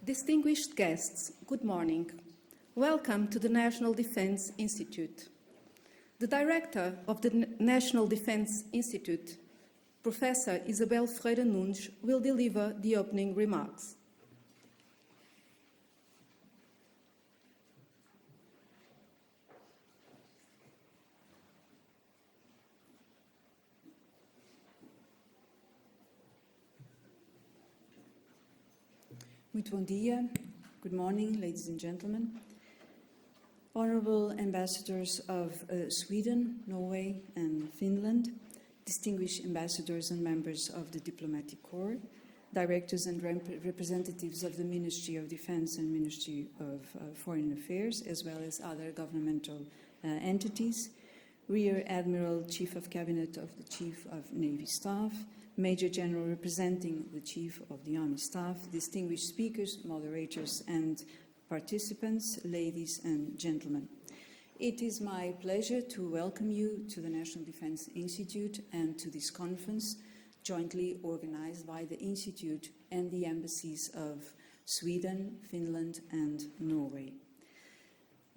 Distinguished guests, good morning. Welcome to the National Defense Institute. The director of the National Defense Institute, Professor Isabel Ferreira Nunes, will deliver the opening remarks. Muito bom dia. Good morning, ladies and gentlemen. Honorable ambassadors of Sweden, Norway, and Finland, distinguished ambassadors and members of the Diplomatic Corps, directors and representatives of the Ministry of Defense and Ministry of Foreign Affairs, as well as other governmental entities, Rear Admiral, Chief of Cabinet of the Chief of Navy Staff, Major General representing the Chief of the Army Staff, distinguished speakers, moderators, and participants, ladies and gentlemen. It is my pleasure to welcome you to the National Defense Institute and to this conference jointly organized by the Institute and the embassies of Sweden, Finland, and Norway.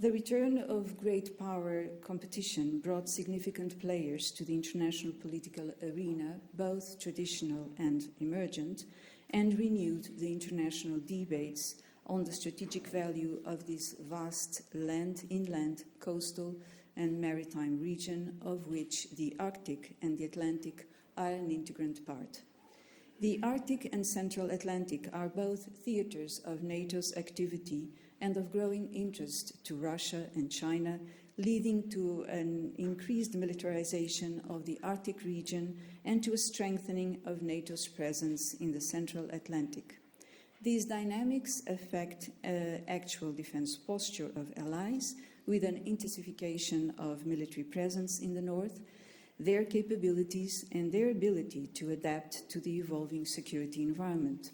The return of great power competition brought significant players to the international political arena, both traditional and emergent, and renewed the international debates on the strategic value of this vast inland, coastal, and maritime region, of which the Arctic and the Atlantic are an integrant part. The Arctic and Central Atlantic are both theaters of NATO's activity and of growing interest to Russia and China, leading to an increased militarization of the Arctic region and to a strengthening of NATO's presence in the Central Atlantic. These dynamics affect actual defense posture of allies, with an intensification of military presence in the north, their capabilities and their ability to adapt to the evolving security environment.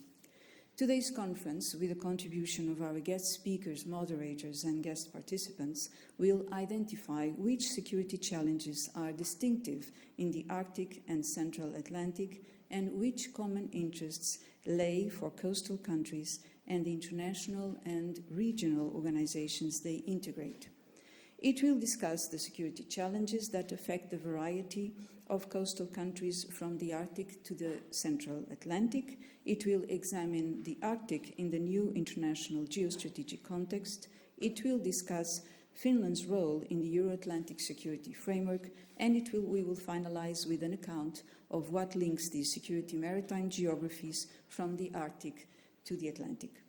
Today's conference, with the contribution of our guest speakers, moderators, and guest participants, will identify which security challenges are distinctive in the Arctic and Central Atlantic and which common interests lay for coastal countries and the international and regional organizations they integrate. It will discuss the security challenges that affect the variety of coastal countries from the Arctic to the Central Atlantic. It will examine the Arctic in the new international geostrategic context. It will discuss Finland's role in the Euro-Atlantic security framework, and we will finalize with an account of what links these security maritime geographies from the Arctic to the Atlantic.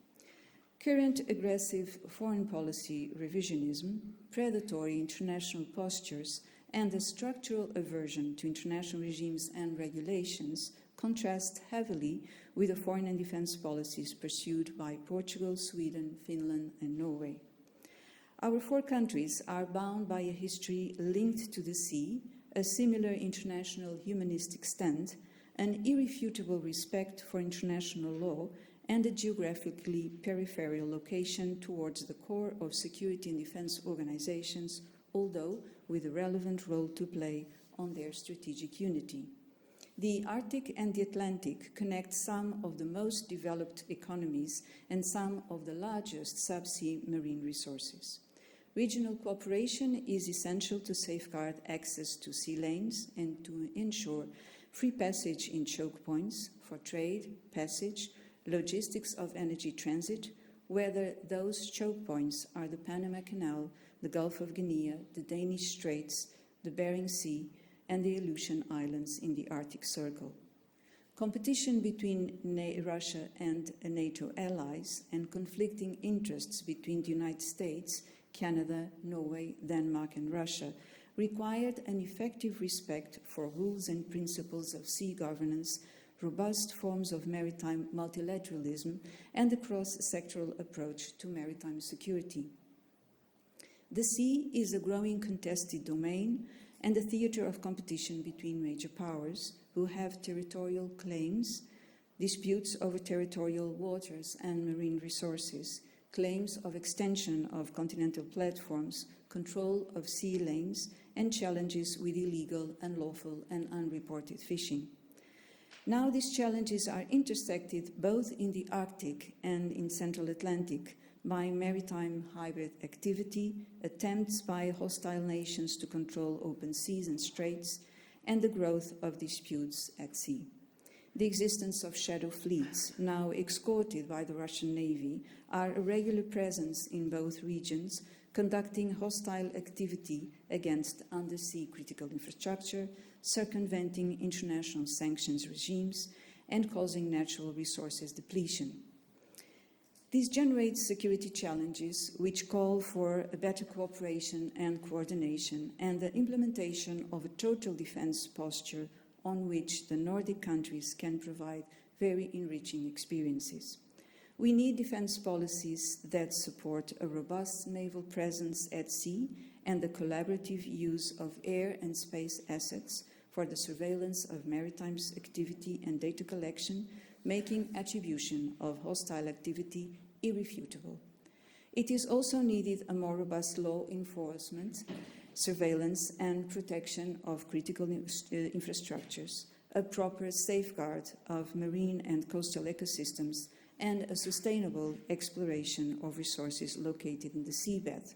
Current aggressive foreign policy revisionism, predatory international postures, and a structural aversion to international regimes and regulations contrast heavily with the foreign and defense policies pursued by Portugal, Sweden, Finland, and Norway. Our four countries are bound by a history linked to the sea, a similar international humanistic stand, an irrefutable respect for international law, and a geographically peripheral location towards the core of security and defense organizations, although with a relevant role to play on their strategic unity. The Arctic and the Atlantic connect some of the most developed economies and some of the largest subsea marine resources. Regional cooperation is essential to safeguard access to sea lanes and to ensure free passage in choke points for trade, passage, logistics of energy transit, whether those choke points are the Panama Canal, the Gulf of Guinea, the Danish Straits, the Bering Sea, and the Aleutian Islands in the Arctic Circle. Competition between Russia and NATO allies and conflicting interests between the United States, Canada, Norway, Denmark, and Russia required an effective respect for rules and principles of sea governance, robust forms of maritime multilateralism, and a cross-sectoral approach to maritime security. The sea is a growing contested domain and a theater of competition between major powers who have territorial claims, disputes over territorial waters and marine resources, claims of extension of continental platforms, control of sea lanes, and challenges with illegal, unlawful, and unreported fishing. Now these challenges are intersected both in the Arctic and in Central Atlantic by maritime hybrid activity, attempts by hostile nations to control open seas and straits, and the growth of disputes at sea. The existence of shadow fleets, now escorted by the Russian Navy, are a regular presence in both regions, conducting hostile activity against undersea critical infrastructure, circumventing international sanctions regimes, and causing natural resources depletion. This generates security challenges which call for a better cooperation and coordination and the implementation of a total defense posture on which the Nordic countries can provide very enriching experiences. We need defense policies that support a robust naval presence at sea and the collaborative use of air and space assets for the surveillance of maritime activity and data collection, making attribution of hostile activity irrefutable. It is also needed a more robust law enforcement, surveillance and protection of critical infrastructures, a proper safeguard of marine and coastal ecosystems, and a sustainable exploration of resources located in the seabed.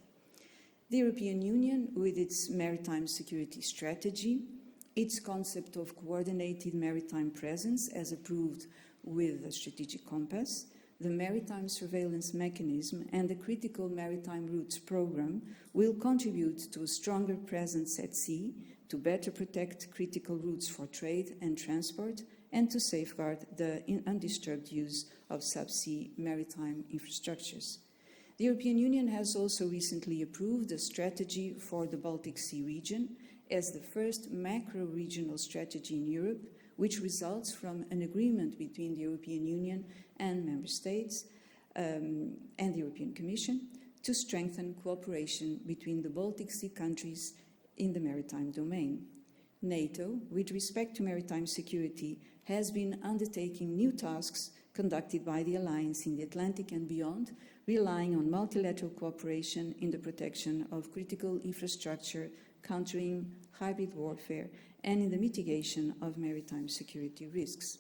The European Union, with its maritime security strategy, its concept of coordinated maritime presence as approved with the strategic compass, the maritime surveillance mechanism and the critical maritime routes program will contribute to a stronger presence at sea, to better protect critical routes for trade and transport, and to safeguard the undisturbed use of subsea maritime infrastructures. The European Union has also recently approved a strategy for the Baltic Sea region as the first macro-regional strategy in Europe, which results from an agreement between the European Union and Member States and the European Commission to strengthen cooperation between the Baltic Sea countries in the maritime domain. NATO, with respect to maritime security, has been undertaking new tasks conducted by the alliance in the Atlantic and beyond, relying on multilateral cooperation in the protection of critical infrastructure, countering hybrid warfare, and in the mitigation of maritime security risks.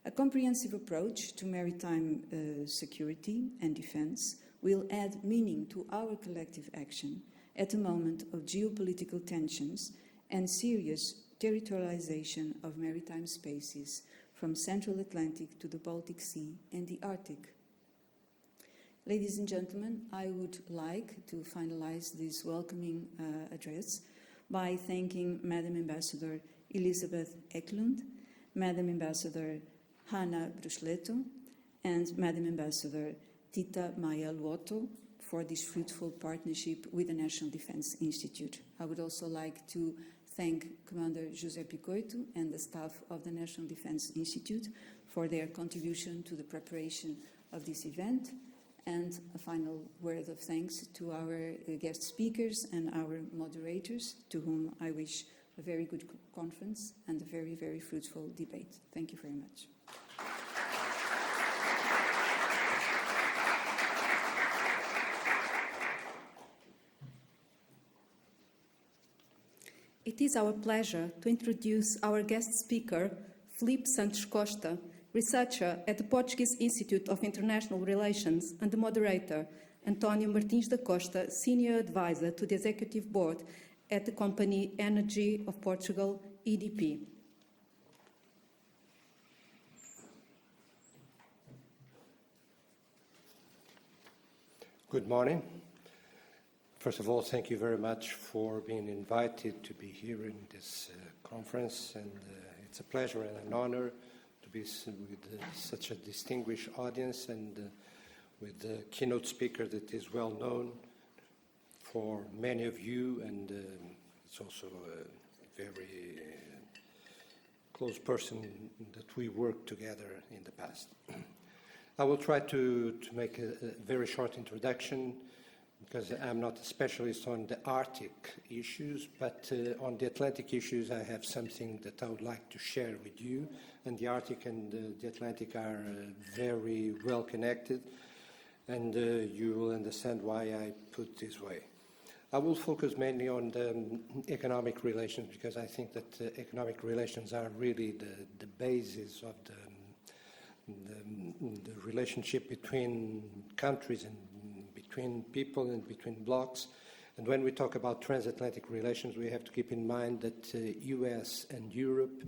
A comprehensive approach to maritime security and defense will add meaning to our collective action at a moment of geopolitical tensions and serious territorialization of maritime spaces from Central Atlantic to the Baltic Sea and the Arctic. Ladies and gentlemen, I would like to finalize this welcoming address by thanking Madam Ambassador Elisabeth Eklund, Madam Ambassador Hanna Brusletto, and Madam Ambassador Tita Maia Luoto for this fruitful partnership with the National Defense Institute. I would also like to thank Commander José Picoito and the staff of the National Defense Institute for their contribution to the preparation of this event. And a final word of thanks to our guest speakers and our moderators, to whom I wish a very good conference and a very, very fruitful debate. Thank you very much. It is our pleasure to introduce our guest speaker, Filipe Santos Costa, researcher at the Portuguese Institute of International Relations, and the moderator, António Martins da Costa, Senior Advisor to the Executive Board at the company Energy of Portugal, EDP. Good morning. First of all, thank you very much for being invited to be here in this conference, and it's a pleasure and an honor to be with such a distinguished audience and with the keynote speaker that is well known for many of you, and it's also a very close person that we worked together in the past. I will try to make a very short introduction, because I'm not a specialist on the Arctic issues, but on the Atlantic issues I have something that I would like to share with you. And the Arctic and the Atlantic are very well connected, and you will understand why I put it this way. I will focus mainly on the economic relations because I think that economic relations are really the basis of the relationship between countries and between people and between blocs. And when we talk about transatlantic relations, we have to keep in mind that US and Europe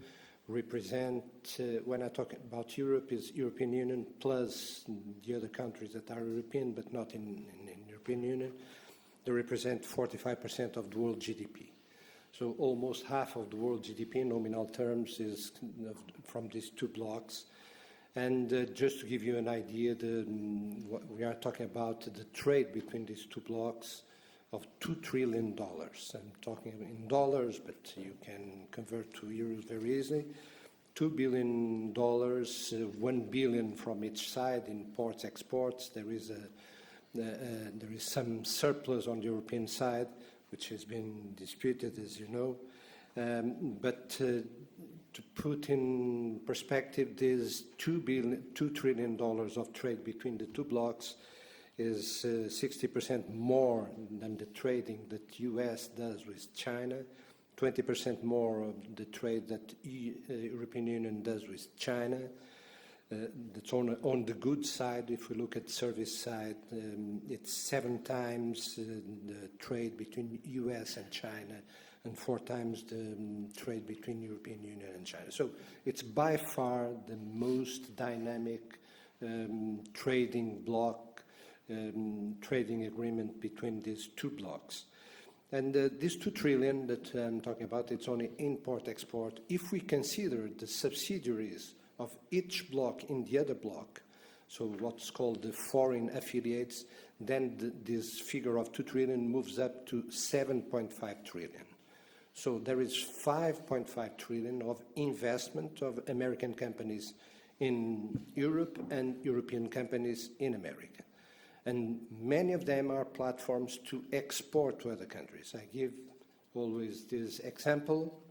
represent, when I talk about Europe, is European Union plus the other countries that are European but not in European Union. They represent 45% of the world GDP. So almost half of the world GDP in nominal terms is from these two blocs. And just to give you an idea, what we are talking about the trade between these two blocs of $2 trillion. I'm talking in dollars, but you can convert to euros very easily. $2 billion, $1 billion from each side, imports, exports. There is some surplus on the European side, which has been disputed, as you know. But to put in perspective, this $2 trillion of trade between the two blocs is 60% more than the trading that U.S. does with China, 20% more of the trade that European Union does with China. That's on the goods side. If we look at the service side, it's 7 times the trade between U.S. and China and 4 times the trade between European Union and China. So it's by far the most dynamic trading bloc, trading agreement between these two blocs. And this 2 trillion that I'm talking about, it's only import-export. If we consider the subsidiaries of each bloc in the other bloc, so what's called the foreign affiliates, then this figure of 2 trillion moves up to 7.5 trillion. So there is 5.5 trillion of investment of American companies in Europe and European companies in America. And many of them are platforms to export to other countries. I give always this example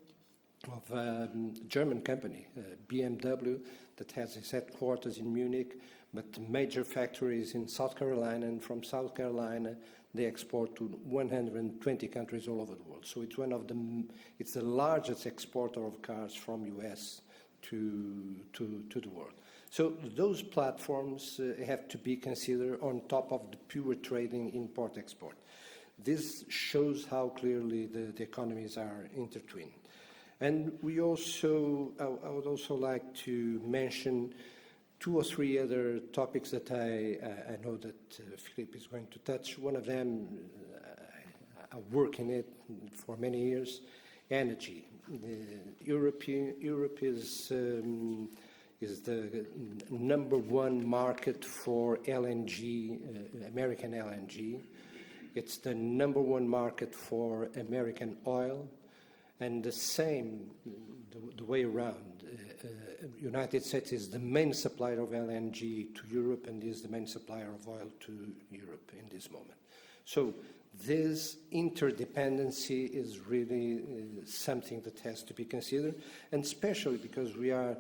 of a German company, BMW, that has its headquarters in Munich, but major factories in South Carolina, and from South Carolina they export to 120 countries all over the world. So it's the largest exporter of cars from US to the world. So those platforms have to be considered on top of the pure trading import-export. This shows how clearly the economies are intertwined. And I would also like to mention 2 or 3 other topics that I know that Philippe is going to touch. One of them, I work in it for many years, energy. Europe is the number 1 market for LNG, American LNG. It's the number 1 market for American oil. And the same, the way around. United States is the main supplier of LNG to Europe and is the main supplier of oil to Europe in this moment. So this interdependency is really something that has to be considered, and especially because we are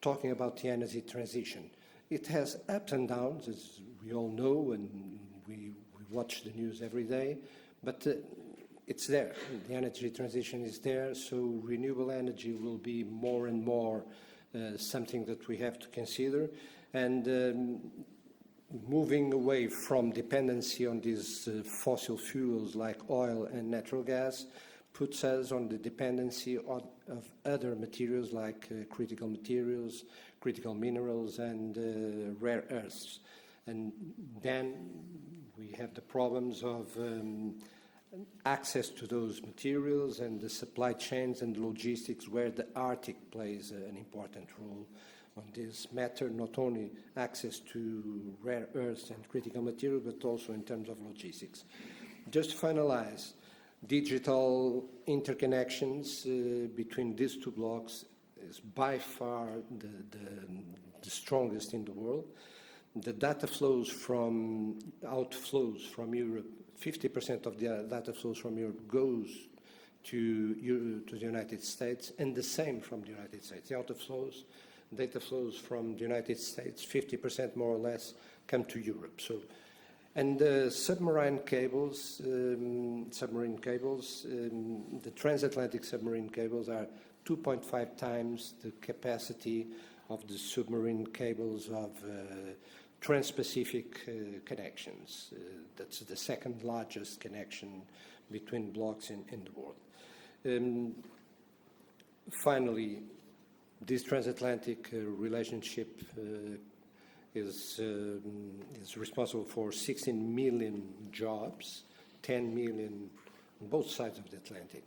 talking about the energy transition. It has ups and downs, as we all know, and we watch the news every day, but it's there. The energy transition is there, so renewable energy will be more and more something that we have to consider. And moving away from dependency on these fossil fuels like oil and natural gas puts us on the dependency of other materials like critical materials, critical minerals, and rare earths. And then we have the problems of access to those materials and the supply chains and logistics, where the Arctic plays an important role on this matter, not only access to rare earths and critical materials, but also in terms of logistics. Just to finalize, digital interconnections between these two blocks is by far the strongest in the world. The data flows outflows from Europe. 50% of the data flows from Europe goes to the United States, and the same from the United States. The data flows from the United States, 50% more or less, come to Europe. So, And submarine cables, the transatlantic submarine cables are 2.5 times the capacity of the submarine cables of trans-Pacific connections. That's the second largest connection between blocks in the world. Finally, this transatlantic relationship is responsible for 16 million jobs, 10 million on both sides of the Atlantic,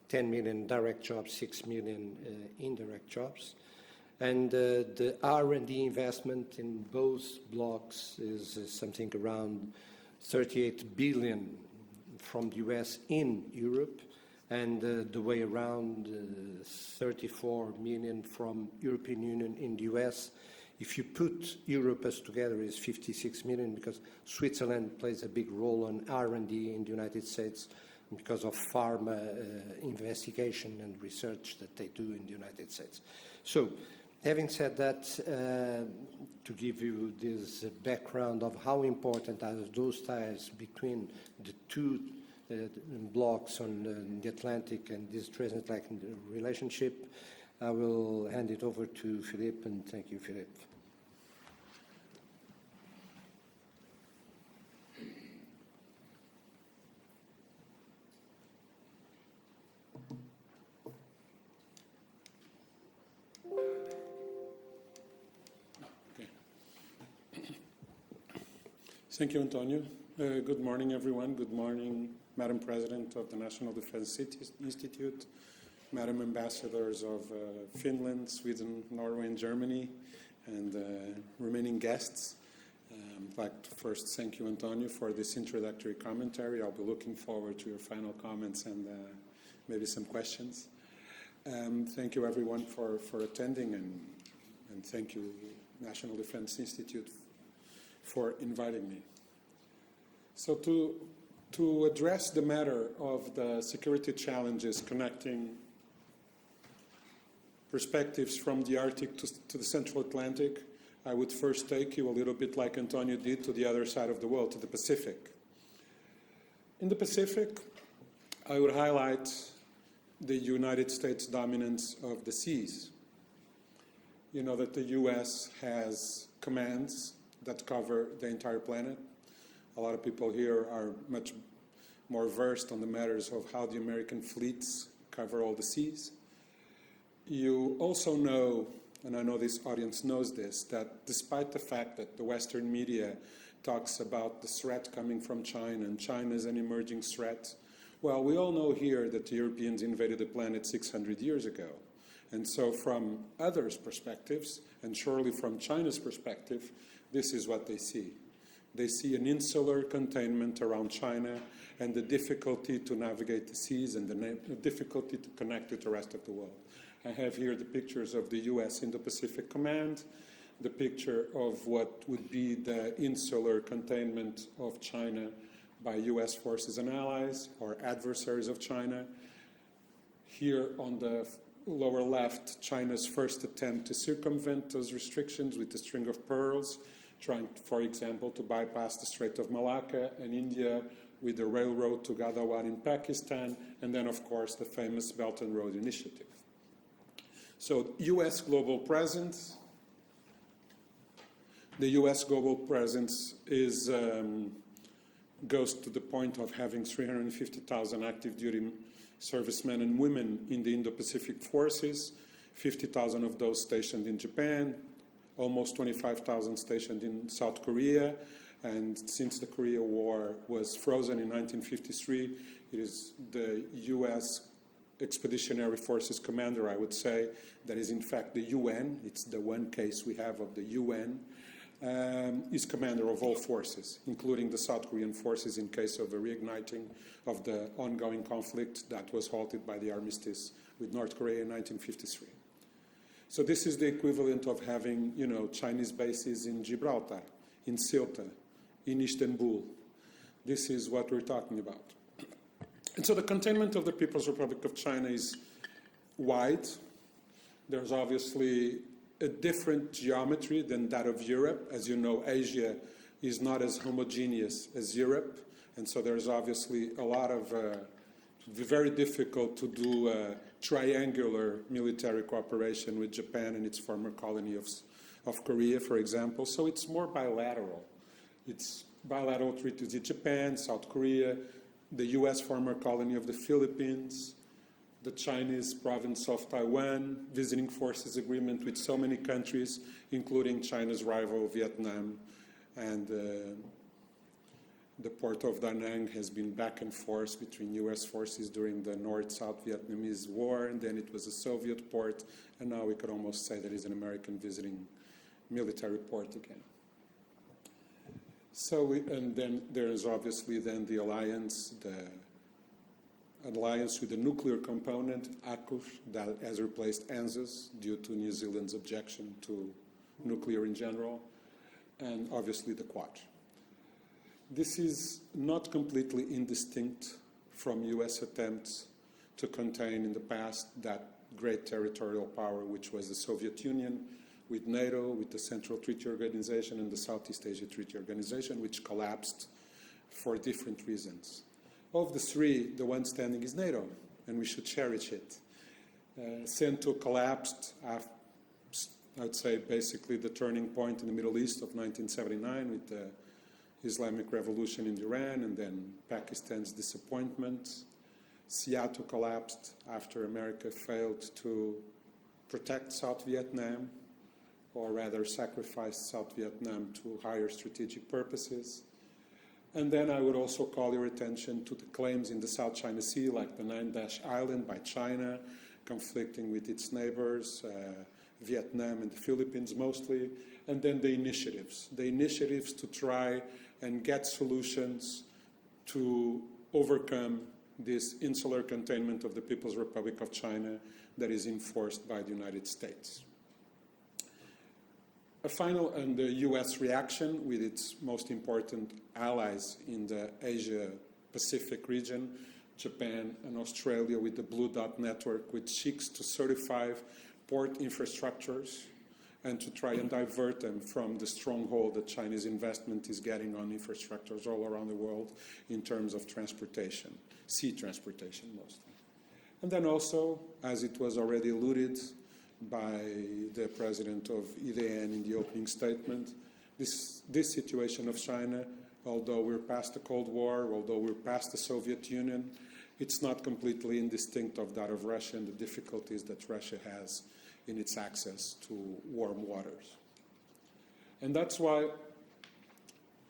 10 million direct jobs, 6 million indirect jobs. And the R&D investment in both blocks is something around 38 billion from the US in Europe, and the way around 34 million from European Union in the US. If you put Europe as together, it's 56 million, because Switzerland plays a big role on R&D in the United States because of pharma investigation and research that they do in the United States. So, having said that, to give you this background of how important are those ties between the two blocks on the Atlantic and this transatlantic relationship, I will hand it over to Philippe, and thank you, Philippe. Thank you, Antonio. Good morning, everyone. Good morning, Madam President of the National Defense Institute, Madam Ambassadors of Finland, Sweden, Norway, and Germany, and remaining guests. I'd like to first thank you, Antonio, for this introductory commentary. I'll be looking forward to your final comments and maybe some questions. Thank you, everyone, for attending, and thank you, National Defense Institute, for inviting me. So to address the matter of the security challenges connecting perspectives from the Arctic to the Central Atlantic, I would first take you a little bit like Antonio did to the other side of the world, to the Pacific. In the Pacific, I would highlight the United States dominance of the seas. You know that the US has commands that cover the entire planet. A lot of people here are much more versed on the matters of how the American fleets cover all the seas. You also know, and I know this audience knows this, that despite the fact that the Western media talks about the threat coming from China, and China is an emerging threat, well, we all know here that the Europeans invaded the planet 600 years ago. And so from others' perspectives, and surely from China's perspective, this is what they see. They see an insular containment around China and the difficulty to navigate the seas and the difficulty to connect with the rest of the world. I have here the pictures of the US Indo-Pacific Command, the picture of what would be the insular containment of China by US forces and allies or adversaries of China. Here on the lower left, China's first attempt to circumvent those restrictions with the string of pearls, trying, for example, to bypass the Strait of Malacca, and India with the railroad to Gadawar in Pakistan, and then, of course, the famous Belt and Road Initiative. So, U.S. global presence. The U.S. global presence is, goes to the point of having 350,000 active duty servicemen and women in the Indo-Pacific forces, 50,000 of those stationed in Japan, almost 25,000 stationed in South Korea, and since the Korea War was frozen in 1953, it is the U.S. Expeditionary Forces Commander, I would say, that is in fact the UN, it's the one case we have of the UN, is commander of all forces, including the South Korean forces in case of a reigniting of the ongoing conflict that was halted by the armistice with North Korea in 1953. So this is the equivalent of having, you know, Chinese bases in Gibraltar, in Ceuta, in Istanbul. This is what we're talking about. And so the containment of the People's Republic of China is wide. There's obviously a different geometry than that of Europe. As you know, Asia is not as homogeneous as Europe, and so there's obviously a lot of very difficult to do triangular military cooperation with Japan and its former colony of Korea, for example. So it's more bilateral. It's bilateral treaties with Japan, South Korea, the U.S. former colony of the Philippines, the Chinese province of Taiwan, visiting forces agreement with so many countries, including China's rival Vietnam, and the port of Da Nang has been back and forth between U.S. forces during the North-South Vietnamese War, and then it was a Soviet port, and now we could almost say that it's an American visiting military port again. So, and then there is obviously then the alliance with the nuclear component, AUKUS, that has replaced ANZUS due to New Zealand's objection to nuclear in general, and obviously the Quad. This is not completely indistinct from US attempts to contain in the past that great territorial power which was the Soviet Union, with NATO, with the Central Treaty Organization and the Southeast Asia Treaty Organization, which collapsed for different reasons. Of the three, the one standing is NATO, and we should cherish it. CENTO collapsed after, I'd say, basically the turning point in the Middle East of 1979 with the Islamic Revolution in Iran and then Pakistan's disappointment. SEATO collapsed after America failed to protect South Vietnam, or rather sacrifice South Vietnam to higher strategic purposes. And then I would also call your attention to the claims in the South China Sea, like the Nine Dash Island by China, conflicting with its neighbors, Vietnam and the Philippines mostly, and then the initiatives to try and get solutions to overcome this insular containment of the People's Republic of China that is enforced by the United States. A final, and the US reaction with its most important allies in the Asia-Pacific region, Japan and Australia, with the Blue Dot Network, which seeks to certify port infrastructures and to try and divert them from the stronghold that Chinese investment is getting on infrastructures all around the world in terms of transportation, sea transportation mostly. And then also, as it was already alluded by the president of IDN in the opening statement, this situation of China, although we're past the Cold War, although we're past the Soviet Union, it's not completely indistinct of that of Russia and the difficulties that Russia has in its access to warm waters. And that's why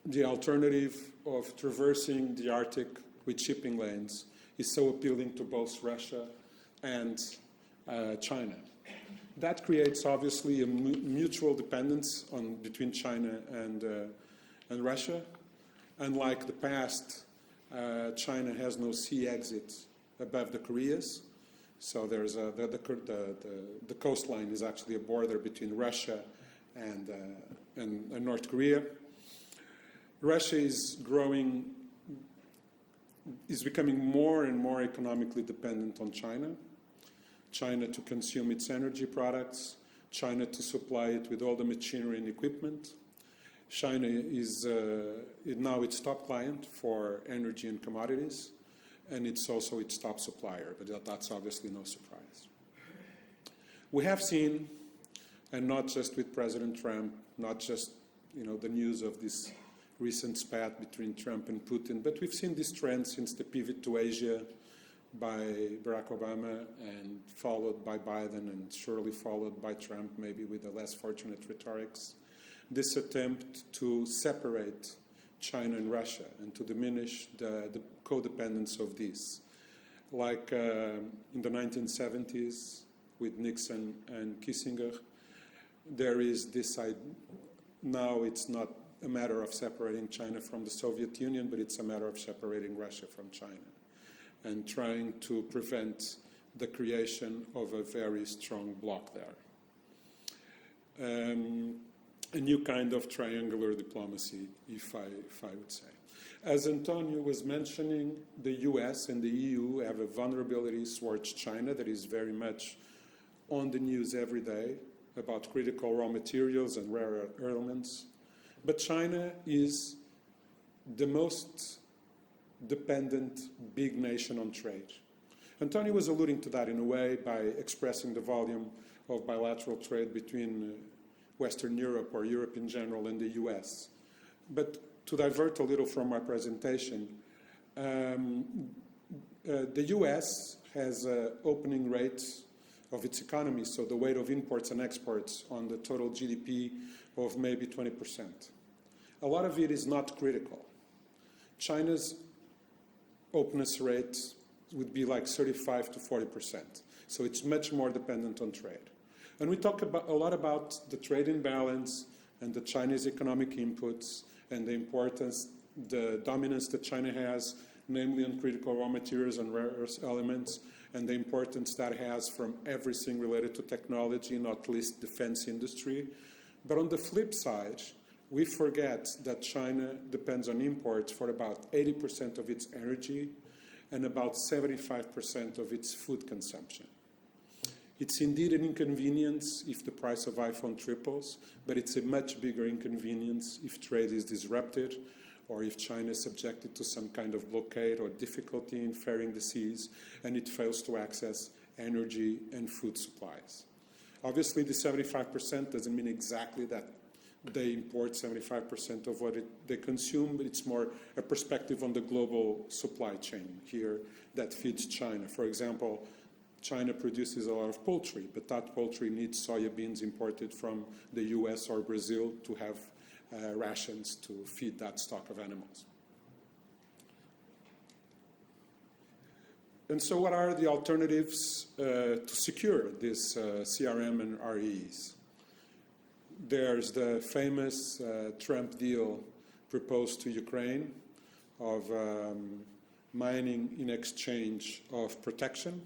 the alternative of traversing the Arctic with shipping lanes is so appealing to both Russia and China. That creates, obviously, a mutual dependence between China and Russia. Unlike the past, China has no sea exits above the Koreas. So there's the coastline is actually a border between Russia and North Korea. Russia is becoming more and more economically dependent on China. China to consume its energy products, China to supply it with all the machinery and equipment. China is now its top client for energy and commodities, and it's also its top supplier, but that's obviously no surprise. We have seen, and not just with President Trump, not just the news of this recent spat between Trump and Putin, but we've seen this trend since the pivot to Asia by Barack Obama and followed by Biden and surely followed by Trump, maybe with a less fortunate rhetorics. This attempt to separate China and Russia and to diminish the codependence of these. Like in the 1970s with Nixon and Kissinger, there is this idea. Now it's not a matter of separating China from the Soviet Union, but it's a matter of separating Russia from China and trying to prevent the creation of a very strong bloc there. A new kind of triangular diplomacy, if I would say. As Antonio was mentioning, the US and the EU have a vulnerability towards China that is very much on the news every day about critical raw materials and rare elements. But China is the most dependent big nation on trade. And Tony was alluding to that in a way by expressing the volume of bilateral trade between Western Europe or Europe in general and the US. But to divert a little from my presentation, the US has an opening rate of its economy, so the weight of imports and exports on the total GDP of maybe 20%. A lot of it is not critical. China's openness rate would be like 35 to 40%. So it's much more dependent on trade. And we talk a lot about the trade imbalance and the Chinese economic inputs and the importance, the dominance that China has, namely on critical raw materials and rare earth elements, and the importance that has from everything related to technology, not least defense industry. But on the flip side, we forget that China depends on imports for about 80% of its energy and about 75% of its food consumption. It's indeed an inconvenience if the price of iPhone triples, but it's a much bigger inconvenience if trade is disrupted or if China is subjected to some kind of blockade or difficulty in ferrying the seas and it fails to access energy and food supplies. Obviously, the 75% doesn't mean exactly that they import 75% of what they consume, but it's more a perspective on the global supply chain here that feeds China. For example, China produces a lot of poultry, but that poultry needs soya beans imported from the US or Brazil to have rations to feed that stock of animals. And so what are the alternatives to secure this CRM and REs? There's the famous Trump deal proposed to Ukraine of mining in exchange of protection.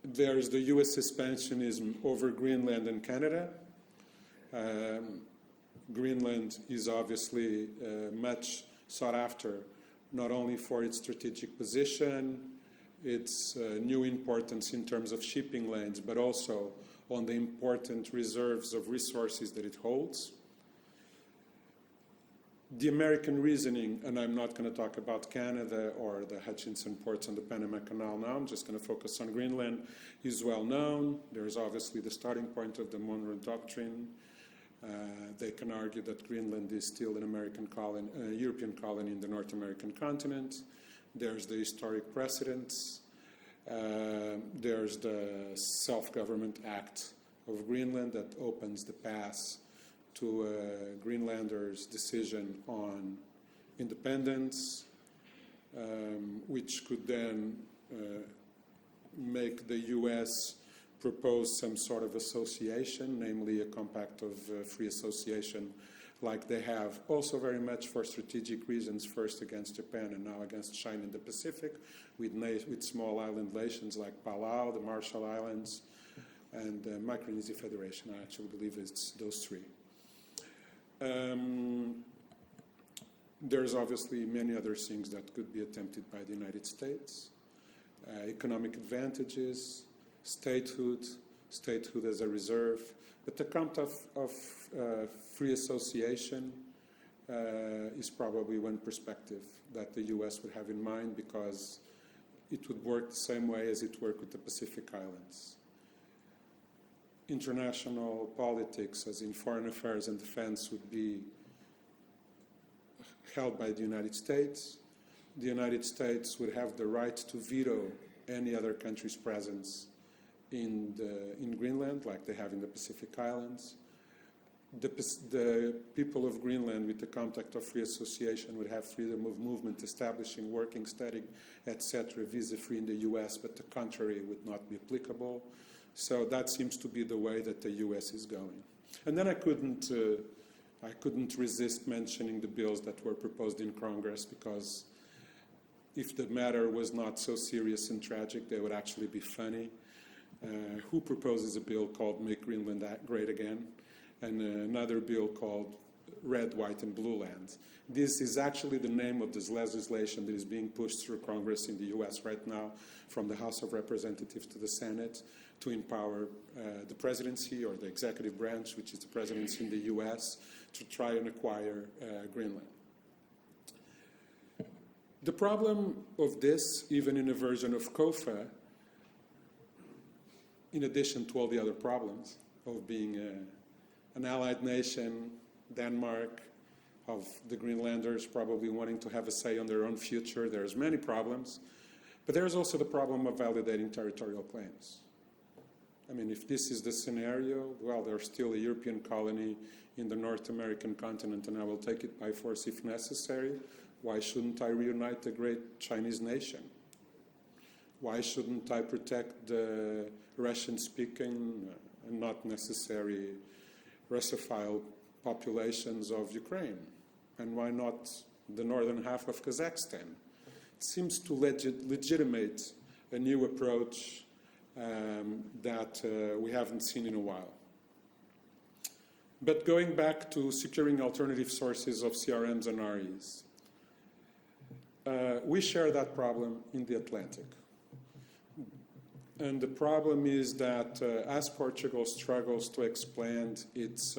There's the US expansionism over Greenland and Canada. Greenland is obviously much sought after, not only for its strategic position, its new importance in terms of shipping lanes, but also on the important reserves of resources that it holds. The American reasoning, and I'm not going to talk about Canada or the Hutchinson ports on the Panama Canal now, I'm just going to focus on Greenland, is well known. There's obviously the starting point of the Monroe Doctrine. They can argue that Greenland is still an American colony, European colony in the North American continent. There's the historic precedents. There's the Self-Government Act of Greenland that opens the path to Greenlanders' decision on independence, which could then make the US propose some sort of association, namely a compact of free association like they have, also very much for strategic reasons, first against Japan and now against China in the Pacific, with small island nations like Palau, the Marshall Islands, and the Micronesia Federation. I actually believe it's those three. There's obviously many other things that could be attempted by the United States. Economic advantages, statehood as a reserve. But the concept of free association is probably one perspective that the US would have in mind, because it would work the same way as it worked with the Pacific Islands. International politics, as in foreign affairs and defense, would be held by the United States. The United States would have the right to veto any other country's presence in Greenland, like they have in the Pacific Islands. The people of Greenland, with the concept of free association, would have freedom of movement, establishing, working, studying, etc., visa-free in the US, but the contrary would not be applicable. So that seems to be the way that the US is going. And then I couldn't resist mentioning the bills that were proposed in Congress, because if the matter was not so serious and tragic, they would actually be funny. Who proposes a bill called Make Greenland Great Again, and another bill called Red, White, and Blue Land? This is actually the name of this legislation that is being pushed through Congress in the US right now, from the House of Representatives to the Senate, to empower the presidency or the executive branch, which is the presidency in the US, to try and acquire Greenland. The problem of this, even in a version of COFA, in addition to all the other problems of being an allied nation, Denmark, of the Greenlanders probably wanting to have a say on their own future, there's many problems. But there's also the problem of validating territorial claims. I mean, if this is the scenario, well, there's still a European colony in the North American continent, and I will take it by force if necessary. Why shouldn't I reunite the great Chinese nation? Why shouldn't I protect the Russian-speaking and not necessary Russophile populations of Ukraine? And why not the northern half of Kazakhstan? It seems to legitimate a new approach that we haven't seen in a while. But going back to securing alternative sources of CRMs and REs, we share that problem in the Atlantic. And the problem is that as Portugal struggles to expand its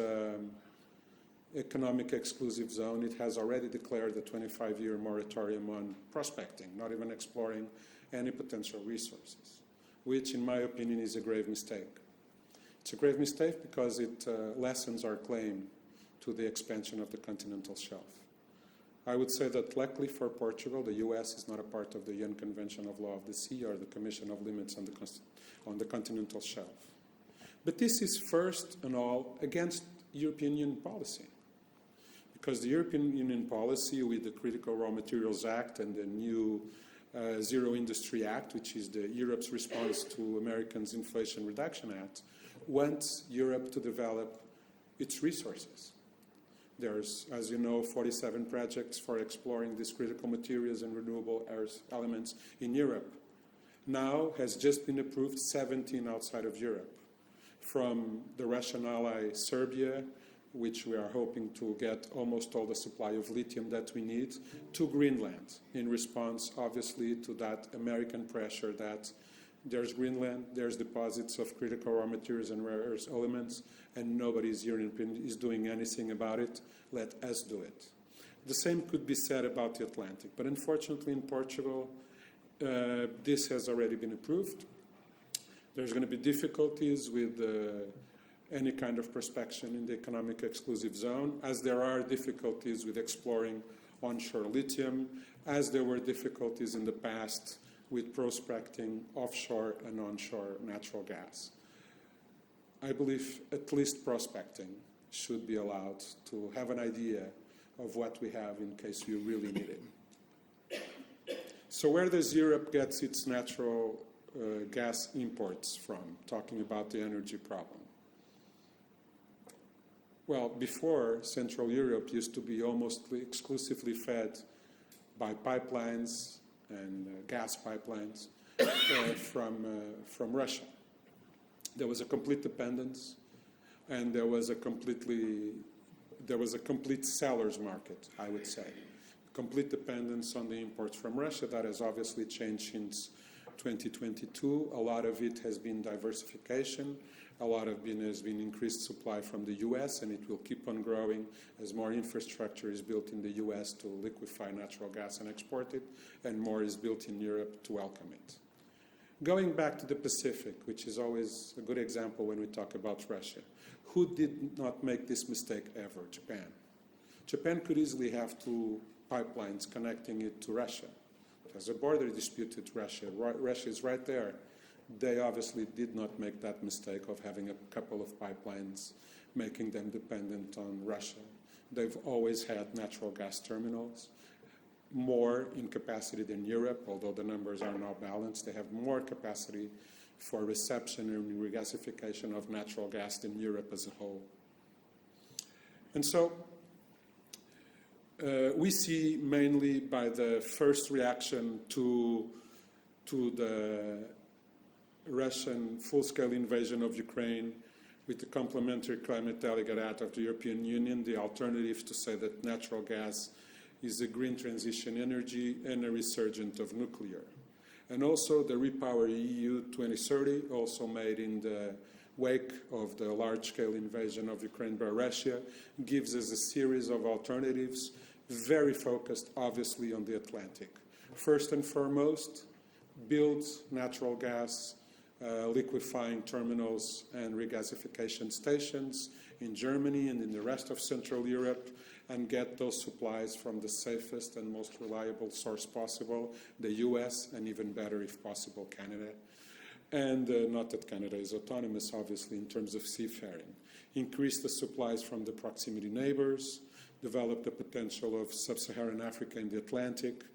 economic exclusive zone, it has already declared a 25-year moratorium on prospecting, not even exploring any potential resources, which in my opinion is a grave mistake. It's a grave mistake because it lessens our claim to the expansion of the continental shelf. I would say that luckily for Portugal, the US is not a part of the UN Convention of Law of the Sea or the Commission of Limits on the continental shelf. But this is first and all against European Union policy. Because the European Union policy with the Critical Raw Materials Act and the new Zero Industry Act, which is Europe's response to Americans' Inflation Reduction Act, wants Europe to develop its resources. There's, as you know, 47 projects for exploring these critical materials and renewable earth elements in Europe. Now has just been approved 17 outside of Europe, from the Russian ally Serbia, which we are hoping to get almost all the supply of lithium that we need, to Greenland, in response, obviously, to that American pressure that there's Greenland, there's deposits of critical raw materials and rare earth elements, and nobody is doing anything about it. Let us do it. The same could be said about the Atlantic, but unfortunately in Portugal, this has already been approved. There's going to be difficulties with any kind of prospection in the economic exclusive zone, as there are difficulties with exploring onshore lithium, as there were difficulties in the past with prospecting offshore and onshore natural gas. I believe at least prospecting should be allowed to have an idea of what we have in case we really need it. So where does Europe get its natural gas imports from, talking about the energy problem? Well, before, Central Europe used to be almost exclusively fed by pipelines and gas pipelines from Russia. There was a complete dependence, and there was a complete seller's market, I would say. Complete dependence on the imports from Russia. That has obviously changed since 2022. A lot of it has been diversification. A lot of it has been increased supply from the US, and it will keep on growing as more infrastructure is built in the US to liquefy natural gas and export it, and more is built in Europe to welcome it. Going back to the Pacific, which is always a good example when we talk about Russia, who did not make this mistake ever? Japan. Japan could easily have two pipelines connecting it to Russia. There's a border dispute with Russia. Russia is right there. They obviously did not make that mistake of having a couple of pipelines, making them dependent on Russia. They've always had natural gas terminals, more in capacity than Europe, although the numbers are now balanced. They have more capacity for reception and regasification of natural gas than Europe as a whole. And so we see mainly by the first reaction to the Russian full-scale invasion of Ukraine with the complementary climate delegate act of the European Union, the alternative to say that natural gas is a green transition energy and a resurgence of nuclear. And also the Repower EU 2030, also made in the wake of the large-scale invasion of Ukraine by Russia, gives us a series of alternatives, very focused, obviously, on the Atlantic. First and foremost, build natural gas liquefying terminals and regasification stations in Germany and in the rest of Central Europe, and get those supplies from the safest and most reliable source possible, the US, and even better, if possible, Canada. And not that Canada is autonomous, obviously, in terms of seafaring. Increase the supplies from the proximity neighbors, develop the potential of sub-Saharan Africa and the Atlantic,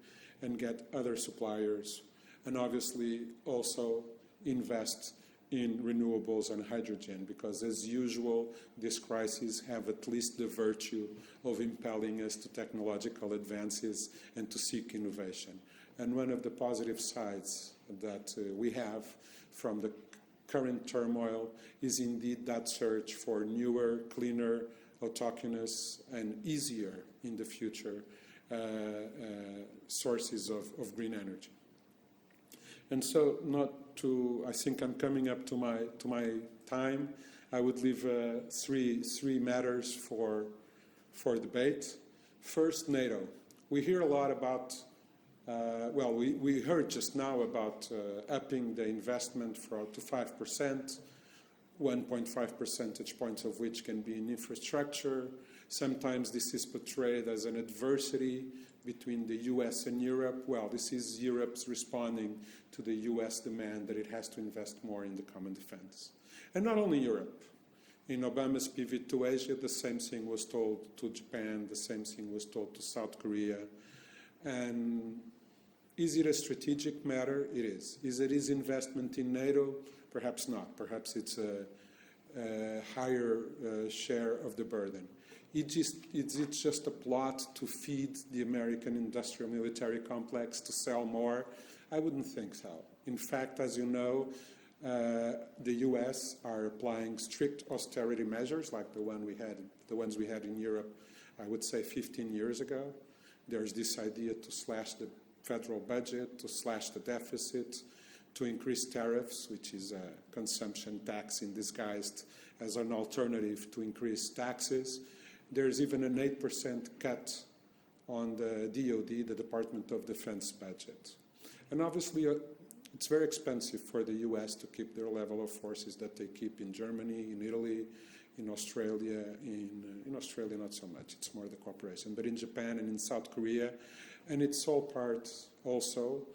and get other suppliers, and obviously also invest in renewables and hydrogen, because as usual, these crises have at least the virtue of impelling us to technological advances and to seek innovation. And one of the positive sides that we have from the current turmoil is indeed that search for newer, cleaner, autochthonous, and easier in the future sources of green energy. And so, I think I'm coming up to my time. I would leave three matters for debate. First, NATO. We hear a lot about. We heard just now about upping the investment to 5%, 1.5 percentage points of which can be in infrastructure. Sometimes this is portrayed as an adversity between the US and Europe. Well, this is Europe's responding to the US demand that it has to invest more in the common defense. And not only Europe. In Obama's pivot to Asia, the same thing was told to Japan, the same thing was told to South Korea. And is it a strategic matter? It is. Is it his investment in NATO? Perhaps not. Perhaps it's a higher share of the burden. Is it just a plot to feed the American industrial military complex to sell more? I wouldn't think so. In fact, as you know, the US are applying strict austerity measures like the ones we had in Europe, I would say 15 years ago. There's this idea to slash the federal budget, to slash the deficit, to increase tariffs, which is a consumption tax in disguised as an alternative to increase taxes. There's even an 8% cut on the DoD, the Department of Defense budget. And obviously, it's very expensive for the US to keep their level of forces that they keep in Germany, in Italy, in Australia. In Australia, not so much. It's more the cooperation. But in Japan and in South Korea. And it's all part also,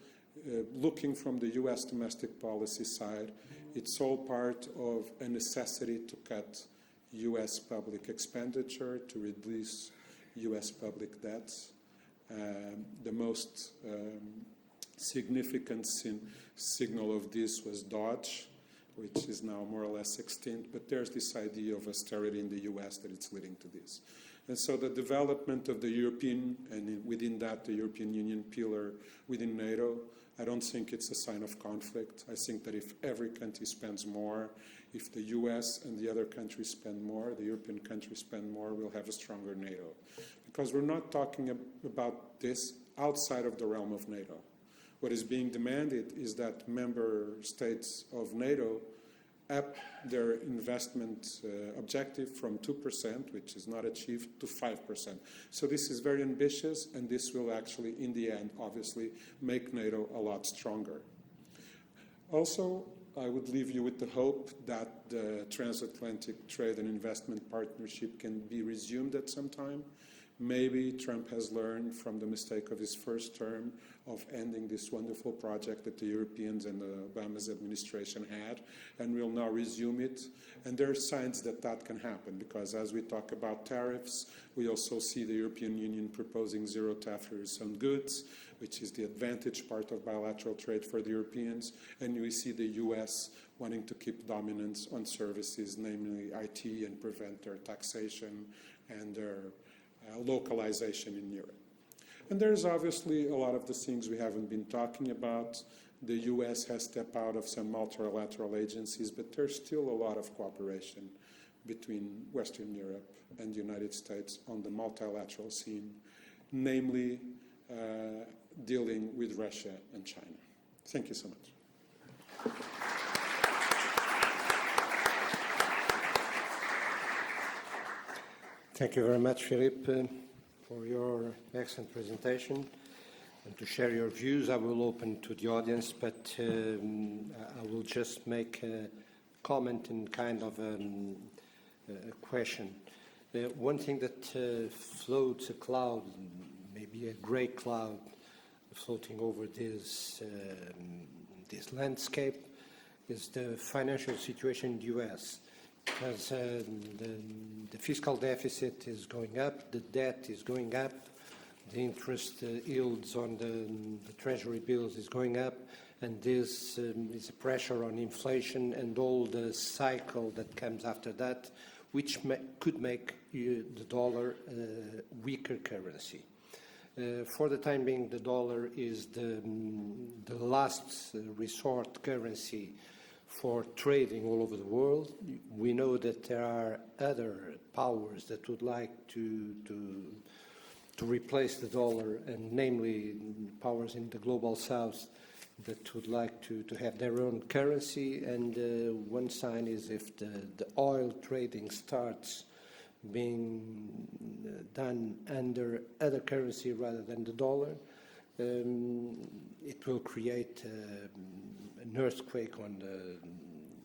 looking from the US domestic policy side, it's all part of a necessity to cut US public expenditure, to reduce US public debts. The most significant signal of this was Dodge, which is now more or less extinct, but there's this idea of austerity in the US that it's leading to this. And so the development of the European, and within that the European Union pillar within NATO, I don't think it's a sign of conflict. I think that if every country spends more, if the US and the other countries spend more, the European countries spend more, we'll have a stronger NATO. Because we're not talking about this outside of the realm of NATO. What is being demanded is that member states of NATO up their investment objective from 2%, which is not achieved, to 5%. So this is very ambitious, and this will actually, in the end, obviously, make NATO a lot stronger. Also, I would leave you with the hope that the transatlantic trade and investment partnership can be resumed at some time. Maybe Trump has learned from the mistake of his first term of ending this wonderful project that the Europeans and Obama's administration had, and will now resume it. And there are signs that that can happen, because as we talk about tariffs, we also see the European Union proposing zero tariffs on goods, which is the advantage part of bilateral trade for the Europeans, and we see the US wanting to keep dominance on services, namely IT, and prevent their taxation and their localization in Europe. And there's obviously a lot of the things we haven't been talking about. The US has stepped out of some multilateral agencies, but there's still a lot of cooperation between Western Europe and the United States on the multilateral scene, namely dealing with Russia and China. Thank you so much. Thank you very much, Philippe, for your excellent presentation. And to share your views, I will open to the audience, but I will just make a comment and kind of a question. One thing that floats a cloud, maybe a gray cloud, floating over this landscape, is the financial situation in the U.S. Because the fiscal deficit is going up, the debt is going up, the interest yields on the treasury bills is going up, and this is a pressure on inflation and all the cycle that comes after that, which could make the dollar a weaker currency. For the time being, the dollar is the last resort currency for trading all over the world. We know that there are other powers that would like to replace the dollar, and namely powers in the global south that would like to have their own currency. And one sign is if the oil trading starts being done under other currency rather than the dollar, it will create an earthquake on the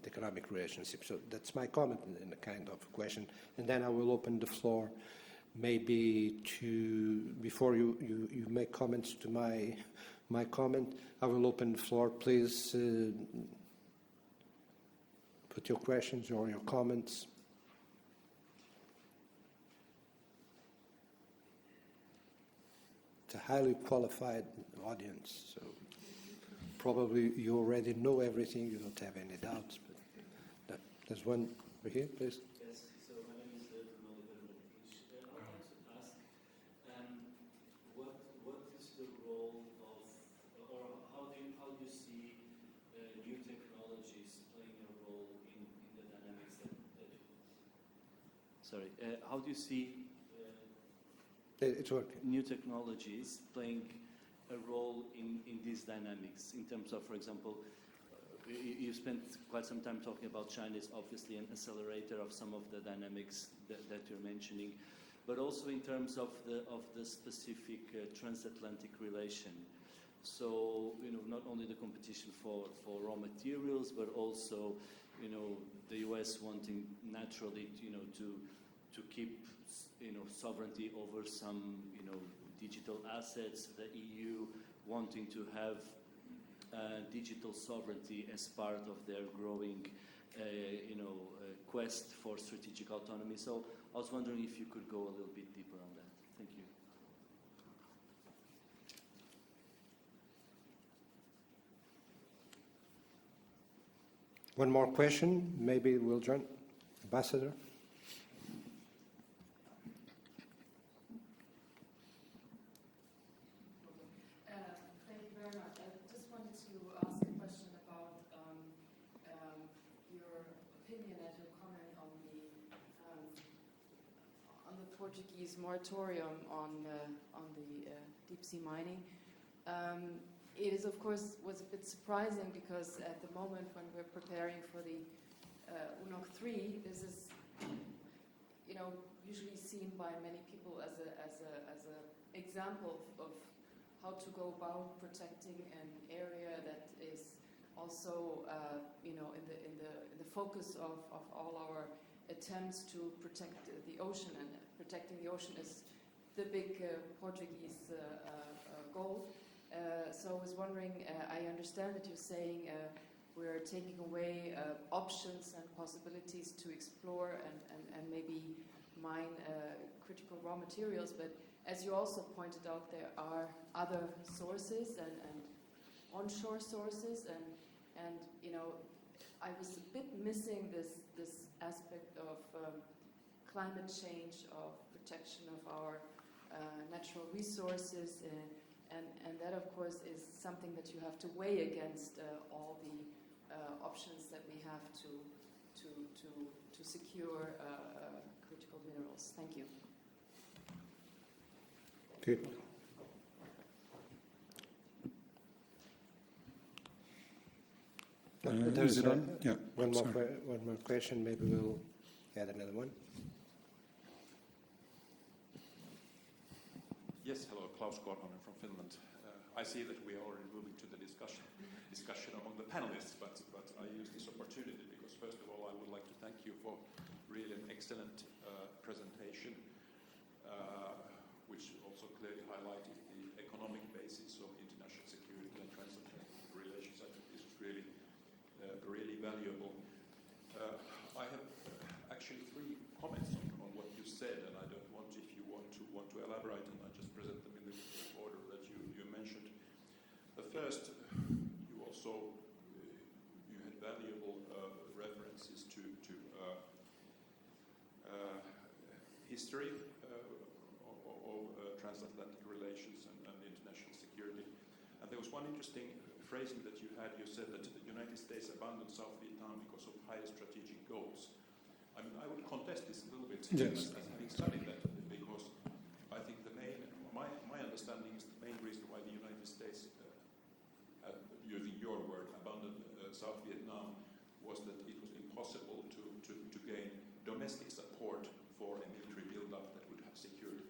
economic relationship. So that's my comment in a kind of question. And then I will open the floor maybe to, before you make comments to my comment, I will open the floor. Please put your questions or your comments. It's a highly qualified audience, so probably you already know everything, you don't have any doubts. But there's one over here, please. Yes, so my name is Ronaldo Bernardes. I would like to ask, what is the role of, or how do you see new technologies playing a role in the dynamics that sorry, how do you see It's working. new technologies playing a role in these dynamics, in terms of, for example, you spent quite some time talking about China is obviously an accelerator of some of the dynamics that you're mentioning, but also in terms of the specific transatlantic relation. So, not only the competition for raw materials, but also, the US wanting naturally, to keep, sovereignty over some, digital assets, the EU wanting to have digital sovereignty as part of their growing, quest for strategic autonomy. So I was wondering if you could go a little bit deeper on that. Thank you. One more question, maybe we'll join. Ambassador? Thank you very much. I just wanted to ask a question about your opinion and your comment on the Portuguese moratorium on the deep sea mining. It is, of course, was a bit surprising because at the moment when we're preparing for the UNOC 3, this is, usually seen by many people as a example of how to go about protecting an area that is also, in the focus of all our attempts to protect the ocean, and protecting the ocean is the big Portuguese goal. So I was wondering, I understand that you're saying we're taking away options and possibilities to explore and maybe mine critical raw materials, but as you also pointed out, there are other sources and onshore sources, and I was a bit missing this aspect of climate change, of protection of our natural resources, and that of course is something that you have to weigh against all the options that we have to secure critical minerals. Thank you. Good. Is it on? Yeah. One sorry. more question. Maybe we'll add another one. Yes, hello, Klaus Korhonen from Finland. I see that we are already moving to the discussion among the panelists, but I use this opportunity because first of all I would like to thank you for really an excellent presentation, which also clearly highlighted the economic basis of international security and transatlantic relations. I think this is really valuable. I have actually 3 comments on what you said, and I don't want if you want to elaborate, and I just present them in the order that you mentioned. The first, you also you had valuable references to history of transatlantic relations and international security. And there was one interesting phrasing that you had. You said that the United States abandoned South Vietnam because of higher strategic goals. I mean, I would contest this a little bit, Yes. as having studied that, because I think my understanding is the main reason why the United States, using your word, abandoned South Vietnam was that it was impossible to gain domestic support for a military build-up that would have secured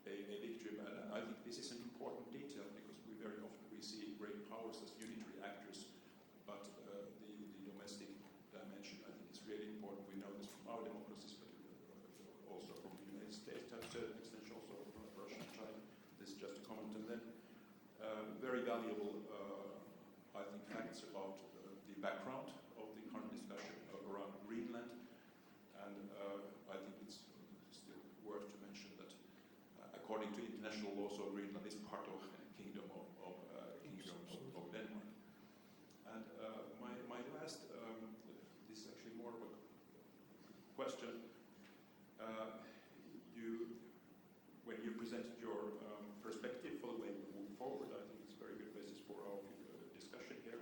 a victory. And I think this is an important detail because very often we see great powers as unitary actors, but the domestic dimension, I think it's really important. We know this from our democracies, but also from the United States, to a certain extent also from Russia and China. This is just a comment. And then very valuable, I think, facts about the background of the current discussion around Greenland. And I think it's still worth to mention that according to international law, so Greenland is part of Kingdom of Denmark. And my last, this is actually more of a question. When you presented your perspective for the way we move forward, I think it's a very good basis for our discussion here.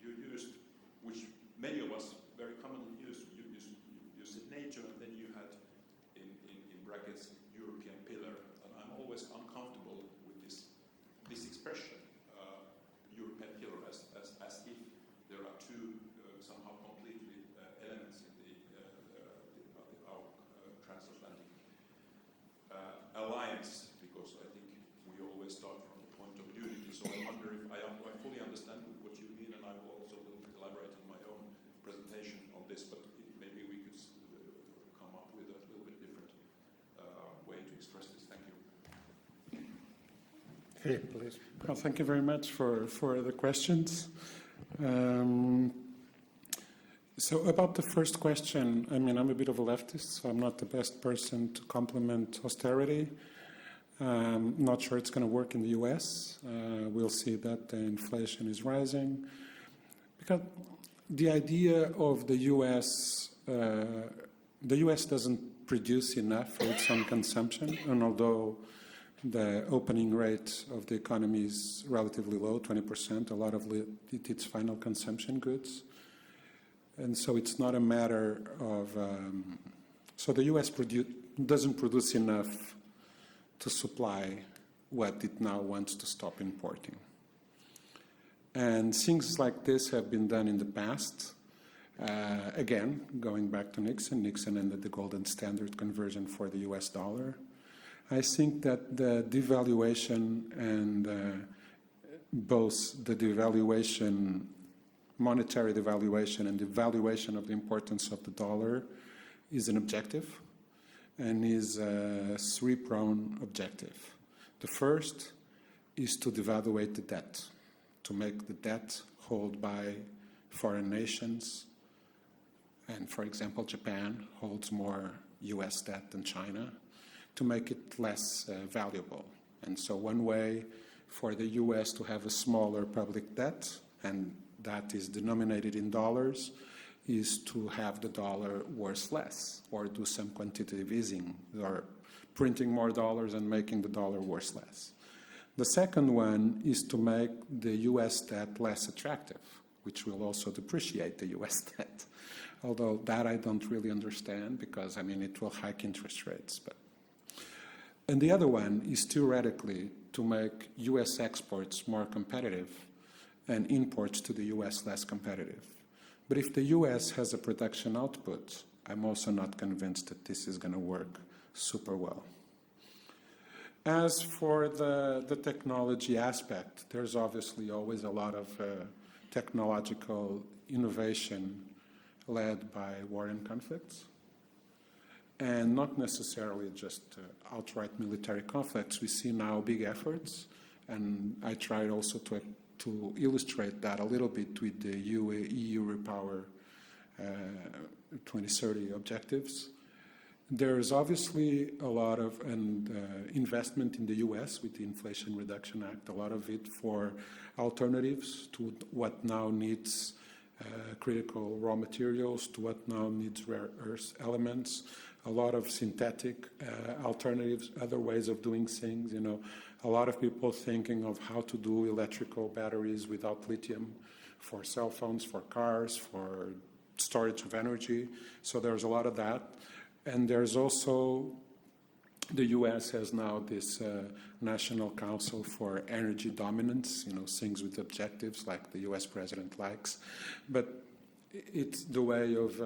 You used, which many of us very commonly use, you said NATO, and then you had in brackets European pillar. And I'm always uncomfortable with this expression, European pillar, as if there are 2 somehow completely elements in our transatlantic alliance, because I think we always start from the point of unity. So I wonder if I fully understand what you mean, and I will also a little bit elaborate in my own presentation on this, but maybe we could come up with a little bit different way to express this. Thank you. Philip, please. Well, thank you very much for the questions. So about the first question, I mean, I'm a bit of a leftist, so I'm not the best person to compliment austerity. Not sure it's going to work in the US. We'll see that the inflation is rising. Because the idea of the US doesn't produce enough for its own consumption, and although the opening rate of the economy is relatively low, 20%, a lot of it's final consumption goods. And so it's not a matter of... so the US doesn't produce enough to supply what it now wants to stop importing. And things like this have been done in the past. Again, going back to Nixon ended the golden standard conversion for the US dollar. I think that the devaluation and both the devaluation, monetary devaluation, and the devaluation of the importance of the dollar is an objective, and is a three-pronged objective. The first is to devaluate the debt, to make the debt held by foreign nations. And for example, Japan holds more US debt than China, to make it less valuable. And so one way for the US to have a smaller public debt, and that is denominated in dollars, is to have the dollar worth less, or do some quantitative easing, or printing more dollars and making the dollar worth less. The second one is to make the US debt less attractive, which will also depreciate the US debt. Although that I don't really understand, because I mean it will hike interest rates. And the other one is theoretically to make US exports more competitive and imports to the US less competitive. But if the US has a production output, I'm also not convinced that this is going to work super well. As for the technology aspect, there's obviously always a lot of technological innovation led by war and conflicts, and not necessarily just outright military conflicts. We see now big efforts, and I tried also to illustrate that a little bit with the EU Repower 2030 objectives. There's obviously a lot of investment in the US with the Inflation Reduction Act, a lot of it for alternatives to what now needs critical raw materials, to what now needs rare earth elements, a lot of synthetic alternatives, other ways of doing things. You know, a lot of people thinking of how to do electrical batteries without lithium for cell phones, for cars, for storage of energy. So there's a lot of that. And there's also, the US has now this National Council for Energy Dominance, you know, things with objectives like the US president likes. But it's the way of,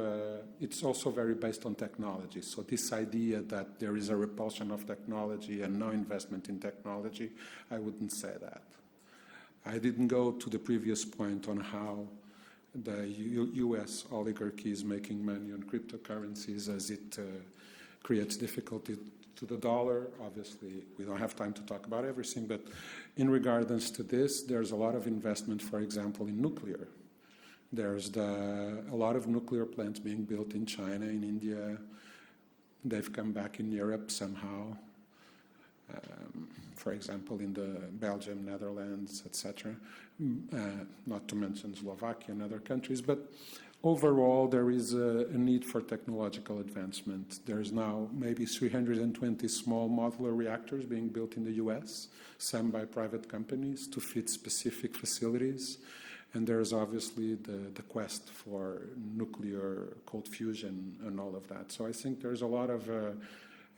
it's also very based on technology. So this idea that there is a repulsion of technology and no investment in technology, I wouldn't say that. I didn't go to the previous point on how the US oligarchy is making money on cryptocurrencies as it creates difficulty to the dollar. Obviously, we don't have time to talk about everything, but in regards to this, there's a lot of investment, for example, in nuclear. There's a lot of nuclear plants being built in China, in India. They've come back in Europe somehow. For example, in the Belgium, Netherlands, etc. Not to mention Slovakia and other countries. But overall, there is a need for technological advancement. There's now maybe 320 small modular reactors being built in the US, some by private companies to fit specific facilities. And there's obviously the quest for nuclear cold fusion and all of that. So I think there's a lot of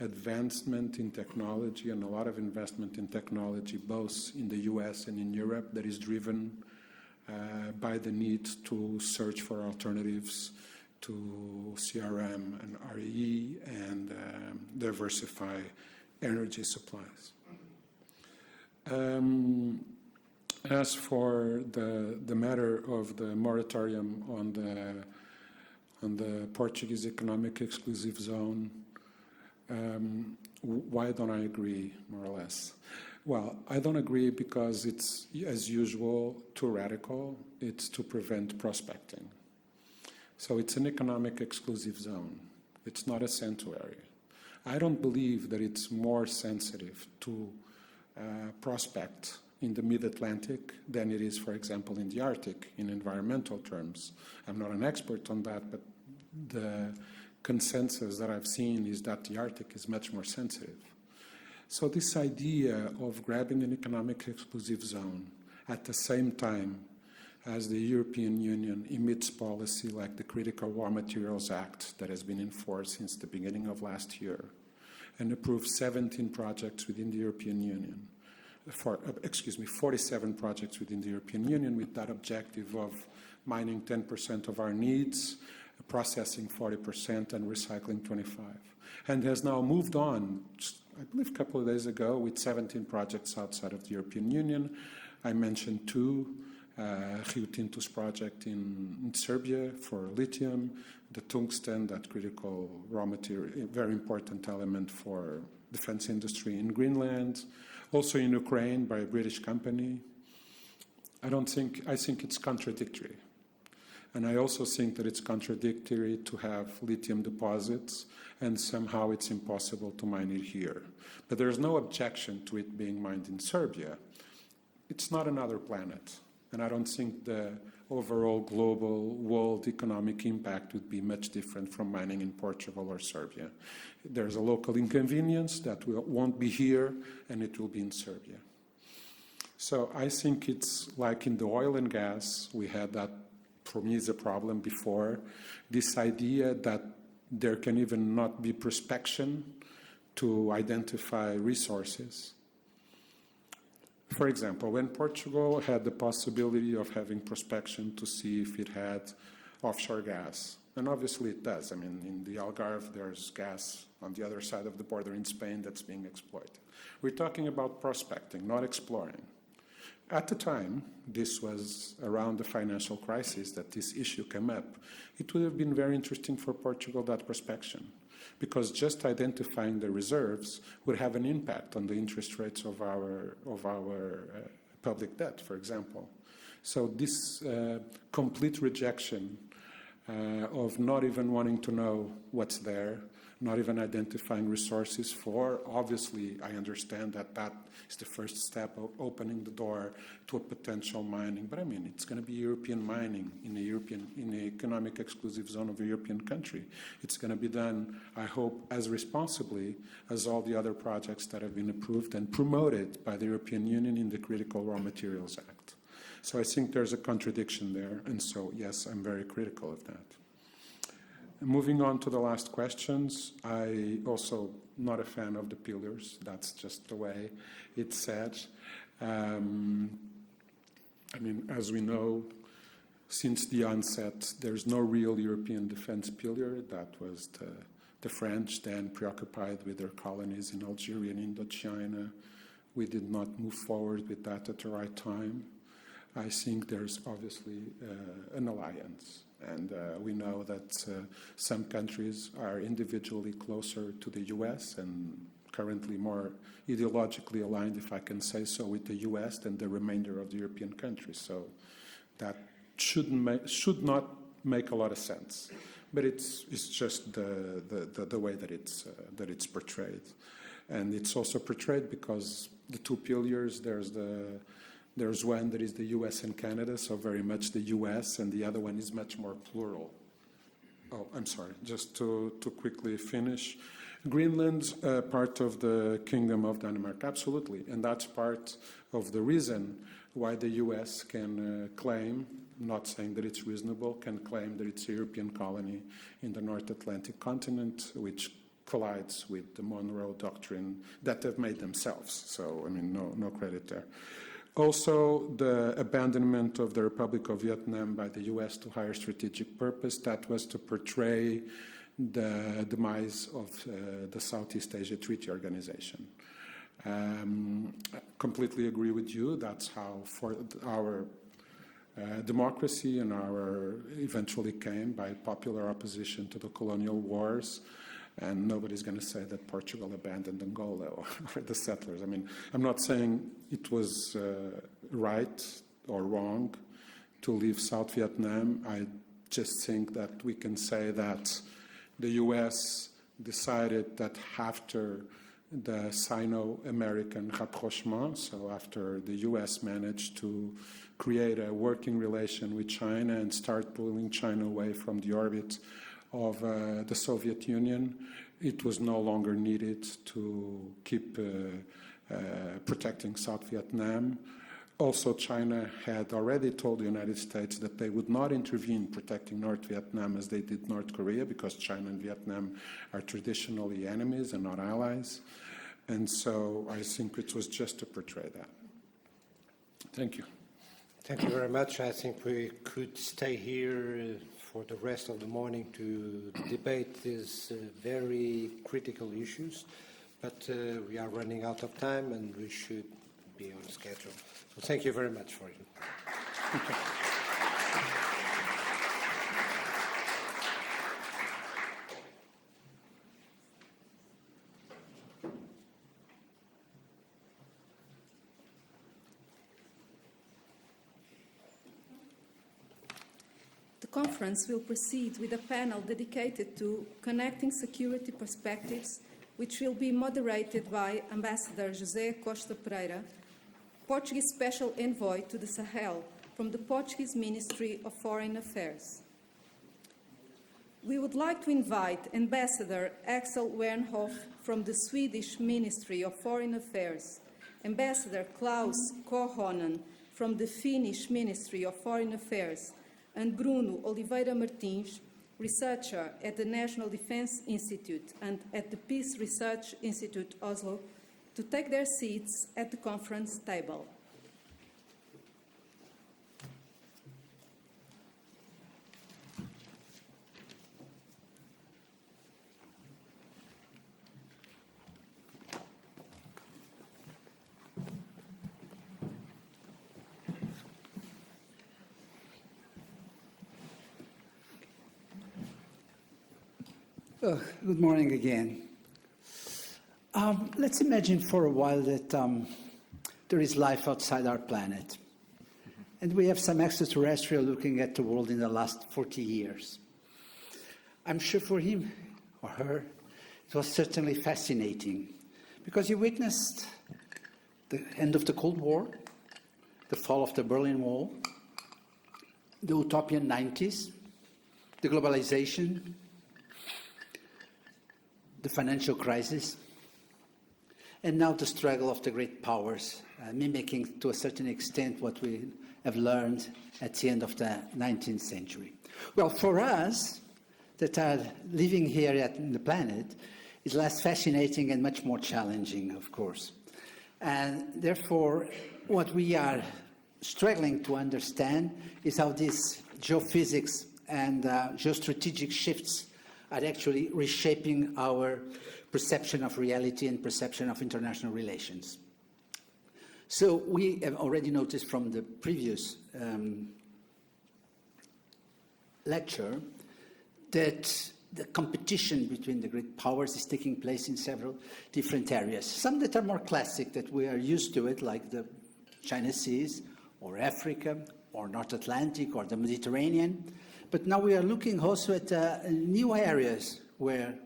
advancement in technology and a lot of investment in technology, both in the US and in Europe, that is driven by the need to search for alternatives to CRM and REE and diversify energy supplies. As for the matter of the moratorium on the Portuguese economic exclusive zone, why don't I agree, more or less? Well, I don't agree because it's, as usual, too radical. It's to prevent prospecting. So it's an economic exclusive zone. It's not a sanctuary. I don't believe that it's more sensitive to prospect in the mid-Atlantic than it is, for example, in the Arctic, in environmental terms. I'm not an expert on that, but the consensus that I've seen is that the Arctic is much more sensitive. So this idea of grabbing an economic exclusive zone at the same time as the European Union emits policy like the Critical Raw Materials Act that has been enforced since the beginning of last year and approved 17 projects within the European Union, 47 projects within the European Union with that objective of mining 10% of our needs, processing 40% and recycling 25%. And has now moved on, I believe a couple of days ago, with 17 projects outside of the European Union. I mentioned two, Rio Tinto's project in Serbia for lithium, the tungsten, that critical raw material, very important element for defense industry in Greenland, also in Ukraine by a British company. I think it's contradictory. And I also think that it's contradictory to have lithium deposits and somehow it's impossible to mine it here. But there's no objection to it being mined in Serbia. It's not another planet. And I don't think the overall global world economic impact would be much different from mining in Portugal or Serbia. There's a local inconvenience that won't be here and it will be in Serbia. So I think it's like in the oil and gas, we had that, for me, is a problem before, this idea that there can even not be prospection to identify resources. For example, when Portugal had the possibility of having prospection to see if it had offshore gas. And obviously it does. I mean, in the Algarve, there's gas on the other side of the border in Spain that's being exploited. We're talking about prospecting, not exploring. At the time, this was around the financial crisis that this issue came up, it would have been very interesting for Portugal, that prospection, because just identifying the reserves would have an impact on the interest rates of our public debt, for example. So this complete rejection of not even wanting to know what's there, not even identifying resources for, obviously I understand that that is the first step of opening the door to a potential mining. But I mean, it's going to be European mining in the economic exclusive zone of a European country. It's going to be done, I hope, as responsibly as all the other projects that have been approved and promoted by the European Union in the Critical Raw Materials Act. So I think there's a contradiction there, and so yes, I'm very critical of that. Moving on to the last questions, I also not a fan of the pillars. That's just the way it's said. I mean, as we know, since the onset, there's no real European defense pillar. That was the French, then preoccupied with their colonies in Algeria and Indochina. We did not move forward with that at the right time. I think there's obviously an alliance. And we know that some countries are individually closer to the U.S. and currently more ideologically aligned, if I can say so, with the U.S. than the remainder of the European countries. So that should not make a lot of sense. But it's just the way that it's portrayed. And it's also portrayed because the two pillars, there's one that is the US and Canada, so very much the US, and the other one is much more plural. Oh, I'm sorry, just to quickly finish. Greenland's part of the Kingdom of Denmark, absolutely, and that's part of the reason why the US can claim, not saying that it's reasonable, can claim that it's a European colony in the North Atlantic continent, which collides with the Monroe Doctrine that they've made themselves. So, I mean, no credit there. Also, the abandonment of the Republic of Vietnam by the U.S. to higher strategic purpose, that was to portray the demise of the Southeast Asia Treaty Organization. Completely agree with you. That's how for our democracy and our eventually came by popular opposition to the colonial wars. And nobody's going to say that Portugal abandoned Angola or the settlers. I mean, I'm not saying it was right or wrong to leave South Vietnam. I just think that we can say that the U.S. decided that after the Sino-American rapprochement, so after the U.S. managed to create a working relation with China and start pulling China away from the orbit of the Soviet Union, it was no longer needed to keep protecting South Vietnam. Also, China had already told the United States that they would not intervene protecting North Vietnam as they did North Korea, because China and Vietnam are traditionally enemies and not allies. And so I think it was just to portray that. Thank you. Thank you very much. I think we could stay here for the rest of the morning to debate these very critical issues, but we are running out of time and we should be on schedule. So thank you very much for it. Okay. The conference will proceed with a panel dedicated to connecting security perspectives, which will be moderated by Ambassador José Costa Pereira, Portuguese Special Envoy to the Sahel from the Portuguese Ministry of Foreign Affairs. We would like to invite Ambassador Axel Wernhoff from the Swedish Ministry of Foreign Affairs, Ambassador Klaus Korhonen from the Finnish Ministry of Foreign Affairs, and Bruno Oliveira Martins, researcher at the National Defense Institute and at the Peace Research Institute Oslo, to take their seats at the conference table. Good morning again. Let's imagine for a while that there is life outside our planet. And we have some extraterrestrial looking at the world in the last 40 years. I'm sure for him or her, it was certainly fascinating because you witnessed the end of the Cold War, the fall of the Berlin Wall, the utopian 90s, the globalization, the financial crisis, and now the struggle of the great powers, mimicking to a certain extent what we have learned at the end of the 19th century. Well, for us that are living here in the planet, it's less fascinating and much more challenging, of course. And therefore, what we are struggling to understand is how these geophysics and geostrategic shifts are actually reshaping our perception of reality and perception of international relations. So we have already noticed from the previous lecture that the competition between the great powers is taking place in several different areas. Some that are more classic, that we are used to it, like the China Seas, or Africa, or North Atlantic, or the Mediterranean. But now we are looking also at new areas where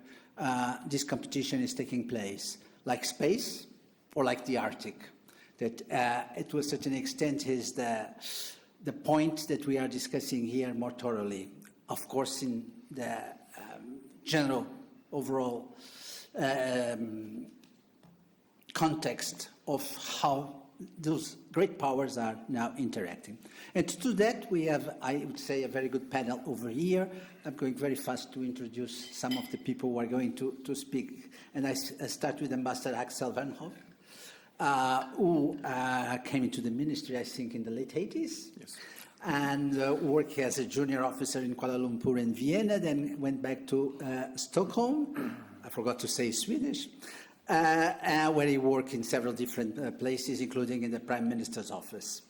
this competition is taking place, like space or like the Arctic. That to a certain extent is the point that we are discussing here more thoroughly. Of course, in the general overall context of how those great powers are now interacting. And to do that, we have, I would say, a very good panel over here. I'm going very fast to introduce some of the people who are going to speak. And I start with Ambassador Axel Van Hoff, who came into the ministry, I think, in the late 80s. Yes. And worked as a junior officer in Kuala Lumpur and Vienna, then went back to Stockholm. I forgot to say Swedish. Where he worked in several different places, including in the Prime Minister's office.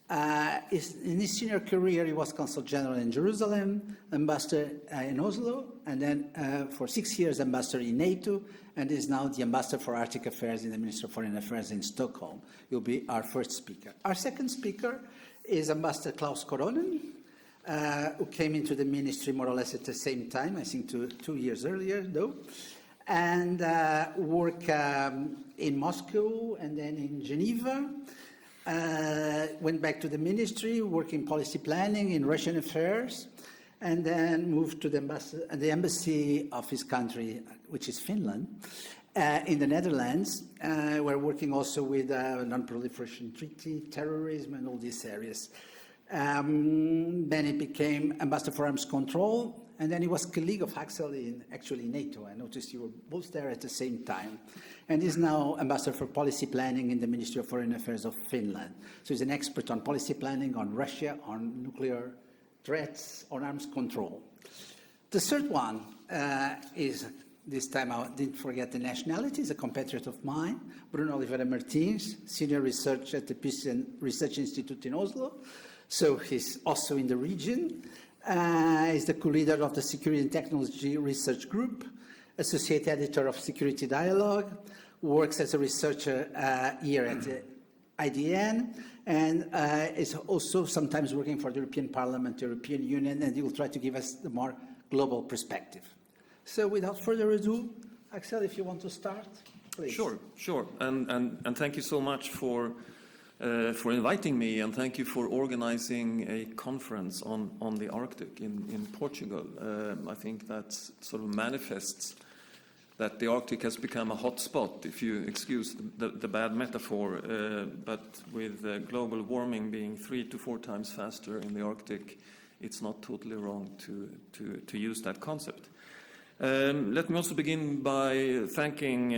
In his senior career, he was Consul General in Jerusalem, Ambassador in Oslo, and then for 6 years, Ambassador in NATO, and is now the Ambassador for Arctic Affairs in the Ministry of Foreign Affairs in Stockholm. He'll be our first speaker. Our second speaker is Ambassador Klaus Koronen, who came into the ministry more or less at the same time, I think 2 years earlier, though. And work in Moscow and then in Geneva. Went back to the ministry, worked in policy planning in Russian affairs, and then moved to the embassy of his country, which is Finland, in the Netherlands. We're working also with non-proliferation treaty, terrorism, and all these areas. Then he became Ambassador for Arms Control, and then he was colleague of Axel in NATO. I noticed you were both there at the same time. And he's now Ambassador for Policy Planning in the Ministry of Foreign Affairs of Finland. So he's an expert on policy planning, on Russia, on nuclear threats, on arms control. The third one is, this time I didn't forget the nationality, is a compatriot of mine, Bruno Oliveira Martins, Senior Researcher at the Peace and Research Institute in Oslo. So he's also in the region. He's the co-leader of the Security and Technology Research Group, Associate Editor of Security Dialogue, works as a researcher here at the IDN, and is also sometimes working for the European Parliament, European Union, and he will try to give us the more global perspective. So without further ado, Axel, if you want to start, please. Sure. And thank you so much for inviting me, and thank you for organizing a conference on the Arctic in Portugal. I think that sort of manifests that the Arctic has become a hot spot, if you excuse the bad metaphor, but with global warming being 3 to 4 times faster in the Arctic, it's not totally wrong to use that concept. Let me also begin by thanking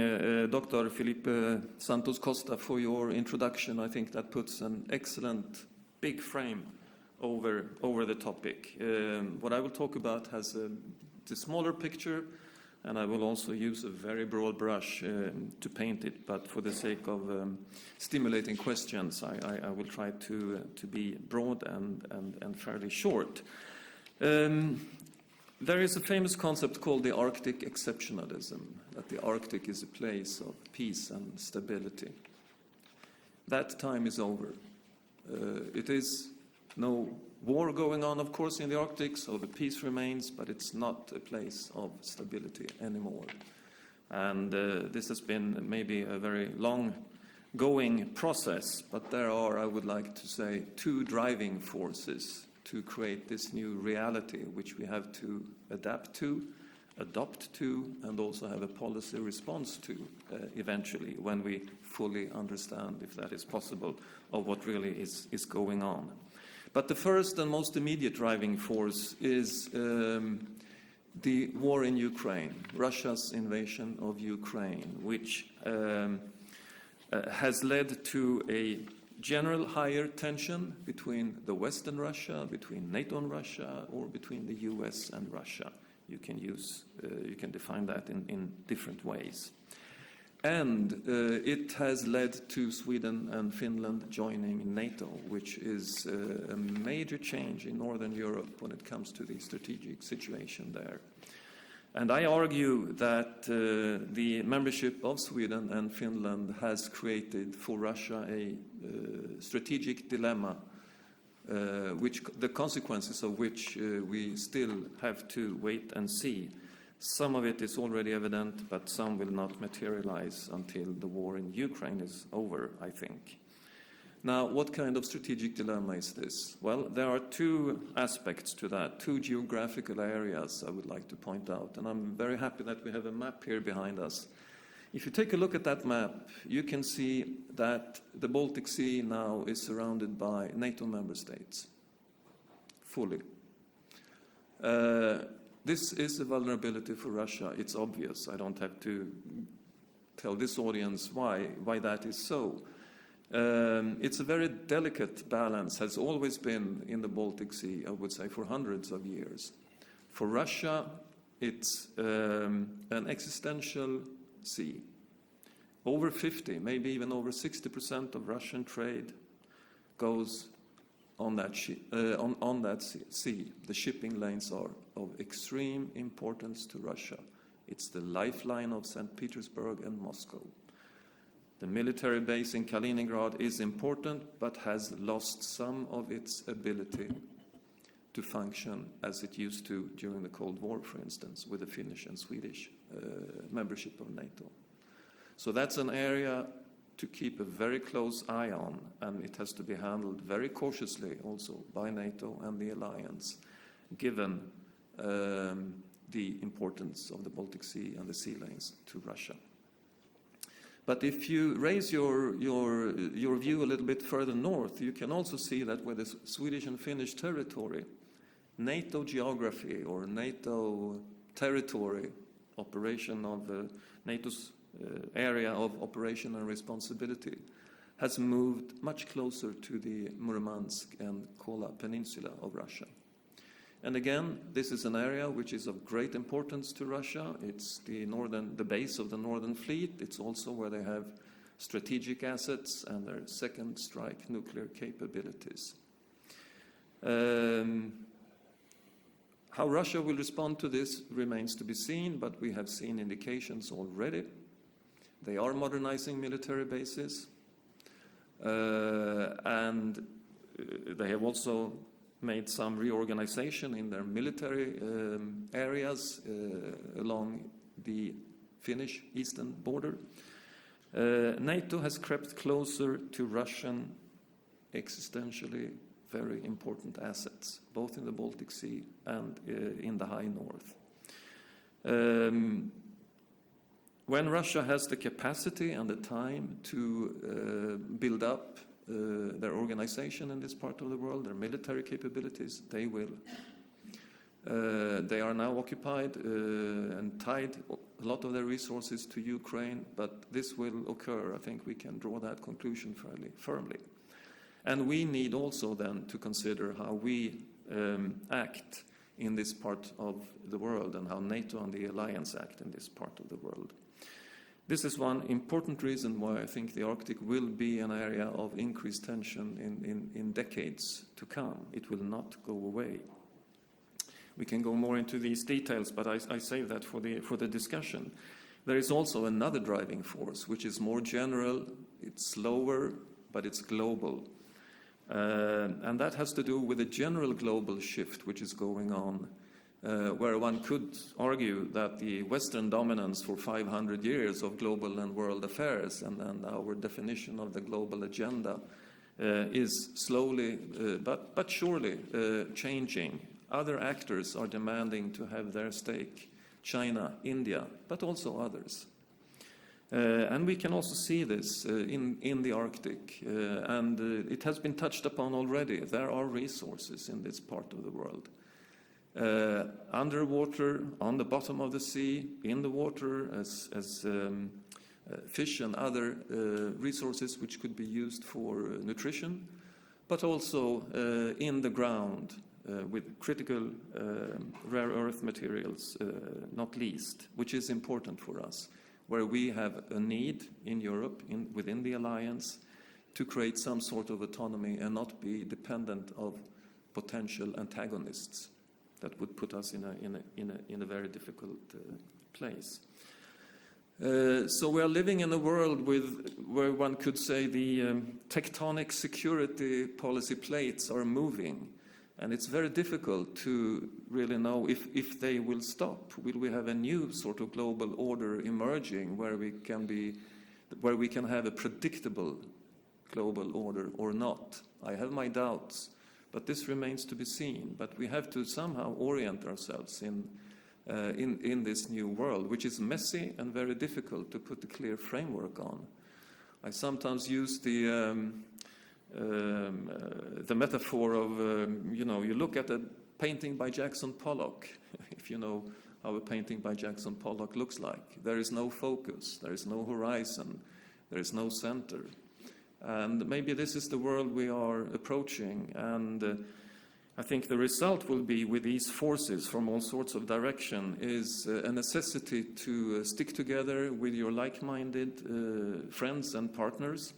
Dr. Felipe Santos Costa for your introduction. I think that puts an excellent big frame over the topic. What I will talk about has the smaller picture, and I will also use a very broad brush to paint it, but for the sake of stimulating questions, I will try to be broad and fairly short. There is a famous concept called the Arctic exceptionalism, that the Arctic is a place of peace and stability. That time is over. It is no war going on, of course, in the Arctic, so the peace remains, but it's not a place of stability anymore. And this has been maybe a very long-going process, but there are, I would like to say, two driving forces to create this new reality, which we have to adapt to, adopt to, and also have a policy response to eventually, when we fully understand, if that is possible, of what really is going on. But the first and most immediate driving force is the war in Ukraine, Russia's invasion of Ukraine, which has led to a general higher tension between the West and Russia, between NATO and Russia, or between the US and Russia. You can define that in different ways. And it has led to Sweden and Finland joining NATO, which is a major change in Northern Europe when it comes to the strategic situation there. And I argue that the membership of Sweden and Finland has created for Russia a strategic dilemma, which the consequences of which we still have to wait and see. Some of it is already evident, but some will not materialize until the war in Ukraine is over, I think. Now, what kind of strategic dilemma is this? Well, there are two aspects to that, two geographical areas I would like to point out, and I'm very happy that we have a map here behind us. If you take a look at that map, you can see that the Baltic Sea now is surrounded by NATO member states, fully. This is a vulnerability for Russia. It's obvious. I don't have to tell this audience why that is so. It's a very delicate balance, has always been in the Baltic Sea, I would say, for hundreds of years. For Russia, it's an existential sea. Over 50, maybe even over 60% of Russian trade goes on that sea. The shipping lanes are of extreme importance to Russia. It's the lifeline of St. Petersburg and Moscow. The military base in Kaliningrad is important, but has lost some of its ability to function as it used to during the Cold War, for instance, with the Finnish and Swedish membership of NATO. So that's an area to keep a very close eye on, and it has to be handled very cautiously also by NATO and the alliance, given the importance of the Baltic Sea and the sea lanes to Russia. But if you raise your view a little bit further north, you can also see that where the Swedish and Finnish territory, NATO geography or NATO territory, operation of NATO's area of operation and responsibility, has moved much closer to the Murmansk and Kola Peninsula of Russia. And again, this is an area which is of great importance to Russia. It's the base of the Northern Fleet. It's also where they have strategic assets and their second strike nuclear capabilities. How Russia will respond to this remains to be seen, but we have seen indications already. They are modernizing military bases, and they have also made some reorganization in their military areas along the Finnish eastern border. NATO has crept closer to Russian existentially very important assets, both in the Baltic Sea and in the high north. When Russia has the capacity and the time to build up their organization in this part of the world, their military capabilities, they will. They are now occupied and tied a lot of their resources to Ukraine, but this will occur. I think we can draw that conclusion fairly firmly. And we need also then to consider how we act in this part of the world and how NATO and the alliance act in this part of the world. This is one important reason why I think the Arctic will be an area of increased tension in decades to come. It will not go away. We can go more into these details, but I save that for the discussion. There is also another driving force, which is more general. It's slower, but it's global. And that has to do with a general global shift which is going on, where one could argue that the Western dominance for 500 years of global and world affairs and our definition of the global agenda is slowly but surely changing. Other actors are demanding to have their stake, China, India, but also others. And we can also see this in the Arctic, and it has been touched upon already. There are resources in this part of the world. Underwater, on the bottom of the sea, in the water, as fish and other resources which could be used for nutrition, but also in the ground with critical rare earth materials, not least, which is important for us, where we have a need in Europe, within the alliance, to create some sort of autonomy and not be dependent of potential antagonists that would put us in a very difficult place. So we are living in a world where one could say the tectonic security policy plates are moving, and it's very difficult to really know if they will stop. Will we have a new sort of global order emerging where we can have a predictable global order or not? I have my doubts, but this remains to be seen. But we have to somehow orient ourselves in this new world, which is messy and very difficult to put a clear framework on. I sometimes use the metaphor of, you look at a painting by Jackson Pollock, if you know how a painting by Jackson Pollock looks like. There is no focus, there is no horizon, there is no center. And maybe this is the world we are approaching, and I think the result will be, with these forces from all sorts of direction, is a necessity to stick together with your like-minded friends and partners.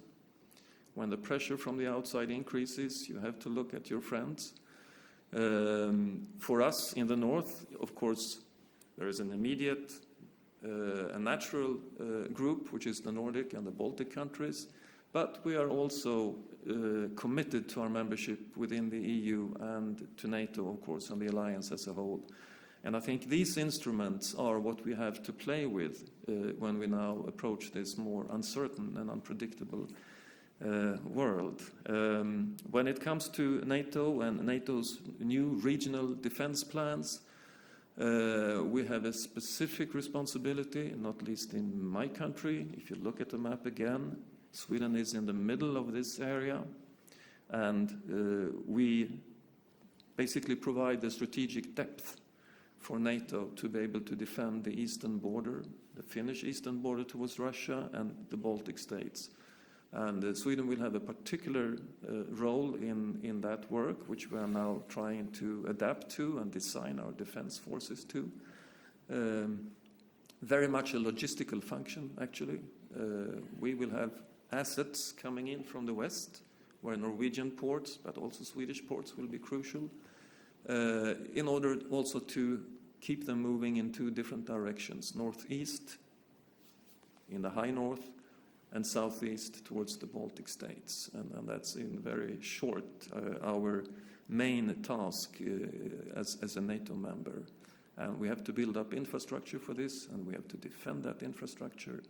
When the pressure from the outside increases, you have to look at your friends. For us in the north, of course, there is an immediate, a natural group, which is the Nordic and the Baltic countries, but we are also committed to our membership within the EU and to NATO, of course, and the alliance as a whole. And I think these instruments are what we have to play with when we now approach this more uncertain and unpredictable world. When it comes to NATO and NATO's new regional defense plans, we have a specific responsibility, not least in my country. If you look at the map again, Sweden is in the middle of this area, and we basically provide the strategic depth for NATO to be able to defend the eastern border, the Finnish eastern border towards Russia, and the Baltic states. And Sweden will have a particular role in that work, which we are now trying to adapt to and design our defense forces to. Very much a logistical function, actually. We will have assets coming in from the west, where Norwegian ports, but also Swedish ports, will be crucial, in order also to keep them moving in two different directions, northeast, in the high north, and southeast towards the Baltic states. And that's in very short our main task as a NATO member. And we have to build up infrastructure for this, and we have to defend that infrastructure.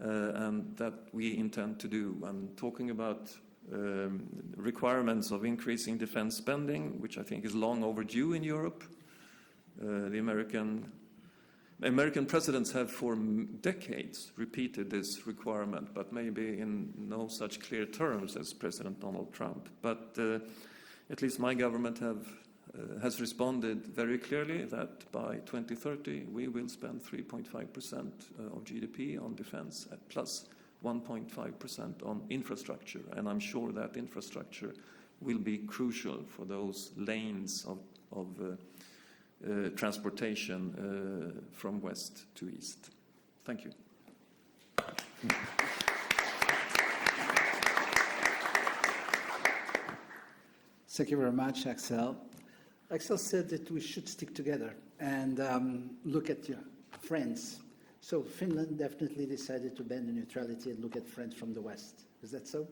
And that we intend to do. I'm talking about requirements of increasing defense spending, which I think is long overdue in Europe. The American presidents have for decades repeated this requirement, but maybe in no such clear terms as President Donald Trump. But at least my government has responded very clearly that by 2030 we will spend 3.5% of GDP on defense, at plus 1.5% on infrastructure. And I'm sure that infrastructure will be crucial for those lanes of transportation from west to east. Thank you. Thank you very much, Axel. Axel said that we should stick together and look at your friends. So Finland definitely decided to bend the neutrality and look at friends from the West. Is that so?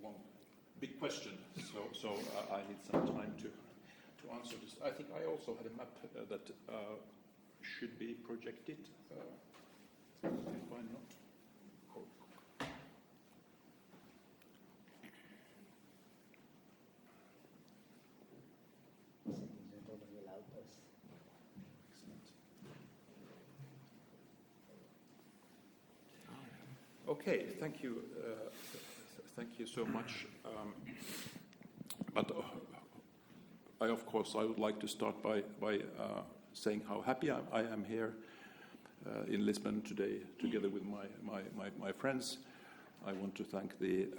One big question, so I need some time to answer this. I think I also had a map that should be projected. If I'm not. Okay, thank you. Thank you so much. But I would like to start by saying how happy I am here in Lisbon today, together with my friends. I want to thank the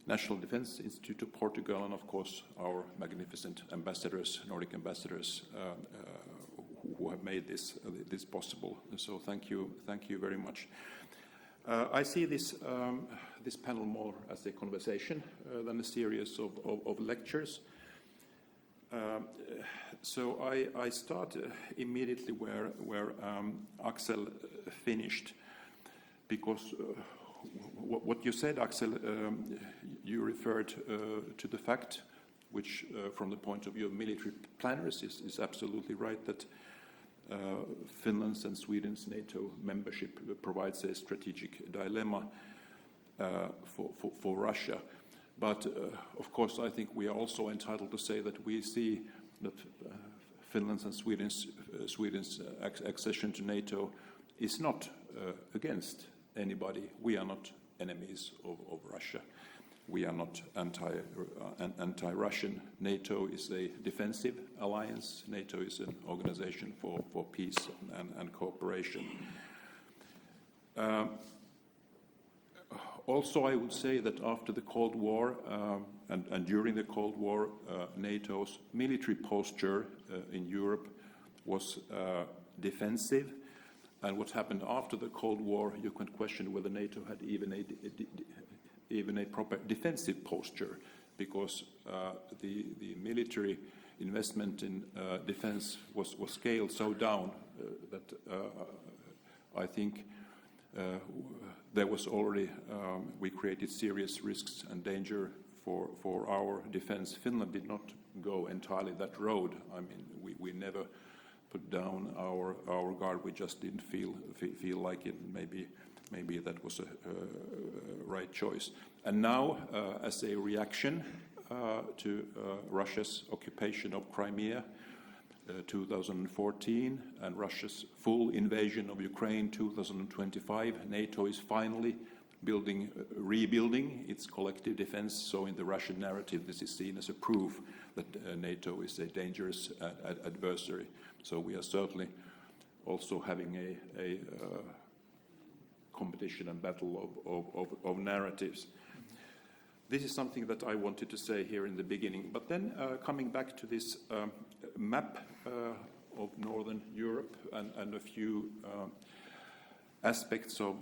National Defence Institute of Portugal and, of course, our magnificent ambassadors, Nordic ambassadors, who have made this possible. So thank you very much. I see this panel more as a conversation than a series of lectures. So I start immediately where Axel finished, because what you said, Axel, you referred to the fact, which from the point of view of military planners is absolutely right, that Finland's and Sweden's NATO membership provides a strategic dilemma for Russia. But of course, I think we are also entitled to say that we see that Finland's and Sweden's accession to NATO is not against anybody. We are not enemies of Russia. We are not anti-Russian. NATO is a defensive alliance. NATO is an organization for peace and cooperation. Also, I would say that after the Cold War and during the Cold War, NATO's military posture in Europe was defensive. And what happened after the Cold War, you can question whether NATO had even a proper defensive posture, because the military investment in defense was scaled so down that I think there was already, we created serious risks and danger for our defense. Finland did not go entirely that road. I mean, we never put down our guard. We just didn't feel like it. Maybe that was a right choice. And now, as a reaction to Russia's occupation of Crimea, 2014, and Russia's full invasion of Ukraine, 2025, NATO is finally rebuilding its collective defense. So in the Russian narrative, this is seen as a proof that NATO is a dangerous adversary. So we are certainly also having a competition and battle of narratives. This is something that I wanted to say here in the beginning. But then coming back to this map of Northern Europe and a few aspects of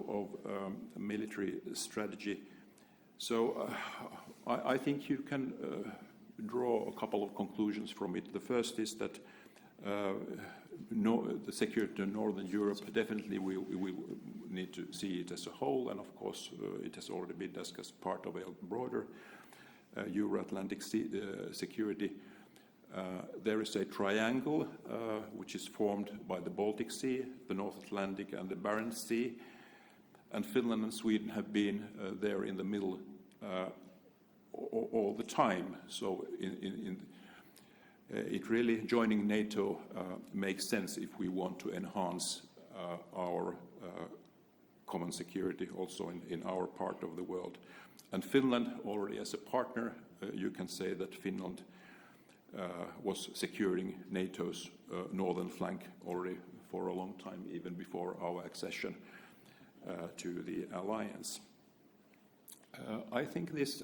military strategy. So I think you can draw a couple of conclusions from it. The first is that the security of Northern Europe, definitely we need to see it as a whole, and of course it has already been discussed part of a broader Euro-Atlantic security. There is a triangle which is formed by the Baltic Sea, the North Atlantic and the Barents Sea, and Finland and Sweden have been there in the middle all the time. So it really, joining NATO makes sense if we want to enhance our common security also in our part of the world. And Finland, already as a partner, you can say that Finland was securing NATO's northern flank already for a long time, even before our accession to the alliance. I think this,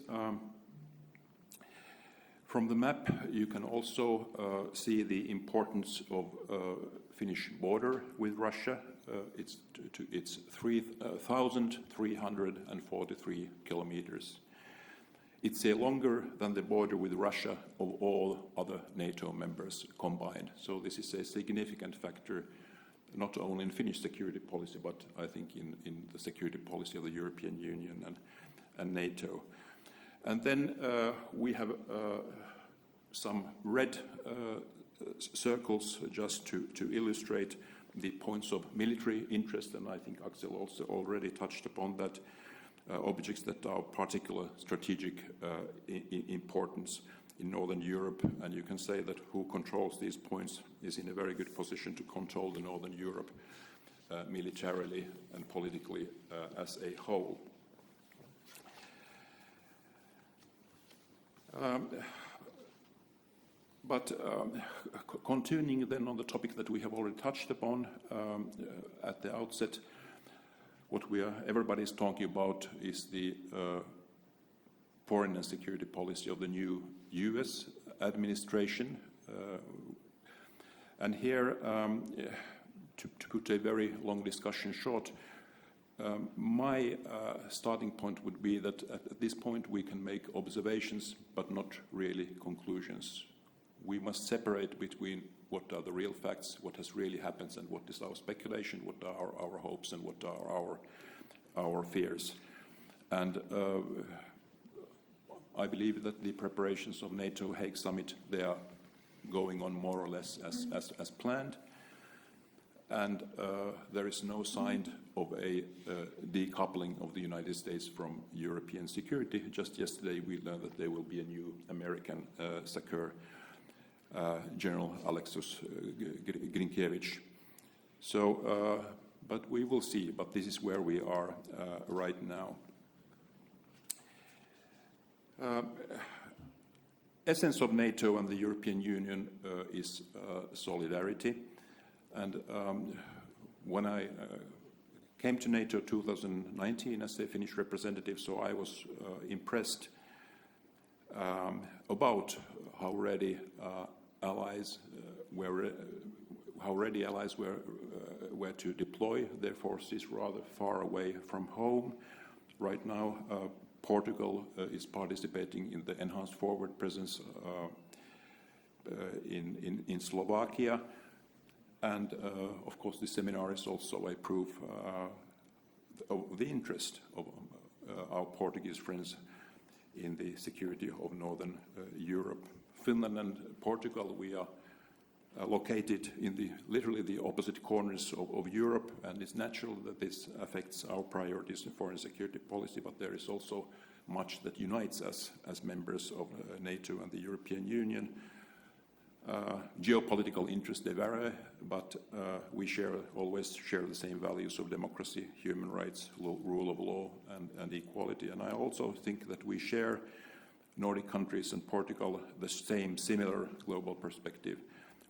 from the map, you can also see the importance of Finnish border with Russia. it's 3,343 kilometers. It's longer than the border with Russia of all other NATO members combined. So this is a significant factor, not only in Finnish security policy, but I think in the security policy of the European Union and NATO. And then we have some red circles just to illustrate the points of military interest, and I think Axel also already touched upon that, objects that are particular strategic importance in Northern Europe, and you can say that who controls these points is in a very good position to control the Northern Europe militarily and politically as a whole. But continuing then on the topic that we have already touched upon at the outset, what everybody is talking about is the foreign and security policy of the new U.S. administration. And here, to put a very long discussion short, my starting point would be that at this point we can make observations but not really conclusions. We must separate between what are the real facts, what has really happened, and what is our speculation, what are our hopes, and what are our fears. And I believe that the preparations of NATO Hague Summit, they are going on more or less as planned. And there is no sign of a decoupling of the United States from European security. Just yesterday we learned that there will be a new American SACEUR, General Alexis Grinkiewicz. So, but we will see, but this is where we are right now. Essence of NATO and the European Union is solidarity. And when I came to NATO 2019 as a Finnish representative, so I was impressed about how ready allies were to deploy their forces rather far away from home. Right now, Portugal is participating in the enhanced forward presence in Slovakia. And of course, this seminar is also a proof of the interest of our Portuguese friends in the security of Northern Europe. Finland and Portugal, we are located in literally the opposite corners of Europe, and it's natural that this affects our priorities in foreign security policy, but there is also much that unites us as members of NATO and the European Union. Geopolitical interests, they vary, but we always share the same values of democracy, human rights, rule of law, and equality. And I also think that we share, Nordic countries and Portugal, the similar global perspective.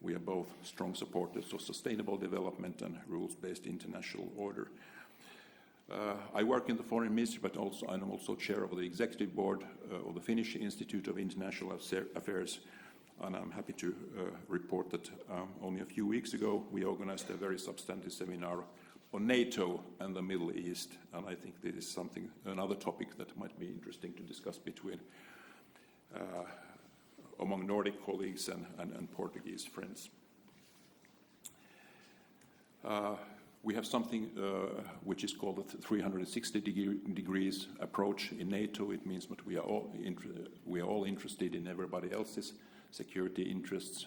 We are both strong supporters of sustainable development and rules-based international order. I work in the foreign ministry, but I'm also chair of the executive board of the Finnish Institute of International Affairs. And I'm happy to report that only a few weeks ago we organized a very substantive seminar on NATO and the Middle East. And I think this is another topic that might be interesting to discuss between among Nordic colleagues and Portuguese friends. We have something which is called the 360 degrees approach in NATO. It means that we are all interested in everybody else's security interests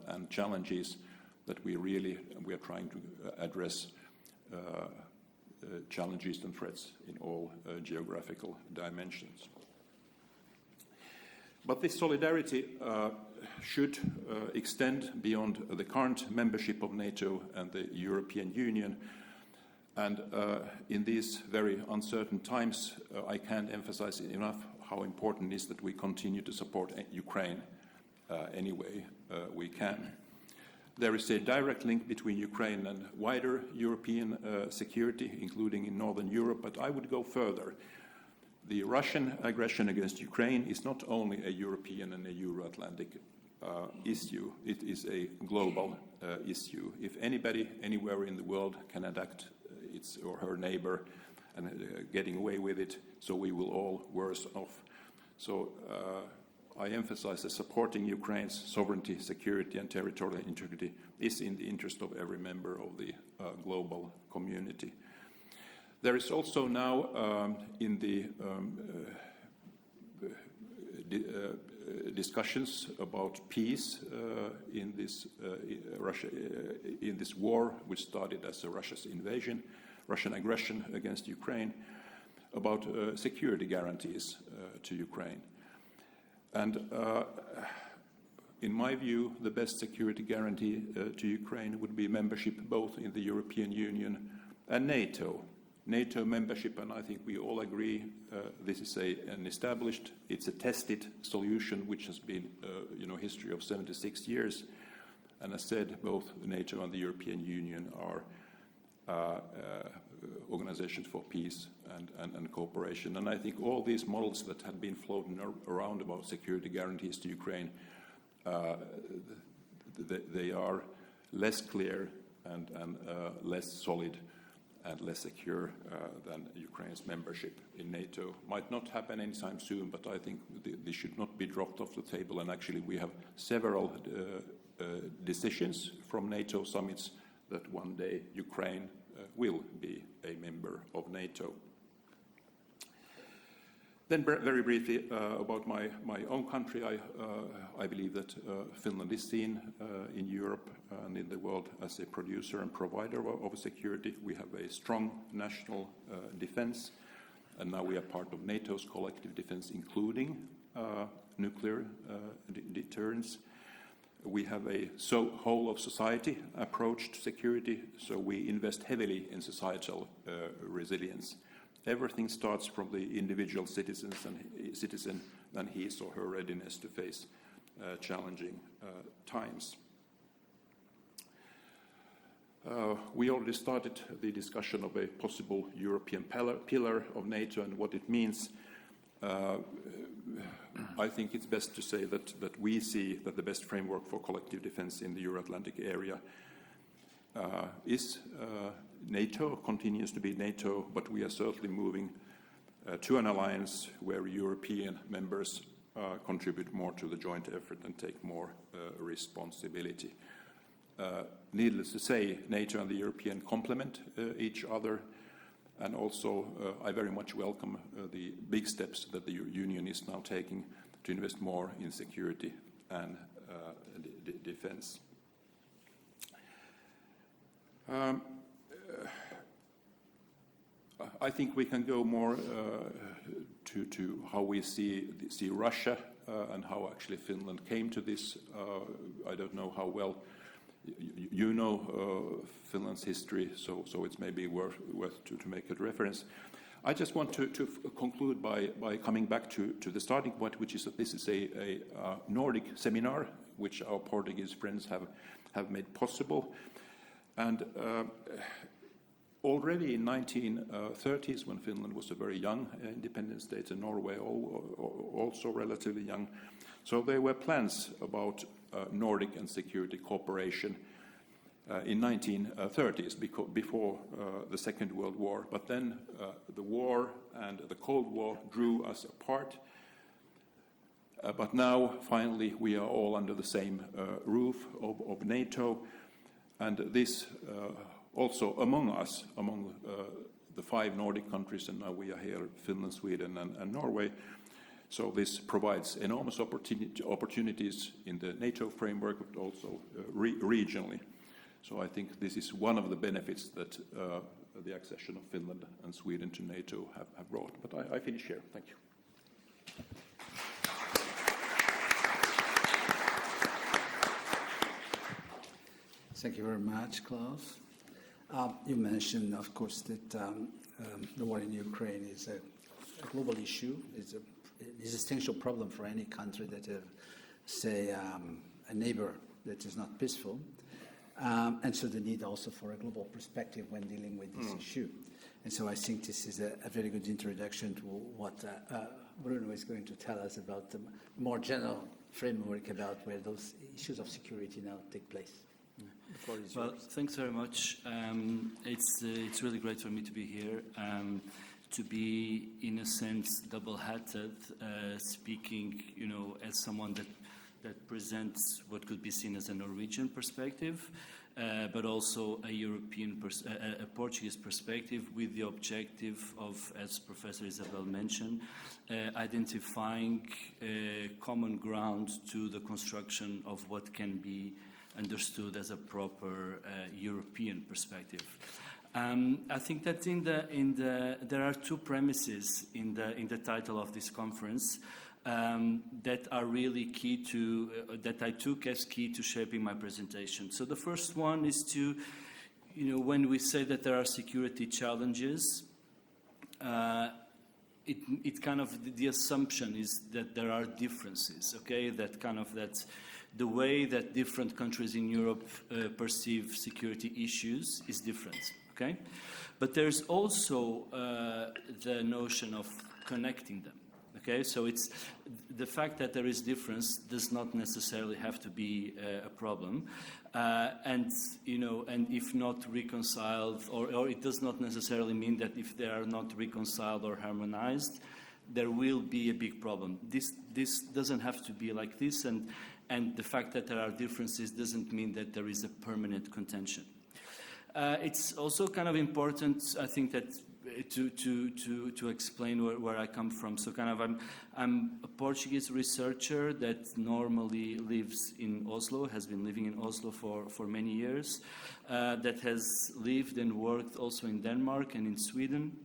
and challenges, that we are trying to address challenges and threats in all geographical dimensions. But this solidarity should extend beyond the current membership of NATO and the European Union. And in these very uncertain times, I can't emphasize enough how important it is that we continue to support Ukraine any way we can. There is a direct link between Ukraine and wider European security, including in Northern Europe, but I would go further. The Russian aggression against Ukraine is not only a European and a Euro-Atlantic issue. It is a global issue. If anybody anywhere in the world can attack its or her neighbor and getting away with it, so we will all worse off. So I emphasize that supporting Ukraine's sovereignty, security and territorial integrity is in the interest of every member of the global community. There is also now in the discussions about peace in this in this war, which started as Russia's invasion, Russian aggression against Ukraine, about security guarantees to Ukraine. And in my view, the best security guarantee to Ukraine would be membership both in the European Union and NATO. NATO membership, and I think we all agree, this is an established, it's a tested solution which has been, history of 76 years. And as said, both NATO and the European Union are organizations for peace and cooperation. And I think all these models that had been floating around about security guarantees to Ukraine, they are less clear and less solid and less secure than Ukraine's membership in NATO. Might not happen anytime soon, but I think this should not be dropped off the table. And actually we have several decisions from NATO summits that one day Ukraine will be a member of NATO. Then very briefly about my own country, I believe that Finland is seen in Europe and in the world as a producer and provider of security. We have a strong national defense, and now we are part of NATO's collective defense, including nuclear deterrence. We have a whole of society approach to security, so we invest heavily in societal resilience. Everything starts from the individual citizen and his or her readiness to face challenging times. We already started the discussion of a possible European pillar of NATO and what it means. I think it's best to say that we see that the best framework for collective defense in the Euro-Atlantic area is NATO, continues to be NATO, but we are certainly moving to an alliance where European members contribute more to the joint effort and take more responsibility. Needless to say, NATO and the European complement each other, and also I very much welcome the big steps that the Union is now taking to invest more in security and defense. I think we can go more to how we see Russia and how actually Finland came to this. I don't know how well you know Finland's history, so it's maybe worth to make a reference. I just want to conclude by coming back to the starting point, which is that this is a Nordic seminar, which our Portuguese friends have made possible. And already in 1930s, when Finland was a very young independent state, and Norway also relatively young, so there were plans about Nordic and security cooperation in 1930s, before the Second World War. But then the war and the Cold War drew us apart. But now, finally, we are all under the same roof of NATO. And this also among us, among the 5 Nordic countries, and now we are here, Finland, Sweden, and Norway. So this provides enormous opportunities in the NATO framework, but also regionally. So I think this is one of the benefits that the accession of Finland and Sweden to NATO have brought. But I finish here. Thank you. Thank you very much, Klaus. You mentioned, of course, that the war in Ukraine is a global issue. It's an existential problem for any country that have, say, a neighbor that is not peaceful. And so the need also for a global perspective when dealing with this issue. And so I think this is a very good introduction to what Bruno is going to tell us about the more general framework about where those issues of security now take place. The floor is Well, yours. thanks very much. It's really great for me to be here, to be, in a sense, double-hatted, speaking, as someone that presents what could be seen as a Norwegian perspective, but also a Portuguese perspective with the objective of, as Professor Isabel mentioned, identifying common ground to the construction of what can be understood as a proper European perspective. I think that there are two premises in the title of this conference that are really key to that I took as key to shaping my presentation. So the first one is to, when we say that there are security challenges, it kind of, the assumption is that there are differences. Okay, that the way that different countries in Europe perceive security issues is different. Okay, but there's also the notion of connecting them. Okay, so it's the fact that there is difference does not necessarily have to be a problem, and if not reconciled, or it does not necessarily mean that if they are not reconciled or harmonized, there will be a big problem. This doesn't have to be like this, and the fact that there are differences doesn't mean that there is a permanent contention. It's also kind of important, I think, that to explain where I come from. So I'm a Portuguese researcher that normally lives in Oslo, has been living in Oslo for many years, that has lived and worked also in Denmark and in Sweden,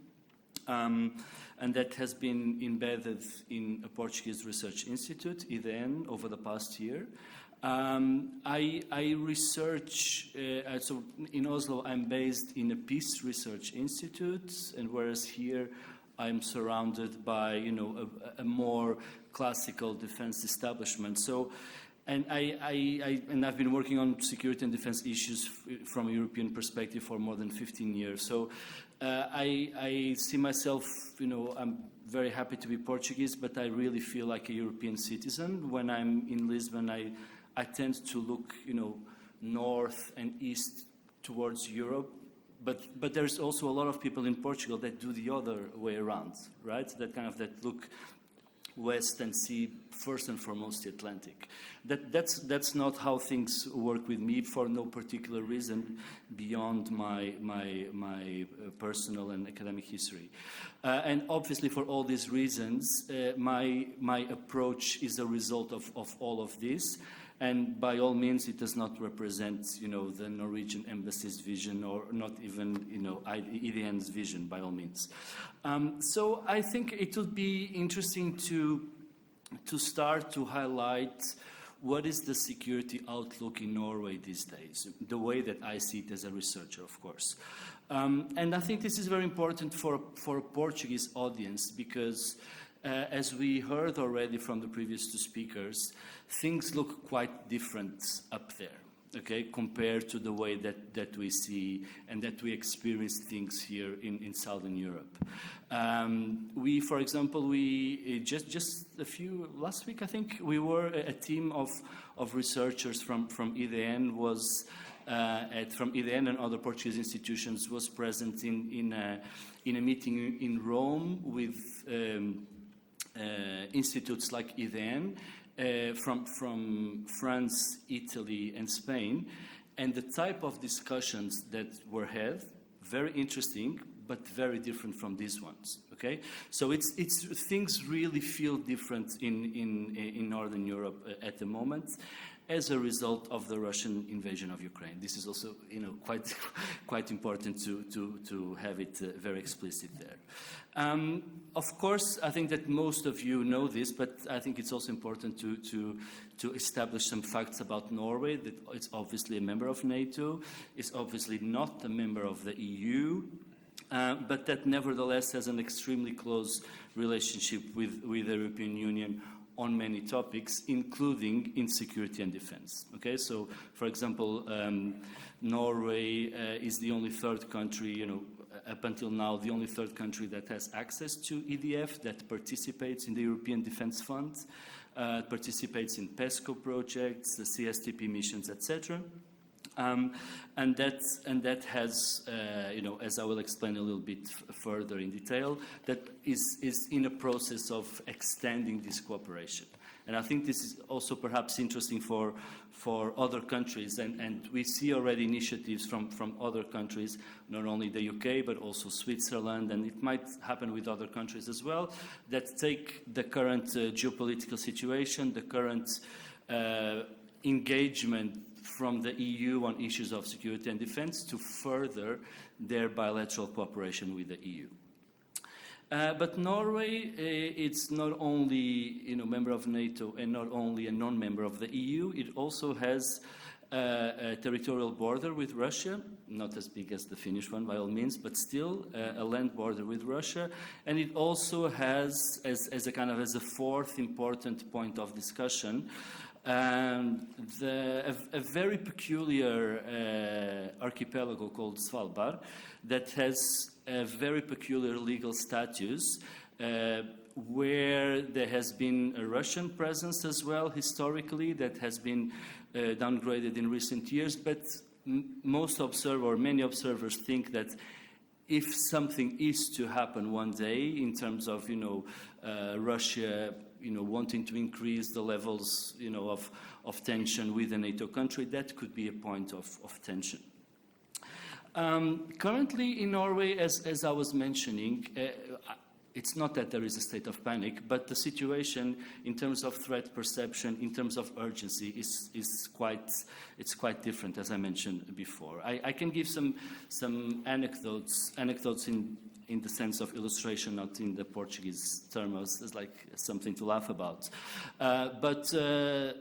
and that has been embedded in a Portuguese research institute, IDN, over the past year. I research, so in Oslo I'm based in a peace research institute, and whereas here I'm surrounded by, a more classical defense establishment. So, and I've been working on security and defense issues from a European perspective for more than 15 years. So I see myself, I'm very happy to be Portuguese, but I really feel like a European citizen. When I'm in Lisbon, I tend to look, north and east towards Europe, but there's also a lot of people in Portugal that do the other way around, right? That look west and see first and foremost the Atlantic. That's not how things work with me, for no particular reason beyond my personal and academic history. And obviously, for all these reasons, my approach is a result of all of this. And by all means, it does not represent, the Norwegian embassy's vision, or not even, IDN's vision, by all means. So I think it would be interesting to start to highlight what is the security outlook in Norway these days, the way that I see it as a researcher, of course. And I think this is very important for a Portuguese audience, because as we heard already from the previous two speakers, things look quite different up there, okay, compared to the way that we see and that we experience things here in Southern Europe. For example, just last week, I think, we were a team of researchers from IDN from IDN and other Portuguese institutions was present in a meeting in Rome with institutes like IDN from France, Italy, and Spain, and the type of discussions that were had, very interesting, but very different from these ones. Okay, so it's things really feel different in Northern Europe at the moment, as a result of the Russian invasion of Ukraine. This is also, quite important to have it very explicit there. Of course, I think that most of you know this, but I think it's also important to establish some facts about Norway. That it's obviously a member of NATO, it's obviously not a member of the EU, but that nevertheless has an extremely close relationship with the European Union on many topics, including in security and defense. Okay, so for example, Norway is the only third country, up until now, the only third country that has access to EDF, that participates in the European Defence Fund. participates in PESCO projects, the CSTP missions, etc. And that has, as I will explain a little bit further in detail, that is in a process of extending this cooperation. And I think this is also perhaps interesting for other countries, and we see already initiatives from other countries, not only the UK, but also Switzerland, and it might happen with other countries as well, that take the current geopolitical situation, the current engagement from the EU on issues of security and defense to further their bilateral cooperation with the EU. But Norway, it's not only member of NATO and not only a non-member of the EU, it also has a territorial border with Russia, not as big as the Finnish one by all means, but still a land border with Russia. And it also has, as a fourth important point of discussion, a very peculiar archipelago called Svalbard that has a very peculiar legal status where there has been a Russian presence as well historically that has been downgraded in recent years, but many observers think that if something is to happen one day in terms of Russia wanting to increase the levels of tension with a NATO country, that could be a point of tension. Currently in Norway, as I was mentioning, it's not that there is a state of panic, but the situation in terms of threat perception, in terms of urgency, is quite different, as I mentioned before. I can give some anecdotes in the sense of illustration, not in the Portuguese term, as like something to laugh about. But a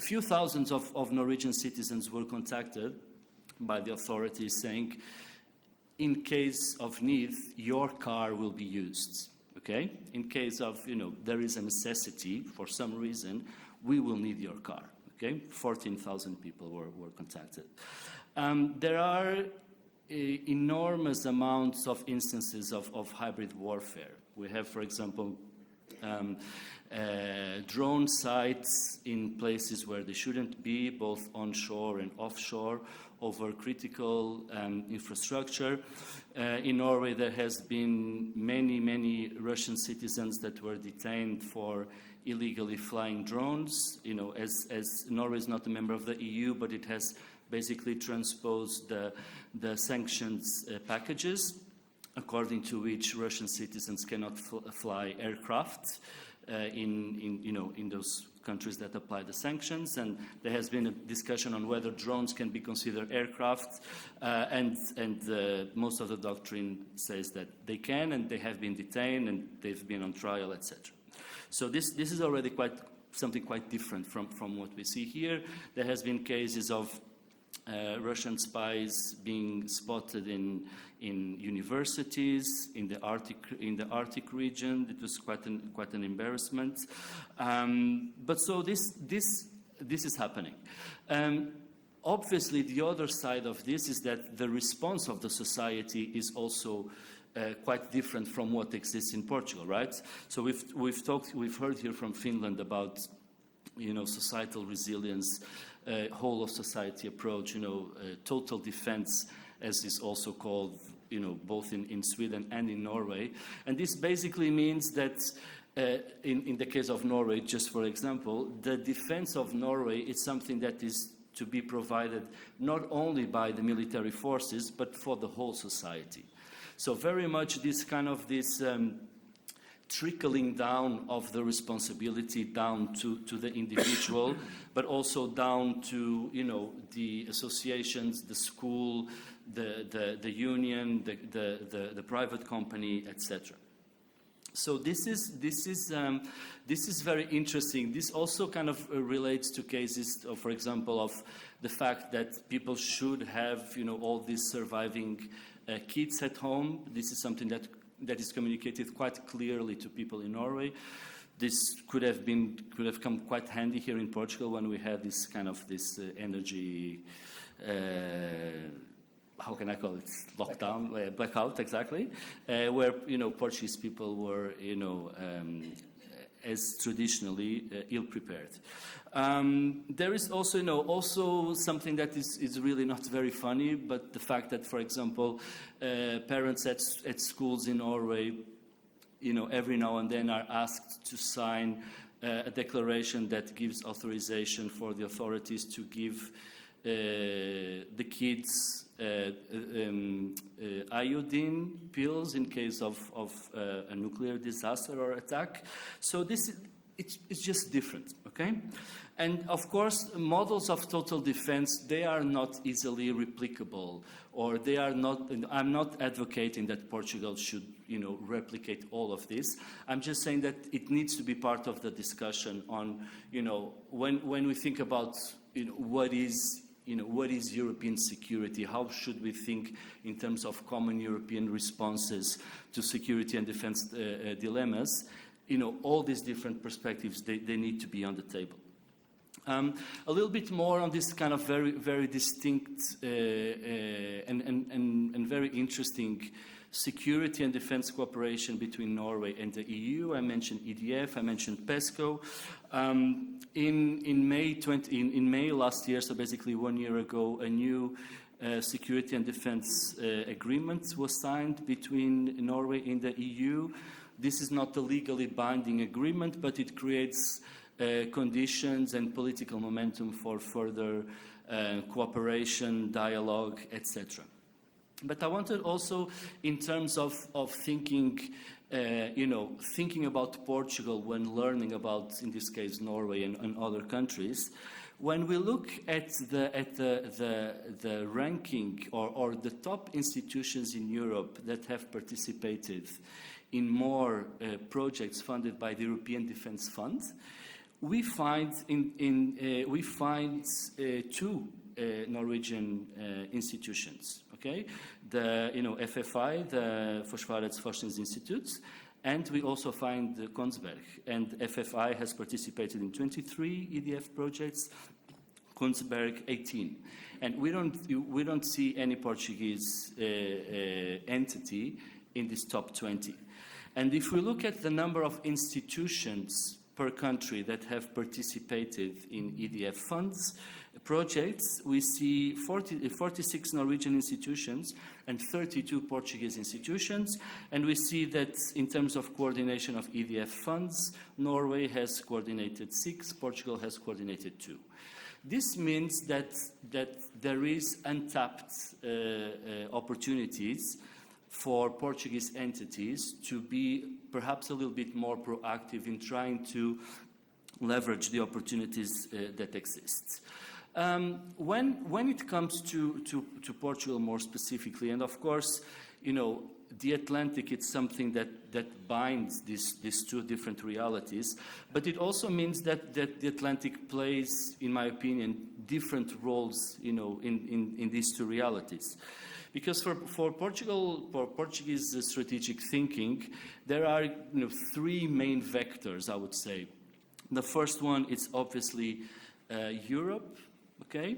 few thousands of Norwegian citizens were contacted by the authorities saying, in case of need, your car will be used, okay? In case of, there is a necessity for some reason, we will need your car, okay? 14,000 people were contacted. There are enormous amounts of instances of hybrid warfare. We have, for example, drone sites in places where they shouldn't be, both onshore and offshore, over critical infrastructure. In Norway, there has been many Russian citizens that were detained for illegally flying drones. As Norway is not a member of the EU, but it has basically transposed the sanctions packages, according to which Russian citizens cannot fly aircraft in those countries that apply the sanctions, and there has been a discussion on whether drones can be considered aircraft, and most of the doctrine says that they can, and they have been detained, and they've been on trial, etc. So this is already something quite different from what we see here. There has been cases of Russian spies being spotted in universities in the Arctic region. It was quite an embarrassment. But so this is happening. Obviously, the other side of this is that the response of the society is also quite different from what exists in Portugal, right? So we've heard here from Finland about societal resilience, whole of society approach, total defense, as is also called, both in Sweden and in Norway. And this basically means that in the case of Norway, just for example, the defense of Norway is something that is to be provided not only by the military forces, but for the whole society. So very much this trickling down of the responsibility down to the individual, but also down to the associations, the school, the union, the private company, etc. So this is very interesting. This also kind of relates to cases of, for example, of the fact that people should have all these surviving kits at home. This is something that is communicated quite clearly to people in Norway. This could have come quite handy here in Portugal when we had this energy, how can I call it, lockdown, blackout exactly, where Portuguese people were as traditionally ill-prepared. There is also, also something that is really not very funny, but the fact that, for example, parents at schools in Norway, every now and then are asked to sign a declaration that gives authorization for the authorities to give the kids iodine pills in case of a nuclear disaster or attack. So it's just different, okay? And of course, models of total defense, they are not easily replicable, or they are not, I'm not advocating that Portugal should, replicate all of this. I'm just saying that it needs to be part of the discussion on, when we think about, what is European security? How should we think in terms of common European responses to security and defense dilemmas? All these different perspectives, they need to be on the table. A little bit more on this kind of very, very distinct and very interesting security and defense cooperation between Norway and the EU. I mentioned EDF, I mentioned PESCO. In May last year, so basically 1 year ago, a new security and defense agreement was signed between Norway and the EU. This is not a legally binding agreement, but it creates conditions and political momentum for further cooperation, dialogue, etc. But I wanted also, in terms of thinking, thinking about Portugal when learning about, in this case, Norway and other countries, when we look at the ranking or the top institutions in Europe that have participated in more projects funded by the European Defence Fund, we find two Norwegian institutions. Okay, the FFI, the Forsvarets Forskningsinstitutt, and we also find the Kongsberg. And FFI has participated in 23 EDF projects, Kongsberg 18, and we don't see any Portuguese entity in this top 20. And if we look at the number of institutions per country that have participated in EDF funds projects, we see 46 Norwegian institutions and 32 Portuguese institutions, and we see that in terms of coordination of EDF funds, Norway has coordinated 6, Portugal has coordinated 2. This means that there is untapped opportunities for Portuguese entities to be perhaps a little bit more proactive in trying to leverage the opportunities that exist. When it comes to Portugal more specifically, and of course, the Atlantic, it's something that binds these two different realities, but it also means that the Atlantic plays, in my opinion, different roles, in these two realities. Because for Portuguese strategic thinking, there are 3 main vectors, I would say. The first one is obviously Europe, okay?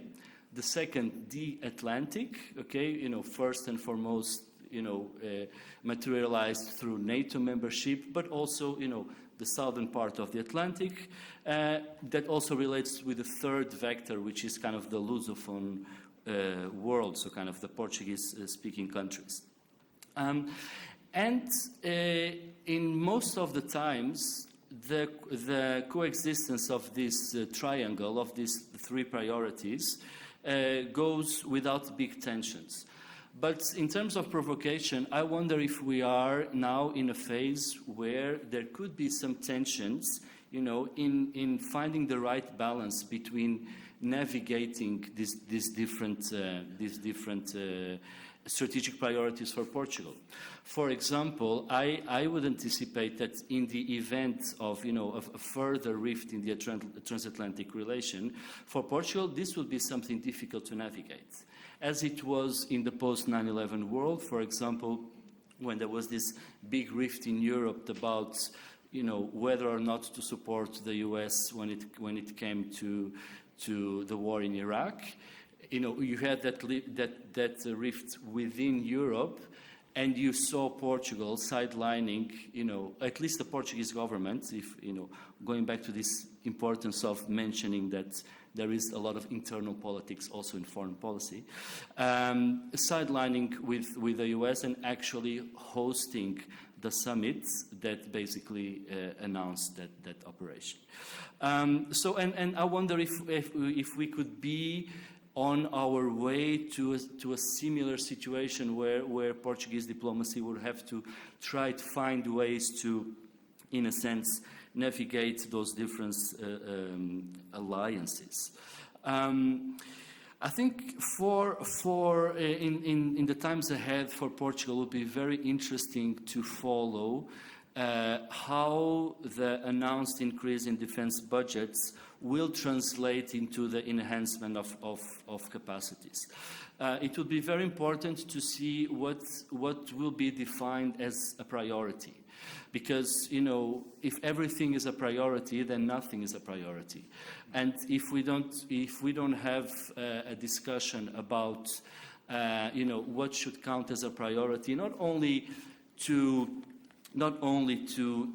The second, the Atlantic, okay? First and foremost, materialized through NATO membership, but also, the southern part of the Atlantic. That also relates with the third vector, which is kind of the Lusophone world, so kind of the Portuguese-speaking countries. And in most of the times, the coexistence of this triangle, of these 3 priorities, goes without big tensions. But in terms of provocation, I wonder if we are now in a phase where there could be some tensions, in finding the right balance between navigating these different strategic priorities for Portugal. For example, I would anticipate that in the event of a further rift in the transatlantic relation, for Portugal this will be something difficult to navigate, as it was in the post 9/11 world. For example, when there was this big rift in Europe about whether or not to support the US when it came to the war in Iraq. You had that rift within Europe, and you saw Portugal sidelining, at least the Portuguese government, if, going back to this importance of mentioning that there is a lot of internal politics also in foreign policy, sidelining with the US and actually hosting the summits that basically announced that operation. And I wonder if we could be on our way to a similar situation where Portuguese diplomacy would have to try to find ways to, in a sense, navigate those different alliances. I think in the times ahead for Portugal, it will be very interesting to follow how the announced increase in defense budgets will translate into the enhancement of capacities. It will be very important to see what will be defined as a priority. Because, if everything is a priority, then nothing is a priority. And if we don't have a discussion about, what should count as a priority, not only to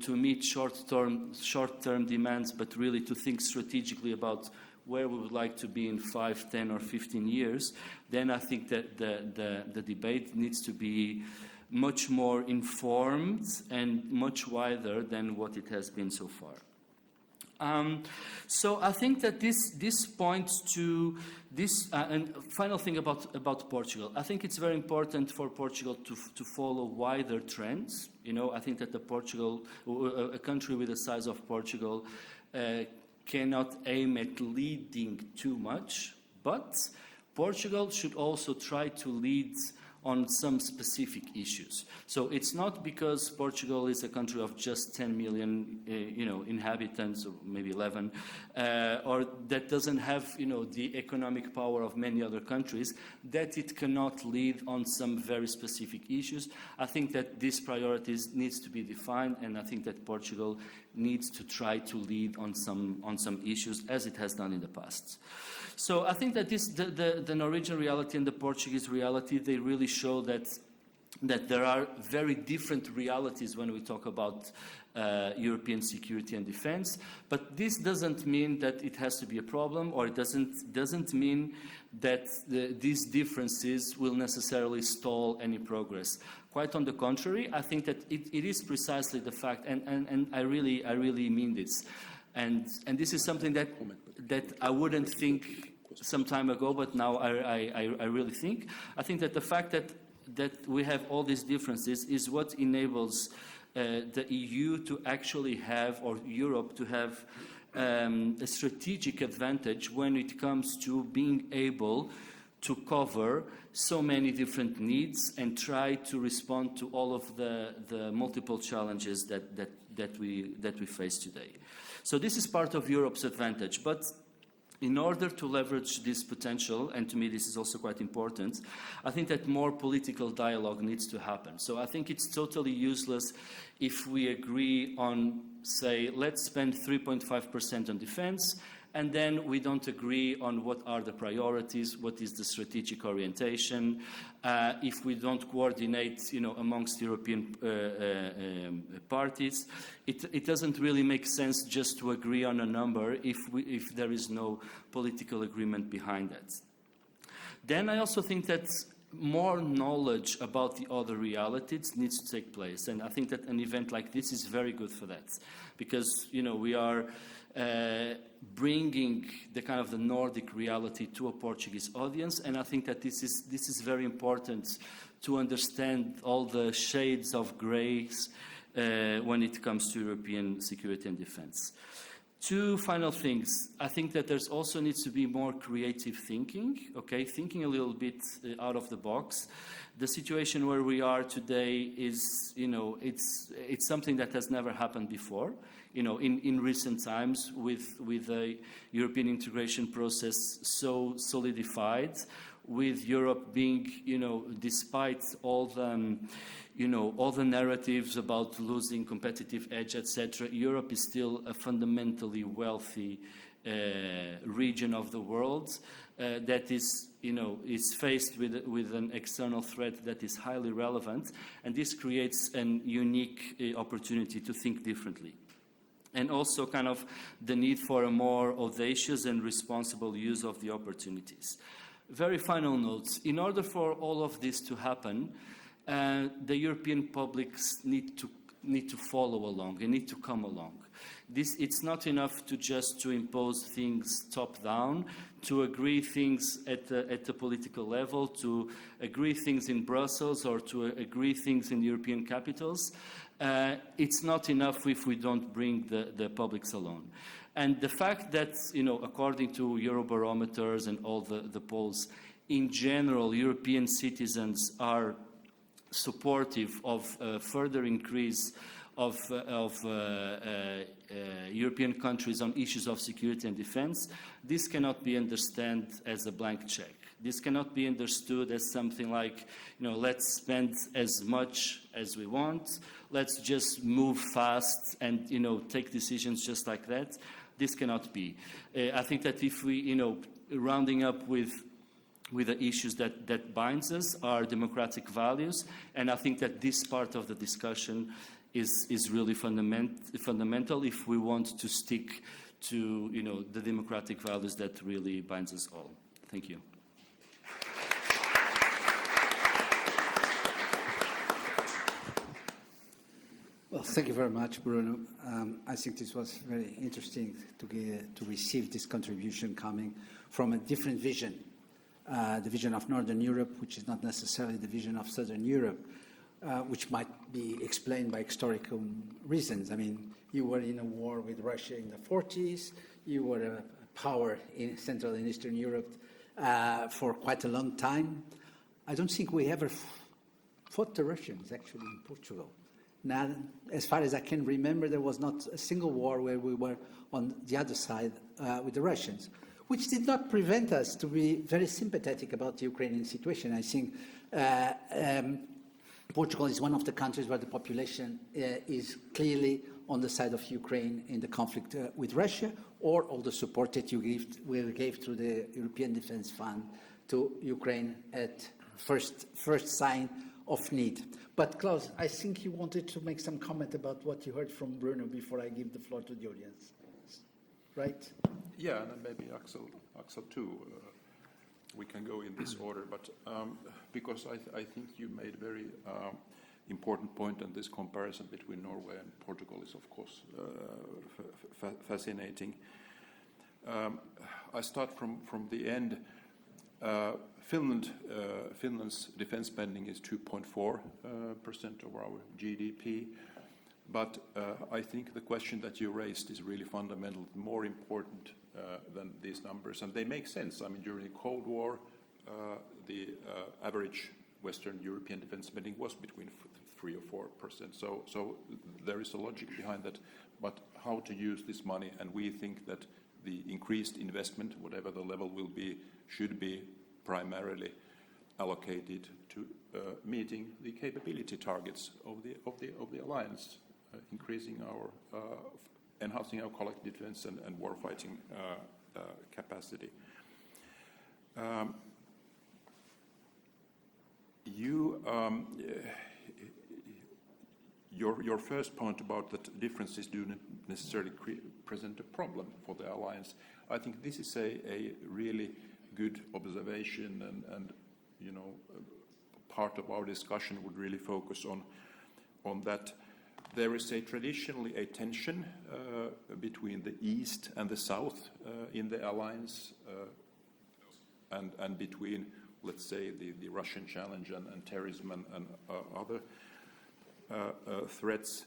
meet short-term demands, but really to think strategically about where we would like to be in 5, 10, or 15 years, then I think that the debate needs to be much more informed and much wider than what it has been so far. So I think that this points to this, and final thing about Portugal. I think it's very important for Portugal to follow wider trends. I think that a country with the size of Portugal cannot aim at leading too much, but Portugal should also try to lead on some specific issues. So it's not because Portugal is a country of just 10 million, inhabitants, or maybe 11, or that doesn't have, the economic power of many other countries, that it cannot lead on some very specific issues. I think that these priorities needs to be defined, and I think that Portugal needs to try to lead on some issues, as it has done in the past. So I think that the Norwegian reality and the Portuguese reality, they really show that there are very different realities when we talk about European security and defense. But this doesn't mean that it has to be a problem, or it doesn't mean that these differences will necessarily stall any progress. Quite on the contrary, I think that it is precisely the fact, and I really mean this. And this is something that I wouldn't think some time ago, but now I really think. I think that the fact that we have all these differences is what enables the EU to actually have, or Europe to have, a strategic advantage when it comes to being able to cover so many different needs and try to respond to all of the multiple challenges that we face today. So this is part of Europe's advantage. But in order to leverage this potential, and to me this is also quite important, I think that more political dialogue needs to happen. So I think it's totally useless if we agree on, say, let's spend 3.5% on defense, and then we don't agree on what are the priorities, what is the strategic orientation, if we don't coordinate, amongst European parties. It doesn't really make sense just to agree on a number if there is no political agreement behind that. Then I also think that more knowledge about the other realities needs to take place, and I think that an event like this is very good for that, because we are bringing the kind of the Nordic reality to a Portuguese audience, and I think that this is very important to understand all the shades of grays when it comes to European security and defense. Two final things. I think that there's also needs to be more creative thinking, thinking a little bit out of the box. The situation where we are today is, it's something that has never happened before. In recent times, with the European integration process so solidified, with Europe being, despite all the narratives about losing competitive edge, etc., Europe is still a fundamentally wealthy region of the world. that is, is faced with an external threat that is highly relevant, and this creates a unique opportunity to think differently. And also kind of the need for a more audacious and responsible use of the opportunities. Very final notes. In order for all of this to happen, the European publics need to follow along and need to come along. It's not enough to impose things top down, to agree things at the political level, to agree things in Brussels or to agree things in European capitals. It's not enough if we don't bring the publics along. And the fact that, according to Eurobarometers and all the polls, in general, European citizens are supportive of a further increase of European countries on issues of security and defense, this cannot be understood as a blank check. This cannot be understood as something like, let's spend as much as we want, let's just move fast and, take decisions just like that. This cannot be. I think that if we, rounding up with the issues that binds us are democratic values, and I think that this part of the discussion is really fundamental if we want to stick to, the democratic values that really binds us all. Thank you. Well, thank you very much, Bruno. I think this was very interesting to receive this contribution coming from a different vision, the vision of Northern Europe, which is not necessarily the vision of Southern Europe, which might be explained by historical reasons. I mean, you were in a war with Russia in the 40s, you were a power in Central and Eastern Europe for quite a long time. I don't think we ever fought the Russians, actually, in Portugal. Now, as far as I can remember, there was not a single war where we were on the other side with the Russians, which did not prevent us to be very sympathetic about the Ukrainian situation. I think Portugal is one of the countries where the population is clearly on the side of Ukraine in the conflict with Russia, or all the support that you gave through the European Defence Fund to Ukraine at first sign of need. But Klaus, I think you wanted to make some comment about what you heard from Bruno before I give the floor to the audience, right? Yeah, and then maybe Axel too. We can go in this order, but because I think you made a very important point, and this comparison between Norway and Portugal is, of course, fascinating. I start from the end. Finland's defense spending is 2.4% of our GDP, but I think the question that you raised is really fundamental, more important than these numbers, and they make sense. I mean, during the Cold War, the average Western European defense spending was between 3 or 4%. So there is a logic behind that, but how to use this money, and we think that the increased investment, whatever the level will be, should be primarily allocated to meeting the capability targets of the alliance, enhancing our collective defense and warfighting capacity. Your first point about that differences do not necessarily present a problem for the alliance. I think this is a really good observation, and part of our discussion would really focus on that. There is traditionally a tension between the East and the South in the alliance, and between, let's say, the Russian challenge and terrorism and other threats.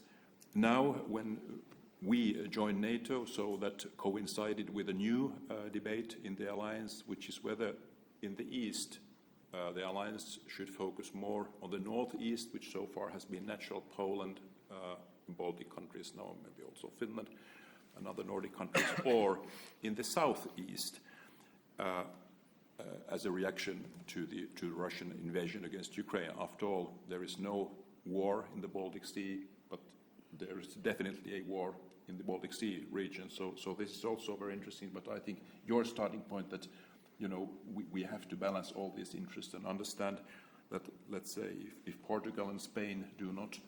Now, when we joined NATO, so that coincided with a new debate in the alliance, which is whether in the East the alliance should focus more on the Northeast, which so far has been natural Poland, Baltic countries, now maybe also Finland and other Nordic countries, or in the Southeast as a reaction to the Russian invasion against Ukraine. After all, there is no war in the Baltic Sea, but there is definitely a war in the Baltic Sea region. So this is also very interesting, but I think your starting point that we have to balance all these interests and understand that, let's say, if Portugal and Spain do not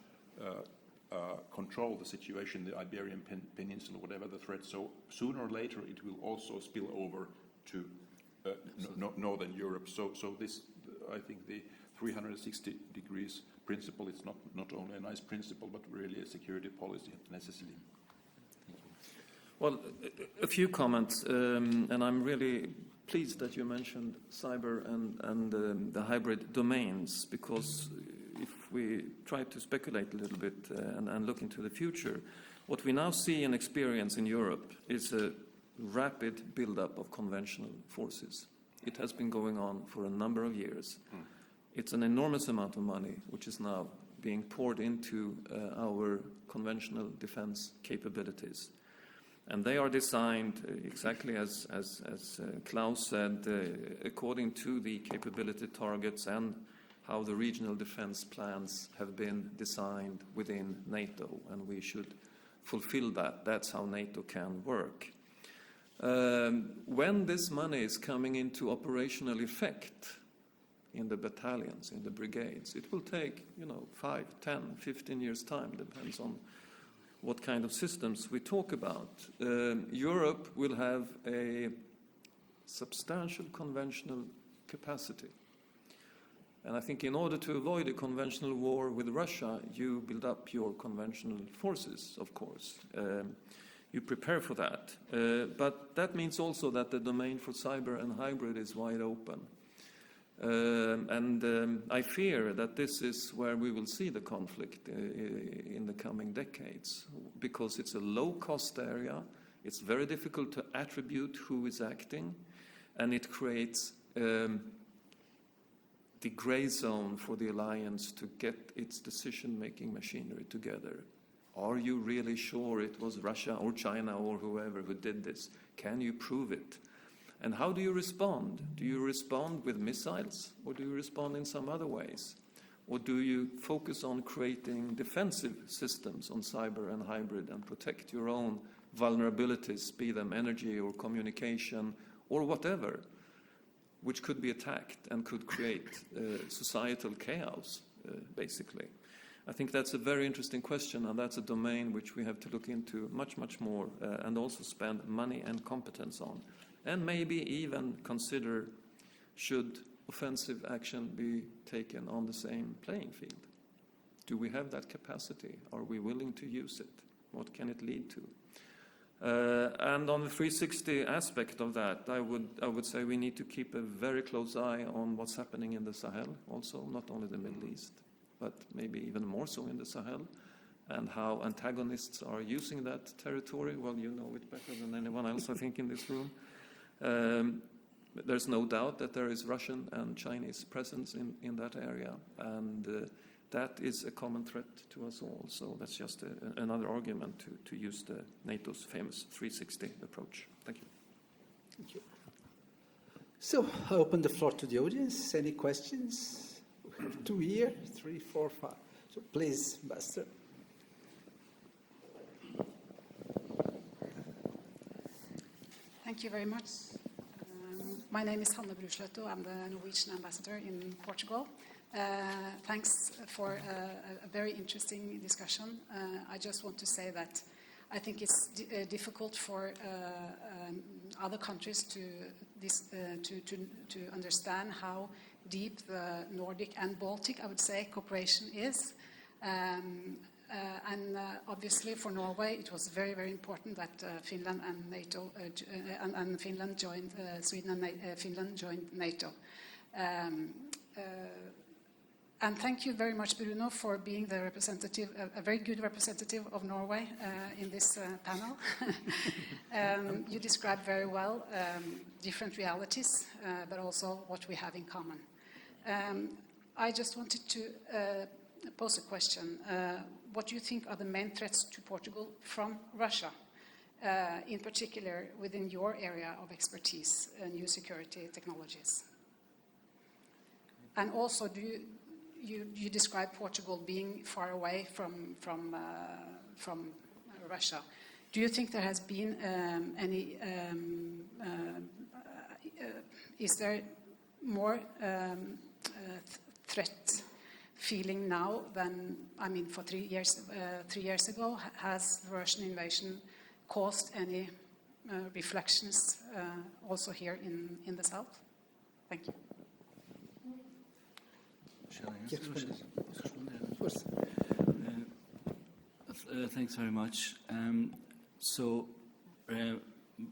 control the situation in the Iberian Peninsula, whatever the threat, so sooner or later it will also spill over to Northern Europe. So this, I think, the 360 degrees principle is not only a nice principle, but really a security policy necessity. Well, a few comments, and I'm really pleased that you mentioned cyber and the hybrid domains, because if we try to speculate a little bit and look into the future, what we now see and experience in Europe is a rapid build-up of conventional forces. It has been going on for a number of years. It's an enormous amount of money which is now being poured into our conventional defense capabilities. And they are designed exactly as Klaus said, according to the capability targets and how the regional defense plans have been designed within NATO, and we should fulfill that. That's how NATO can work. When this money is coming into operational effect in the battalions, in the brigades, it will take 5, 10, 15 years time, depends on what kind of systems we talk about. Europe will have a substantial conventional capacity. And I think in order to avoid a conventional war with Russia, you build up your conventional forces, of course. You prepare for that. But that means also that the domain for cyber and hybrid is wide open. I fear that this is where we will see the conflict in the coming decades, because it's a low-cost area, it's very difficult to attribute who is acting, and it creates the gray zone for the alliance to get its decision-making machinery together. Are you really sure it was Russia or China or whoever who did this? Can you prove it? And how do you respond? Do you respond with missiles, or do you respond in some other ways? Or do you focus on creating defensive systems on cyber and hybrid and protect your own vulnerabilities, be them energy or communication or whatever, which could be attacked and could create societal chaos, basically? I think that's a very interesting question, and that's a domain which we have to look into much, much more and also spend money and competence on. And maybe even consider, should offensive action be taken on the same playing field? Do we have that capacity? Are we willing to use it? What can it lead to? And on the 360 aspect of that, I would say we need to keep a very close eye on what's happening in the Sahel also, not only the Middle East, but maybe even more so in the Sahel, and how antagonists are using that territory. Well, you know it better than anyone else, I think, in this room. There's no doubt that there is Russian and Chinese presence in that area, and that is a common threat to us all. So that's just another argument to use the NATO's famous 360 approach. Thank you. Thank you. So I open the floor to the audience. Any questions? We have 2 here, 3, 4, 5. So please, Buster. Thank you very much. My name is Hanne Brusløto. I'm the Norwegian ambassador in Portugal. Thanks for a very interesting discussion. I just want to say that I think it's difficult for other countries to understand how deep the Nordic and Baltic, I would say, cooperation is. Obviously for Norway, it was very, very important that Finland and NATO and Finland joined Sweden and Finland joined NATO. And thank you very much, Bruno, for being the representative, a very good representative of Norway in this panel. You described very well different realities, but also what we have in common. I just wanted to pose a question. What do you think are the main threats to Portugal from Russia, in particular within your area of expertise, new security technologies? And also, do you describe Portugal being far away from Russia? Do you think there has been any is there more threat feeling now than, I mean, for 3 years ago? Has the Russian invasion caused any reflections also here in the south? Thank you. Thanks very much.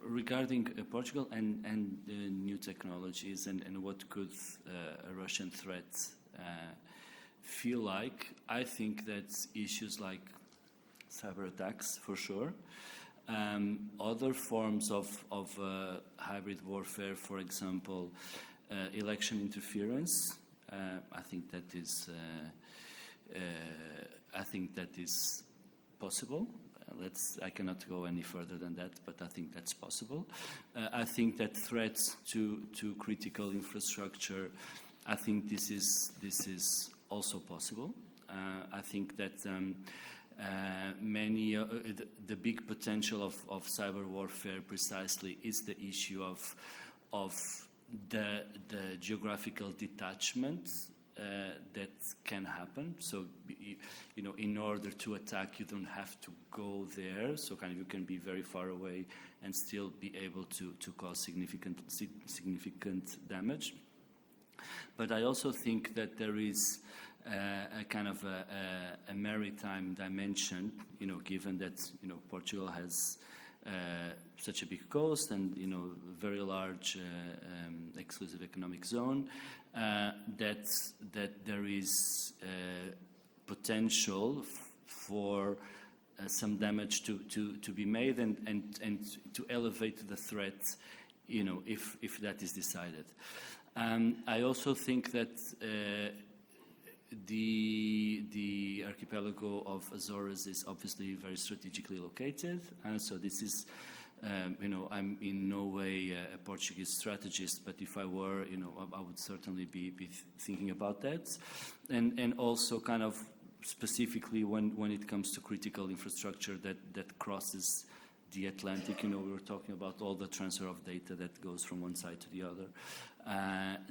Regarding Portugal and new technologies and what could a Russian threat feel like, I think that issues like cyber attacks, for sure, other forms of hybrid warfare, for example, election interference, I think that is possible. I cannot go any further than that, but I think that's possible. I think that threats to critical infrastructure, I think this is also possible. I think that the big potential of cyber warfare precisely is the issue of the geographical detachment that can happen. So, in order to attack, you don't have to go there. So kind of you can be very far away and still be able to cause significant damage. But I also think that there is a kind of a maritime dimension, given that, Portugal has such a big coast and, very large exclusive economic zone, that there is potential for some damage to be made and to elevate the threat, if that is decided. I also think that the archipelago of Azores is obviously very strategically located, and so this is, I'm in no way a Portuguese strategist, but if I were, I would certainly be thinking about that, and also kind of specifically when it comes to critical infrastructure that crosses the Atlantic. We were talking about all the transfer of data that goes from one side to the other.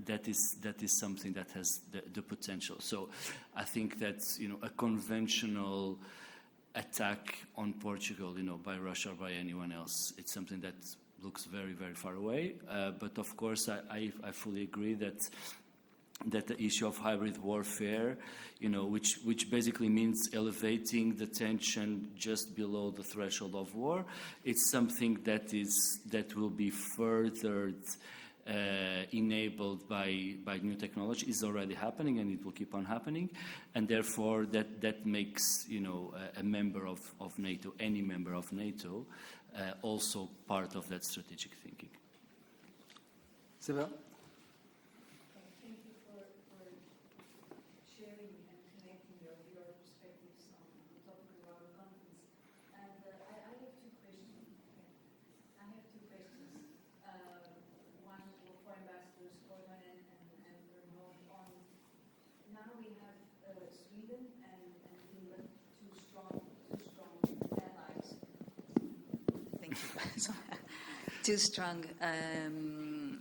That is something that has the potential. So I think that a conventional attack on Portugal, by Russia or by anyone else, it's something that looks very, very far away. But of course, I fully agree that the issue of hybrid warfare, which basically means elevating the tension just below the threshold of war, it's something that will be furthered, enabled by new technology, is already happening, and it will keep on happening, and therefore that makes a member of NATO, any member of NATO, also part of that strategic thinking. Isabel? Two strong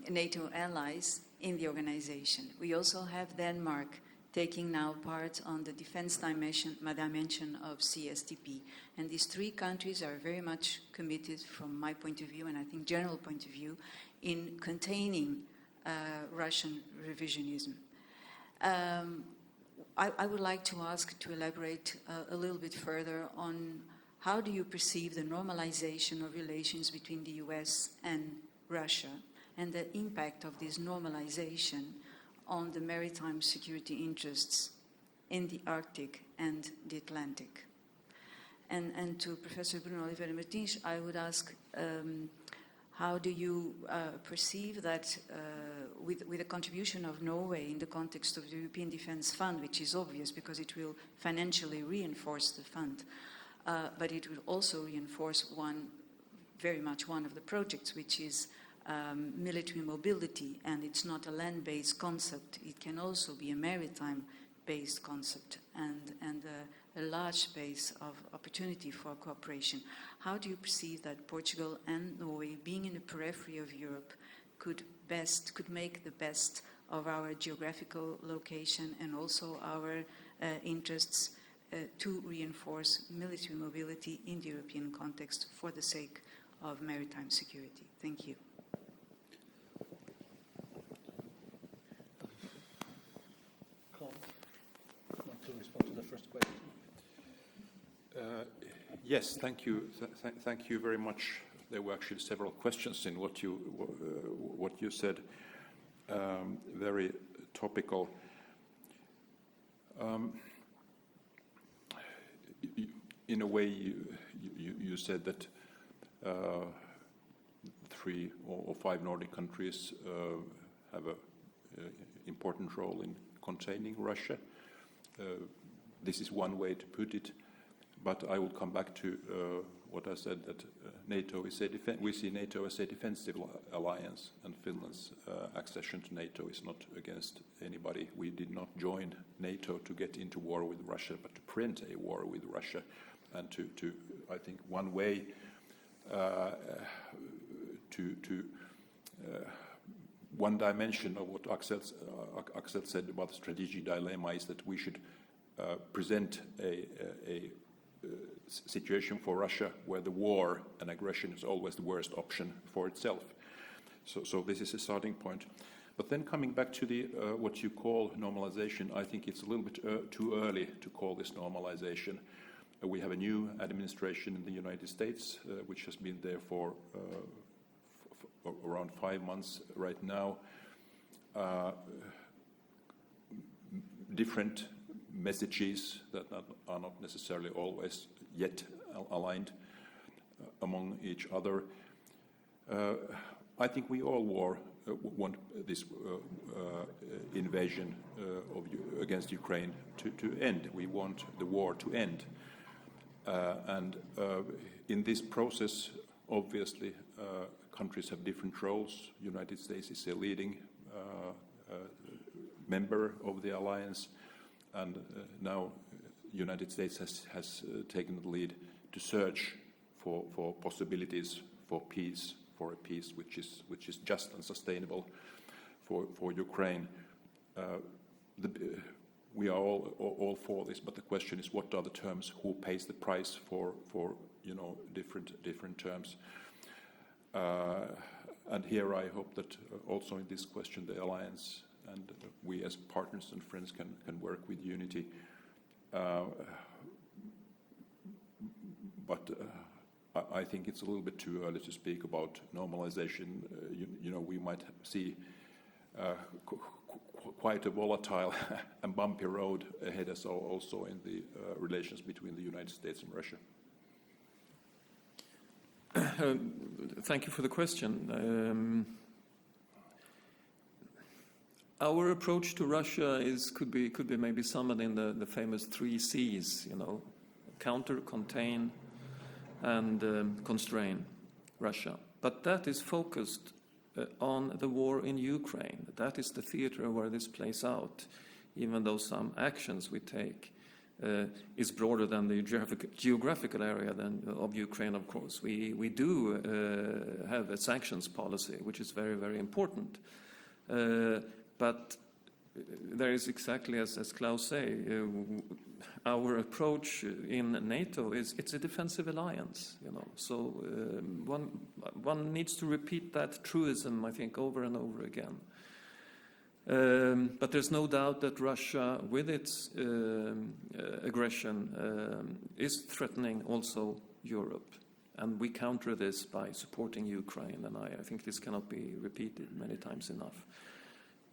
NATO allies in the organization. We also have Denmark taking now part on the defense dimension of CSTP. And these three countries are very much committed, from my point of view, and I think general point of view, in containing Russian revisionism. I would like to ask to elaborate a little bit further on how do you perceive the normalization of relations between the US and Russia and the impact of this normalization on the maritime security interests in the Arctic and the Atlantic? And to Professor Bruno Oliveira Martins, I would ask, how do you perceive that with the contribution of Norway in the context of the European Defence Fund, which is obvious because it will financially reinforce the fund, but it will also reinforce very much one of the projects, which is military mobility, and it's not a land-based concept. It can also be a maritime-based concept and a large space of opportunity for cooperation. How do you perceive that Portugal and Norway, being in the periphery of Europe, could best, could make the best of our geographical location and also our interests to reinforce military mobility in the European context for the sake of maritime security. Thank you. Want to respond to the first question? Yes, thank you. Thank you very much. There were actually several questions in what you said. Very topical. In a way, you said that 3 or 5 Nordic countries have an important role in containing Russia. This is one way to put it, but I will come back to what I said, that NATO is we see NATO as a defensive alliance, and Finland's accession to NATO is not against anybody. We did not join NATO to get into war with Russia, but to prevent a war with Russia, and to I think one way one dimension of what Axel said about the strategic dilemma is that we should present a situation for Russia where the war and aggression is always the worst option for itself. So this is a starting point. But then coming back to the what you call normalization, I think it's a little bit too early to call this normalization. We have a new administration in the United States, which has been there for around 5 months right now. Different messages that are not necessarily always yet aligned among each other. I think we all want this invasion against Ukraine to end. We want the war to end. And in this process, obviously, countries have different roles. United States is a leading member of the alliance, and now United States has taken the lead to search for possibilities for peace, for a peace which is just and sustainable for Ukraine. We are all for this, but the question is, what are the terms? Who pays the price for different terms? And here I hope that also in this question the alliance and we as partners and friends can work with unity. But I think it's a little bit too early to speak about normalization. We might see quite a volatile and bumpy road ahead us also in the relations between the United States and Russia. Thank you for the question. Our approach to Russia could be maybe summed in the famous 3 C's. Counter, contain, and constrain Russia. But that is focused on the war in Ukraine. That is the theater where this plays out, even though some actions we take is broader than the geographical area of Ukraine, of course. We do have a sanctions policy, which is very, very important. But there is exactly as Klaus say, our approach in NATO it's a defensive alliance, So one needs to repeat that truism, I think, over and over again. But there's no doubt that Russia, with its aggression, is threatening also Europe. And we counter this by supporting Ukraine, and I think this cannot be repeated many times enough.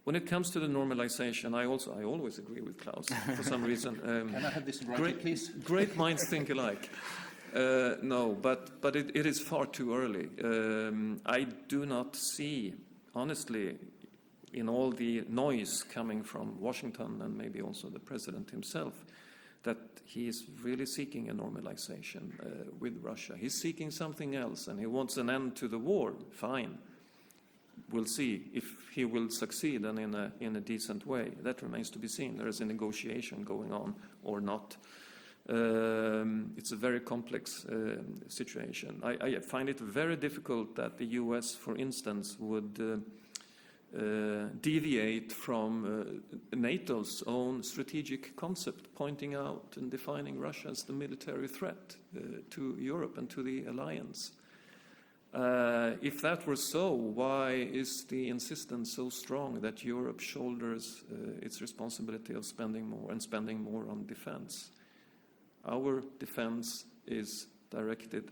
When it comes to the normalization, I always agree with Klaus for some reason. Can I have this right, please? Great minds think alike. No, but it is far too early. I do not see, honestly, in all the noise coming from Washington and maybe also the president himself, that he is really seeking a normalization with Russia. He's seeking something else, and he wants an end to the war. Fine. We'll see if he will succeed and in a decent way. That remains to be seen. There is a negotiation going on or not. It's a very complex situation. I find it very difficult that the US, for instance, would deviate from NATO's own strategic concept, pointing out and defining Russia as the military threat to Europe and to the alliance. If that were so, why is the insistence so strong that Europe shoulders its responsibility of spending more on defense? Our defense is directed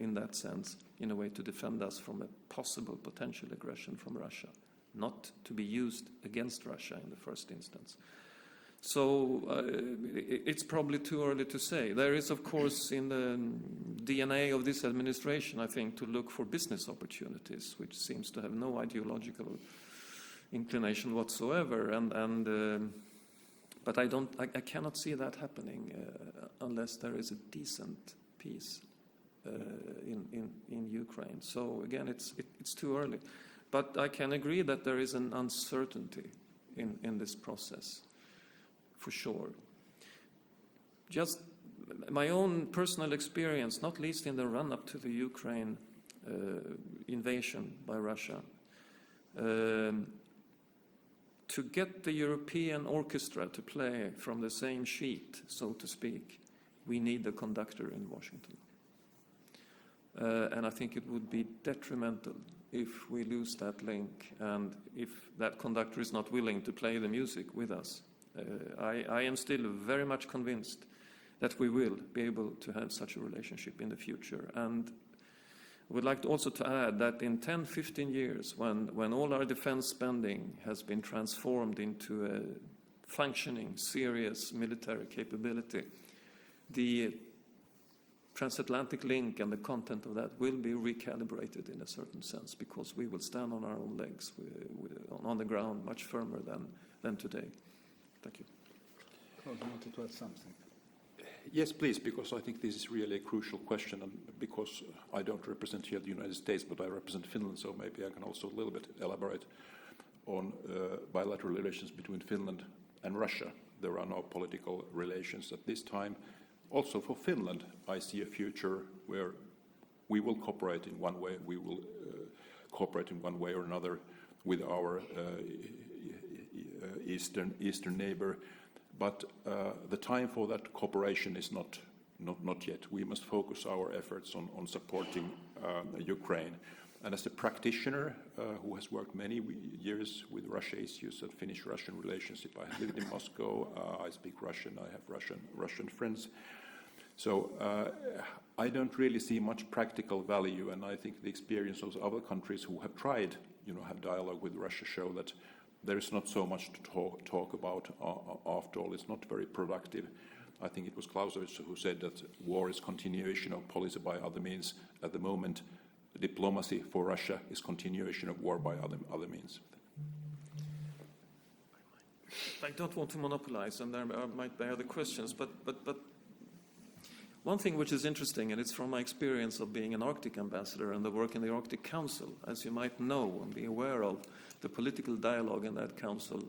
in that sense in a way to defend us from a possible potential aggression from Russia, not to be used against Russia in the first instance. So it's probably too early to say. There is, of course, in the DNA of this administration, I think, to look for business opportunities, which seems to have no ideological inclination whatsoever. But I cannot see that happening unless there is a decent peace in Ukraine. So again, it's too early. But I can agree that there is an uncertainty in this process, for sure. Just my own personal experience, not least in the run-up to the Ukraine invasion by Russia, to get the European orchestra to play from the same sheet, so to speak, we need the conductor in Washington. And I think it would be detrimental if we lose that link and if that conductor is not willing to play the music with us. I am still very much convinced that we will be able to have such a relationship in the future. And I would like also to add that in 10, 15 years, when all our defense spending has been transformed into a functioning, serious military capability, the transatlantic link and the content of that will be recalibrated in a certain sense, because we will stand on our own legs, on the ground, much firmer than today. Thank you. Claude, you wanted to add something? Yes, please, because I think this is really a crucial question, and because I don't represent here the United States, but I represent Finland, so maybe I can also a little bit elaborate on bilateral relations between Finland and Russia. There are no political relations at this time. Also for Finland, I see a future where we will cooperate in one way, we will cooperate in one way or another with our eastern neighbor. But the time for that cooperation is not yet. We must focus our efforts on supporting Ukraine. And as a practitioner who has worked many years with Russia issues and Finnish-Russian relationship, I have lived in Moscow, I speak Russian, I have Russian friends. So I don't really see much practical value, and I think the experience of other countries who have tried, have dialogue with Russia show that there is not so much to talk about after all. It's not very productive. I think it was Clausewitz who said that war is continuation of policy by other means. At the moment, diplomacy for Russia is continuation of war by other means. I don't want to monopolize, and there might be other questions, but one thing which is interesting, and it's from my experience of being an Arctic ambassador and the work in the Arctic Council, as you might know and be aware of, the political dialogue in that council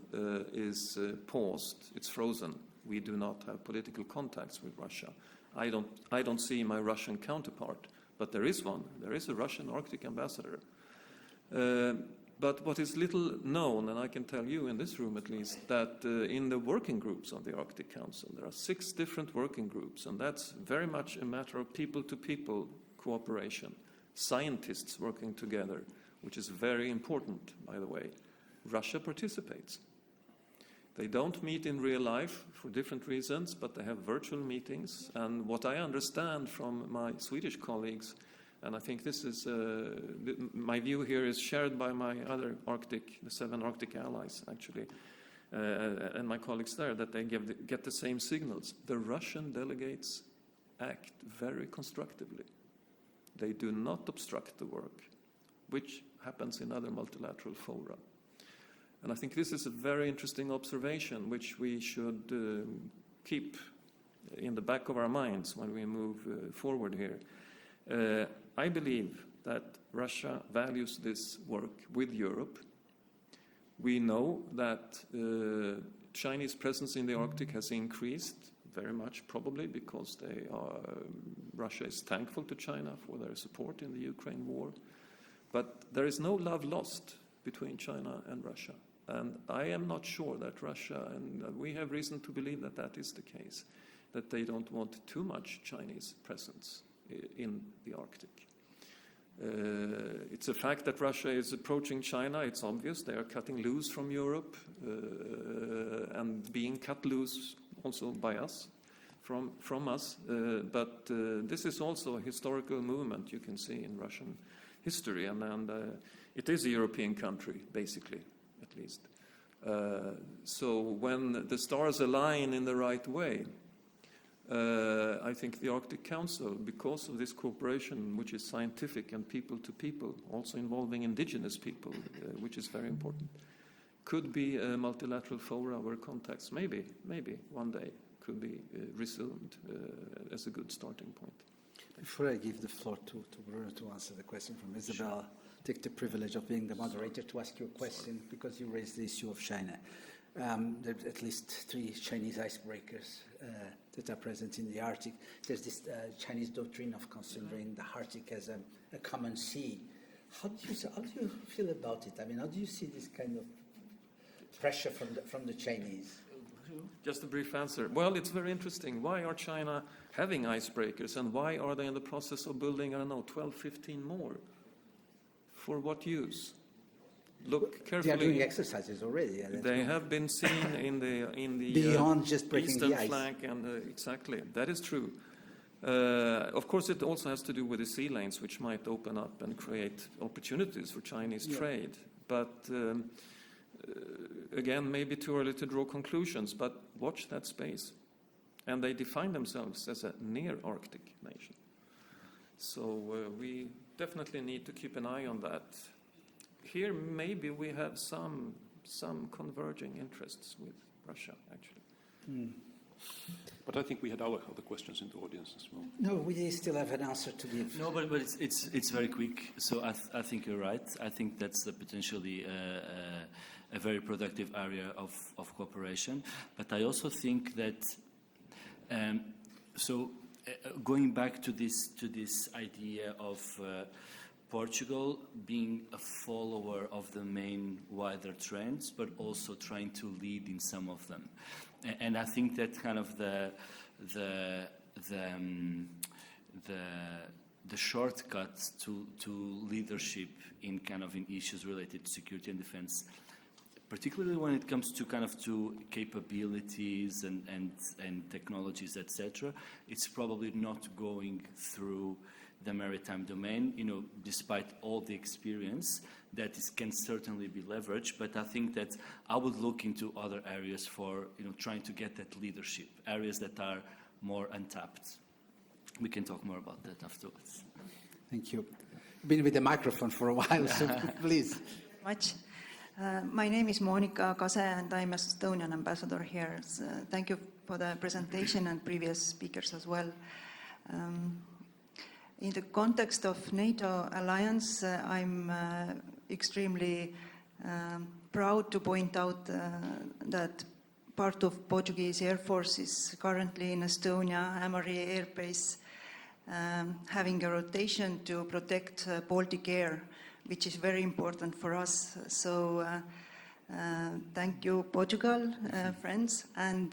is paused, it's frozen. We do not have political contacts with Russia. I don't see my Russian counterpart, but there is one. There is a Russian Arctic ambassador. But what is little known, and I can tell you in this room at least, that in the working groups of the Arctic Council, there are 6 different working groups, and that's very much a matter of people-to-people cooperation, scientists working together, which is very important, by the way. Russia participates. They don't meet in real life for different reasons, but they have virtual meetings, and what I understand from my Swedish colleagues, and I think this is, my view here is shared by my other the 7 Arctic allies, actually, and my colleagues there, that they get the same signals. The Russian delegates act very constructively. They do not obstruct the work, which happens in other multilateral fora. And I think this is a very interesting observation, which we should keep in the back of our minds when we move forward here. I believe that Russia values this work with Europe. We know that Chinese presence in the Arctic has increased very much, probably because Russia is thankful to China for their support in the Ukraine war. But there is no love lost between China and Russia. And I am not sure that Russia, and we have reason to believe that that is the case, that they don't want too much Chinese presence in the Arctic. It's a fact that Russia is approaching China. It's obvious. They are cutting loose from Europe and being cut loose also by us, from us. But this is also a historical movement you can see in Russian history. And it is a European country, basically, at least. So when the stars align in the right way, I think the Arctic Council, because of this cooperation, which is scientific and people to people, also involving indigenous people, which is very important, could be a multilateral fora where contacts maybe one day could be resumed as a good starting point. Before I give the floor to Bruno to answer the question from Isabel, I'll take the privilege of being the moderator to ask you a question because you raised the issue of China. There are at least 3 Chinese icebreakers that are present in the Arctic. There's this Chinese doctrine of considering the Arctic as a common sea. How do you feel about it? I mean, how do you see this kind of pressure from the Chinese? Just a brief answer. Well, it's very interesting. Why are China having icebreakers, and why are they in the process of building, 12, 15 more? For what use? Look carefully. They are doing exercises already. They have been seen in the beyond just breaking eastern the ice. flank, and exactly, that is true. Of course, it also has to do with the sea lanes, which might open up and create opportunities for Chinese trade. But again, maybe too early to draw conclusions, but watch that space. And they define themselves as a near-Arctic nation. So we definitely need to keep an eye on that. Here, maybe we have some converging interests with Russia, actually. But I think we had other questions in the audience as well. No, we still have an answer to give. No, but it's very quick. So I think you're right. I think that's potentially a very productive area of cooperation. But I also think that going back to this idea of Portugal being a follower of the main wider trends, but also trying to lead in some of them, and I think that kind of the shortcuts to leadership in issues related to security and defense, particularly when it comes to to capabilities and technologies, etc., it's probably not going through the maritime domain, despite all the experience that can certainly be leveraged. But I think that I would look into other areas for, trying to get that leadership, areas that are more untapped. We can talk more about that afterwards. Thank you. You've been with the microphone for a while, so please. Much. My name is Monika Kase, and I'm Estonian ambassador here. So thank you for the presentation and previous speakers as well. In the context of NATO alliance, I'm extremely proud to point out that part of Portuguese Air Force is currently in Estonia, Ämari Air Base, having a rotation to protect Baltic air, which is very important for us. So thank you, Portugal, friends. And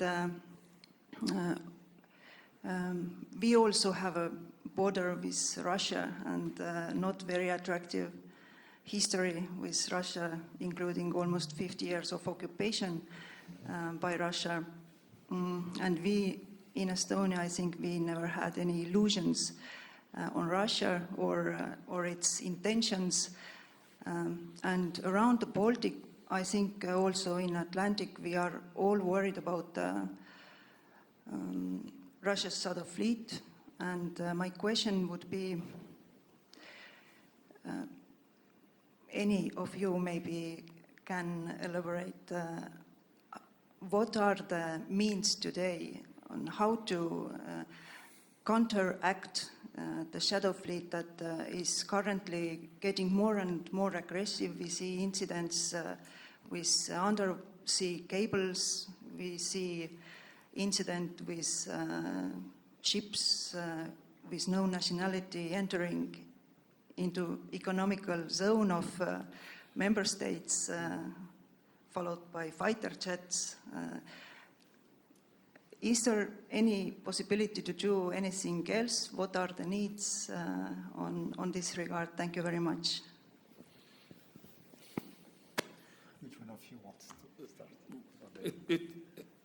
we also have a border with Russia, and not very attractive history with Russia, including almost 50 years of occupation by Russia. And we, in Estonia, I think we never had any illusions on Russia or its intentions. And around the Baltic, I think also in Atlantic, we are all worried about Russia's Southern Fleet. And my question would be, any of you maybe can elaborate what are the means today on how to counteract the shadow fleet that is currently getting more and more aggressive. We see incidents with undersea cables. We see incident with ships with no nationality entering into economical zone of member states, followed by fighter jets. Is there any possibility to do anything else? What are the needs on this regard? Thank you very much. Which one of you wants to start?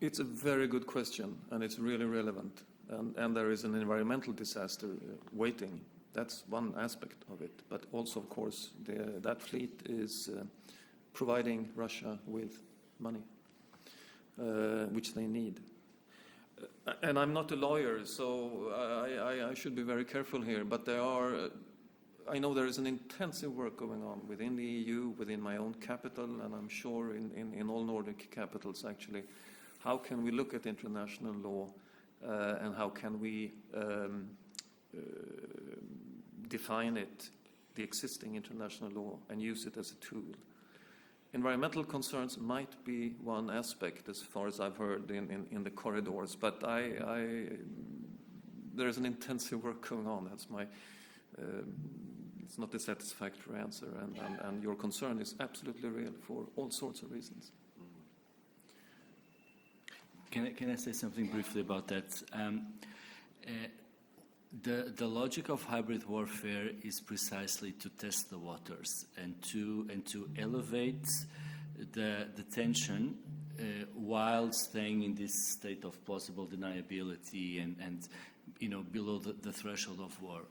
It's a very good question, and it's really relevant. And there is an environmental disaster waiting. That's one aspect of it. But also, of course, that fleet is providing Russia with money, which they need. And I'm not a lawyer, so I should be very careful here. But I know there is an intensive work going on within the EU, within my own capital, and I'm sure in all Nordic capitals, actually. How can we look at international law and how can we define it, the existing international law, and use it as a tool? Environmental concerns might be one aspect, as far as I've heard in the corridors, but there is an intensive work going on. That's my. It's not a satisfactory answer, and your concern is absolutely real for all sorts of reasons. Can I say something briefly about that? The logic of hybrid warfare is precisely to test the waters and to elevate the tension while staying in this state of possible deniability and below the threshold of war.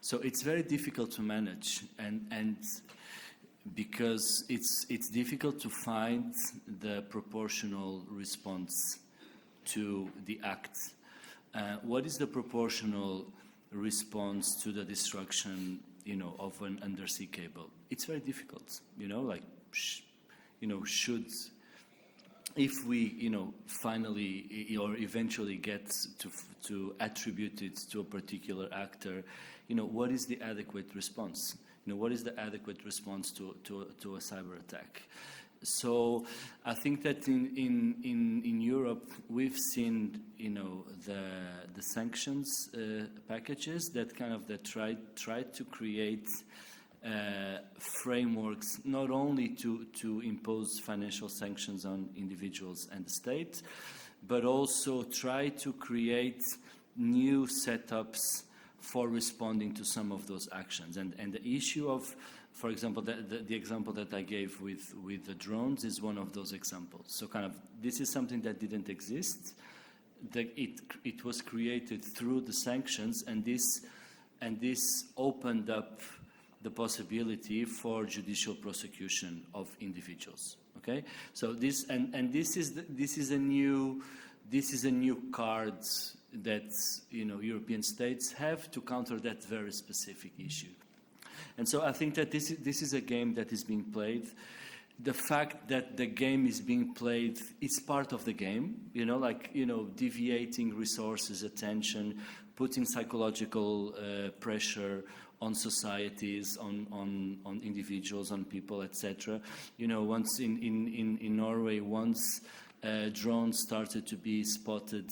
So it's very difficult to manage, and because it's difficult to find the proportional response to the act. What is the proportional response to the destruction, of an undersea cable? It's very difficult, if we, finally or eventually get to attribute it to a particular actor, what is the adequate response? What is the adequate response to a cyber attack? So I think that in Europe we've seen the sanctions packages that tried to create frameworks not only to impose financial sanctions on individuals and the state, but also try to create new setups for responding to some of those actions. And the issue of, for example, the example that I gave with the drones is one of those examples. So this is something that didn't exist. It was created through the sanctions, and this opened up the possibility for judicial prosecution of individuals. Okay, so this is a new card that European states have to counter that very specific issue. And so I think that this is a game that is being played. The fact that the game is being played is part of the game, deviating resources, attention, putting psychological pressure on societies, on individuals, on people, etc. Once in Norway, once drones started to be spotted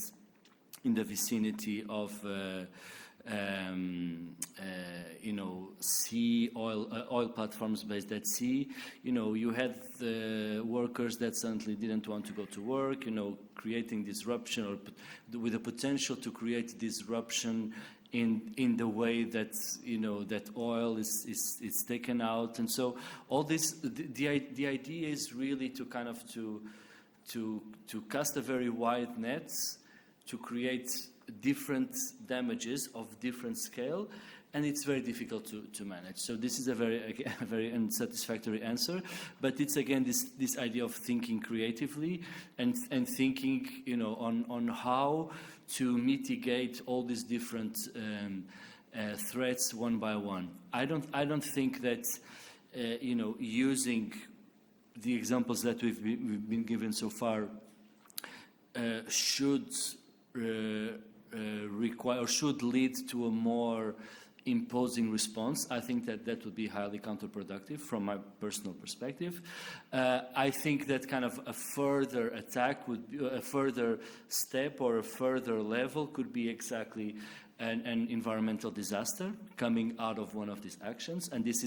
in the vicinity of sea oil platforms based at sea, you had the workers that suddenly didn't want to go to work, creating disruption, or with the potential to create disruption in the way that that oil is taken out. And so all this, the idea is really to to cast a very wide net, to create different damages of different scale, and it's very difficult to manage. So this is a very unsatisfactory answer, but it's again this idea of thinking creatively and thinking on how to mitigate all these different threats one by one. I don't think that using the examples that we've been given so far should require or should lead to a more imposing response. I think that would be highly counterproductive from my personal perspective. I think that kind of a further attack would be a further step or a further level could be exactly an environmental disaster coming out of one of these actions. And this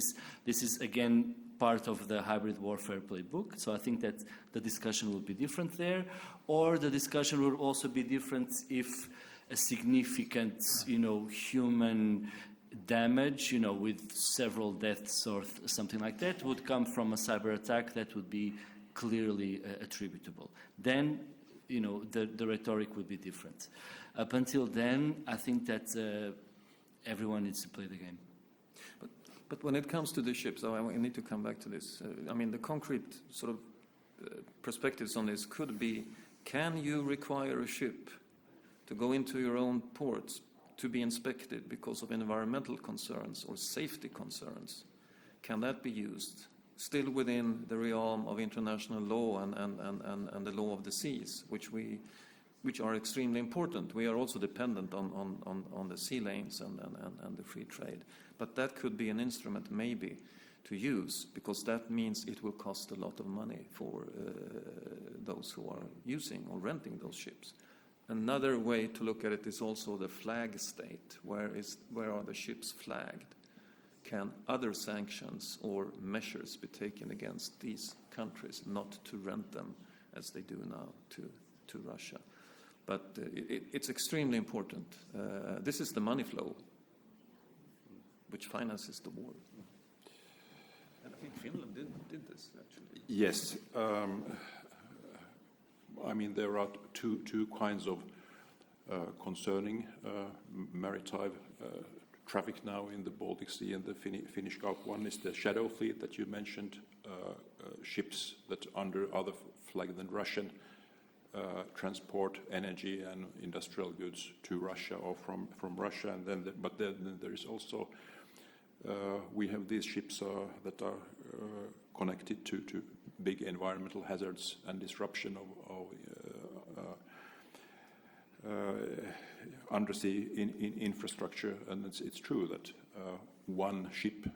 is again part of the hybrid warfare playbook. So I think that the discussion will be different there, or the discussion will also be different if a significant, human damage, with several deaths or something like that, would come from a cyber attack that would be clearly attributable. Then, the rhetoric would be different. Up until then, I think that everyone needs to play the game. But when it comes to the ships, I need to come back to this. The concrete sort of perspectives on this could be, can you require a ship to go into your own ports to be inspected because of environmental concerns or safety concerns? Can that be used still within the realm of international law and the law of the seas, which are extremely important? We are also dependent on the sea lanes and the free trade. But that could be an instrument maybe to use, because that means it will cost a lot of money for those who are using or renting those ships. Another way to look at it is also the flag state. Where are the ships flagged? Can other sanctions or measures be taken against these countries not to rent them as they do now to Russia? But it's extremely important. This is the money flow which finances the war. And I think Finland did this, actually. Yes. There are two kinds of concerning maritime traffic now in the Baltic Sea and the Finnish Gulf. One is the shadow fleet that you mentioned, ships that under other flag than Russian transport energy and industrial goods to Russia or from Russia. And then there is also, we have these ships that are connected to big environmental hazards and disruption of undersea infrastructure. And it's true that one ship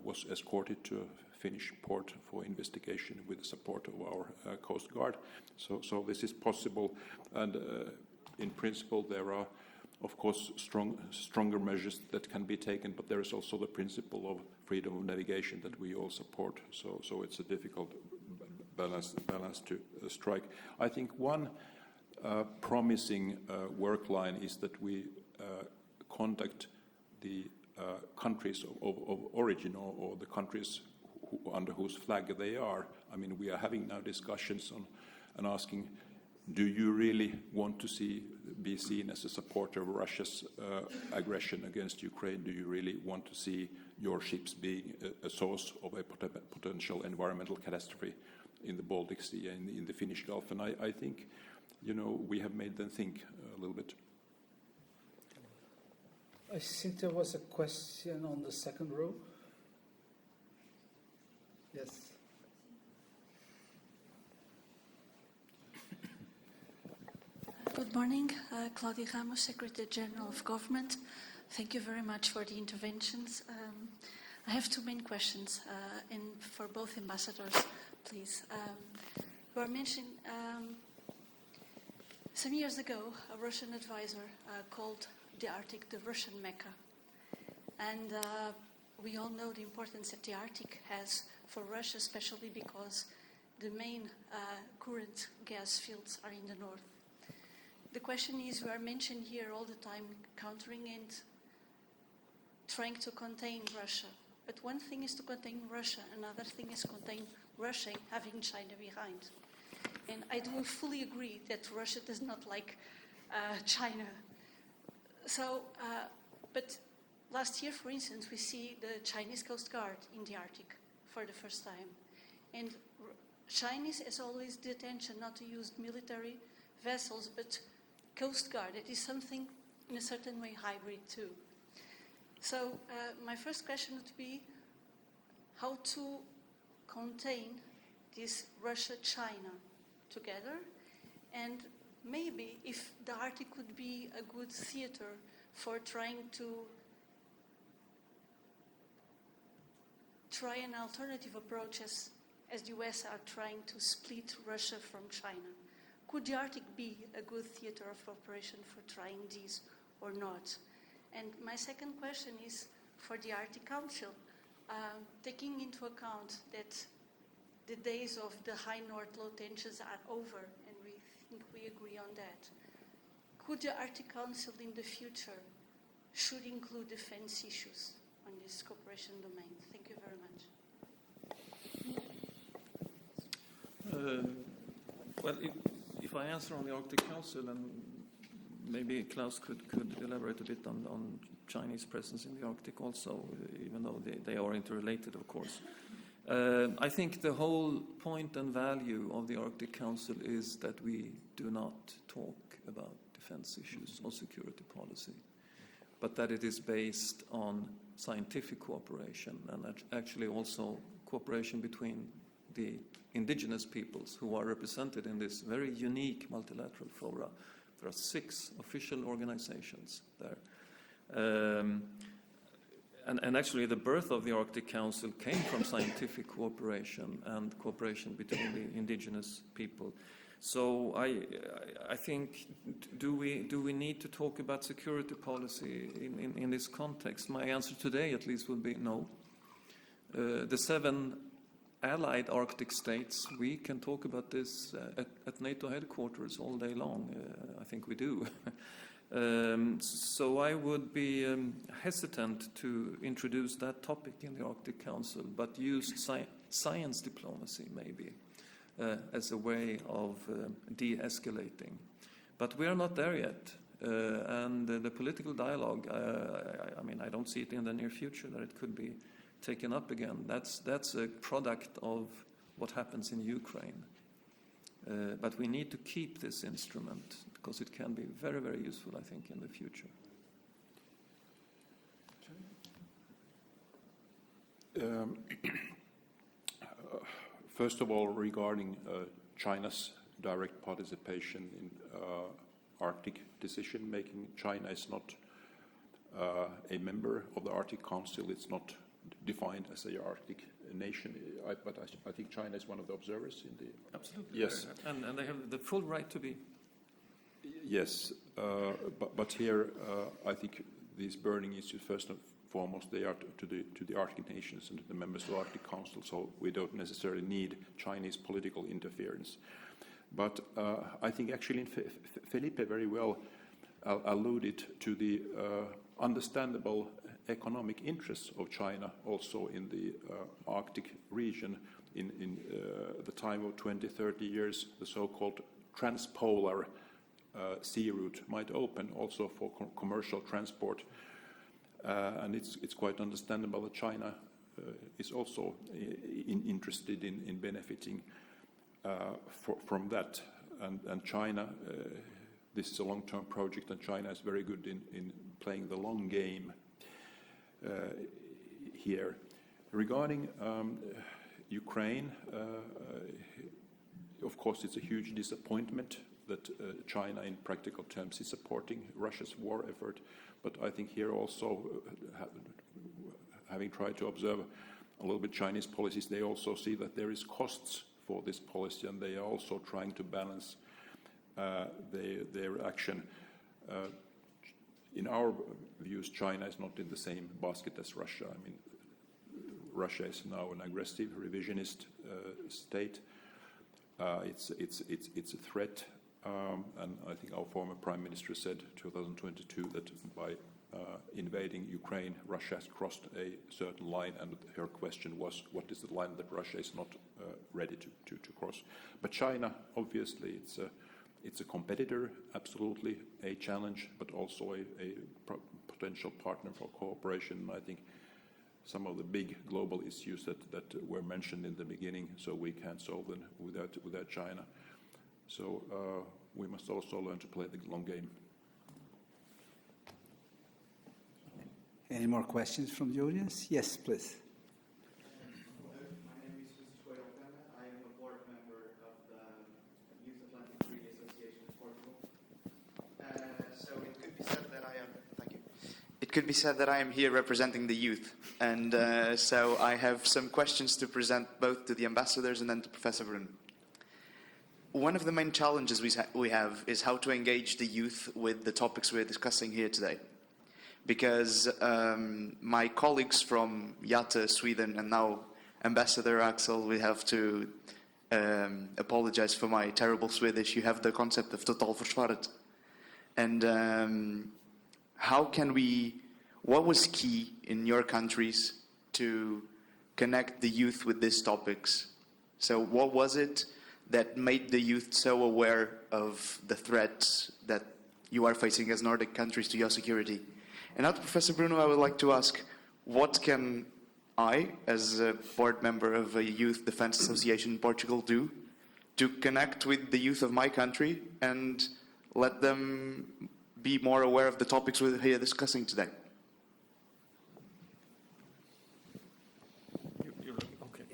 was escorted to a Finnish port for investigation with the support of our Coast Guard. So this is possible, and in principle there are, of course, stronger measures that can be taken, but there is also the principle of freedom of navigation that we all support. So it's a difficult balance to strike. I think one promising work line is that we contact the countries of origin or the countries under whose flag they are. We are having now discussions on and asking, do you really want to be seen as a supporter of Russia's aggression against Ukraine? Do you really want to see your ships being a source of a potential environmental catastrophe in the Baltic Sea and in the Finnish Gulf? And I think, we have made them think a little bit. I think there was a question on the second row. Yes. Good morning, Claudia Ramos, Secretary General of Government. Thank you very much for the interventions. I have two main questions for both ambassadors, please. You were mentioning some years ago, a Russian advisor called the Arctic the Russian Mecca. And we all know the importance that the Arctic has for Russia, especially because the main current gas fields are in the north. The question is, we are mentioned here all the time countering and trying to contain Russia. But one thing is to contain Russia, another thing is contain Russia having China behind. And I do fully agree that Russia does not like China. So, but last year, for instance, we see the Chinese Coast Guard in the Arctic for the first time. And Chinese has always the intention not to use military vessels, but Coast Guard. It is something in a certain way hybrid too. So my first question would be how to contain this Russia-China together, and maybe if the Arctic could be a good theater for trying to try an alternative approach as the US are trying to split Russia from China. Could the Arctic be a good theater of operation for trying this or not? And my second question is for the Arctic Council. taking into account that the days of the high north, low tensions are over, and we think we agree on that, could the Arctic Council in the future should include defense issues on this cooperation domain? Thank you very much. Well, if I answer on the Arctic Council, and maybe Klaus could elaborate a bit on Chinese presence in the Arctic also, even though they are interrelated, of course. I think the whole point and value of the Arctic Council is that we do not talk about defense issues or security policy, but that it is based on scientific cooperation and actually also cooperation between the indigenous peoples who are represented in this very unique multilateral fora. There are 6 official organizations there. And actually the birth of the Arctic Council came from scientific cooperation and cooperation between the indigenous people. So I think, do we need to talk about security policy in this context? My answer today at least would be no. The 7 allied Arctic states, we can talk about this at NATO headquarters all day long. I think we do. So I would be hesitant to introduce that topic in the Arctic Council, but use science diplomacy maybe as a way of de-escalating. But we are not there yet. And the political dialogue, I mean, I don't see it in the near future that it could be taken up again. That's a product of what happens in Ukraine. But we need to keep this instrument because it can be very, very useful, I think, in the future. First of all, regarding China's direct participation in Arctic decision-making, China is not a member of the Arctic Council. It's not defined as an Arctic nation, but I think China is one of the observers in the... Absolutely. Yes. And they have the full right to be. Yes, but here I think these burning issues, first and foremost, they are to the Arctic nations and to the members of the Arctic Council, so we don't necessarily need Chinese political interference. But I think actually Felipe very well alluded to the understandable economic interests of China also in the Arctic region. In the time of 20-30 years, the so-called transpolar sea route might open also for commercial transport. And it's quite understandable that China is also interested in benefiting from that. And China, this is a long-term project, and China is very good in playing the long game here. Regarding Ukraine, of course, it's a huge disappointment that China, in practical terms, is supporting Russia's war effort. But I think here also, having tried to observe a little bit Chinese policies, they also see that there is costs for this policy, and they are also trying to balance their action. In our views, China is not in the same basket as Russia. I mean, Russia is now an aggressive revisionist state. It's a threat, and I think our former Prime Minister said 2022 that by invading Ukraine, Russia has crossed a certain line, and her question was, what is the line that Russia is not ready to cross? But China, obviously, it's a competitor, absolutely a challenge, but also a potential partner for cooperation. I think some of the big global issues that were mentioned in the beginning, so we can't solve them without China. So we must also learn to play the long game. Any more questions from the audience? Yes, please. It could be said that I am here representing the youth, and so I have some questions to present both to the ambassadors and then to Professor Brun. One of the main challenges we have is how to engage the youth with the topics we're discussing here today. because my colleagues from YATA, Sweden, and now Ambassador Axel, we have to apologize for my terrible Swedish. You have the concept of totalförsvaret. And what was key in your countries to connect the youth with these topics? So what was it that made the youth so aware of the threats that you are facing as Nordic countries to your security? And now to Professor Bruno, I would like to ask, what can I, as a board member of a youth defense association in Portugal, do to connect with the youth of my country and let them be more aware of the topics we're here discussing today?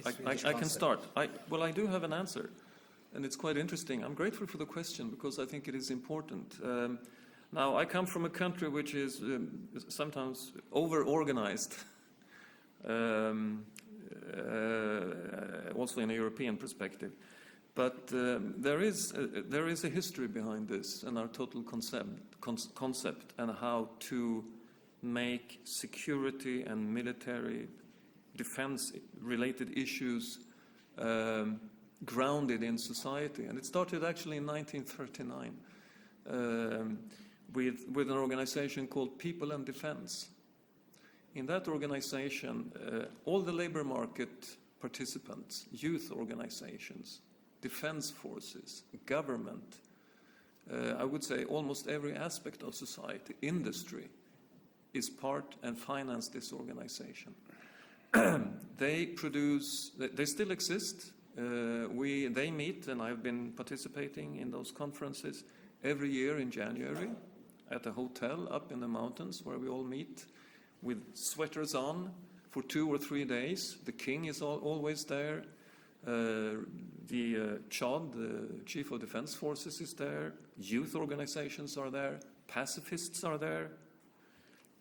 Okay, I can start. Well, I do have an answer, and it's quite interesting. I'm grateful for the question because I think it is important. Now, I come from a country which is sometimes over-organized, also in a European perspective. But there is a history behind this and our total concept and how to make security and military defense-related issues grounded in society. And it started actually in 1939 with an organization called People and Defense. In that organization, all the labor market participants, youth organizations, defense forces, government, I would say almost every aspect of society, industry, is part and finance this organization. They still exist. They meet, and I've been participating in those conferences every year in January at a hotel up in the mountains where we all meet with sweaters on for 2 or 3 days. The king is always there. The Chad, the chief of defense forces, is there. Youth organizations are there. Pacifists are there.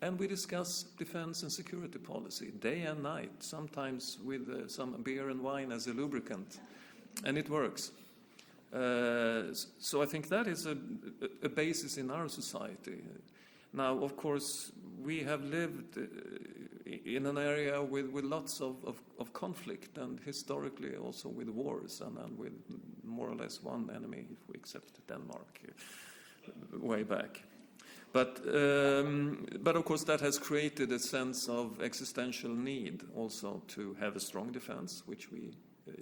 And we discuss defense and security policy day and night, sometimes with some beer and wine as a lubricant. And it works. So I think that is a basis in our society. Now, of course, we have lived in an area with lots of conflict, and historically also with wars, and with more or less one enemy, if we accept Denmark way back. But of course that has created a sense of existential need also to have a strong defense, which we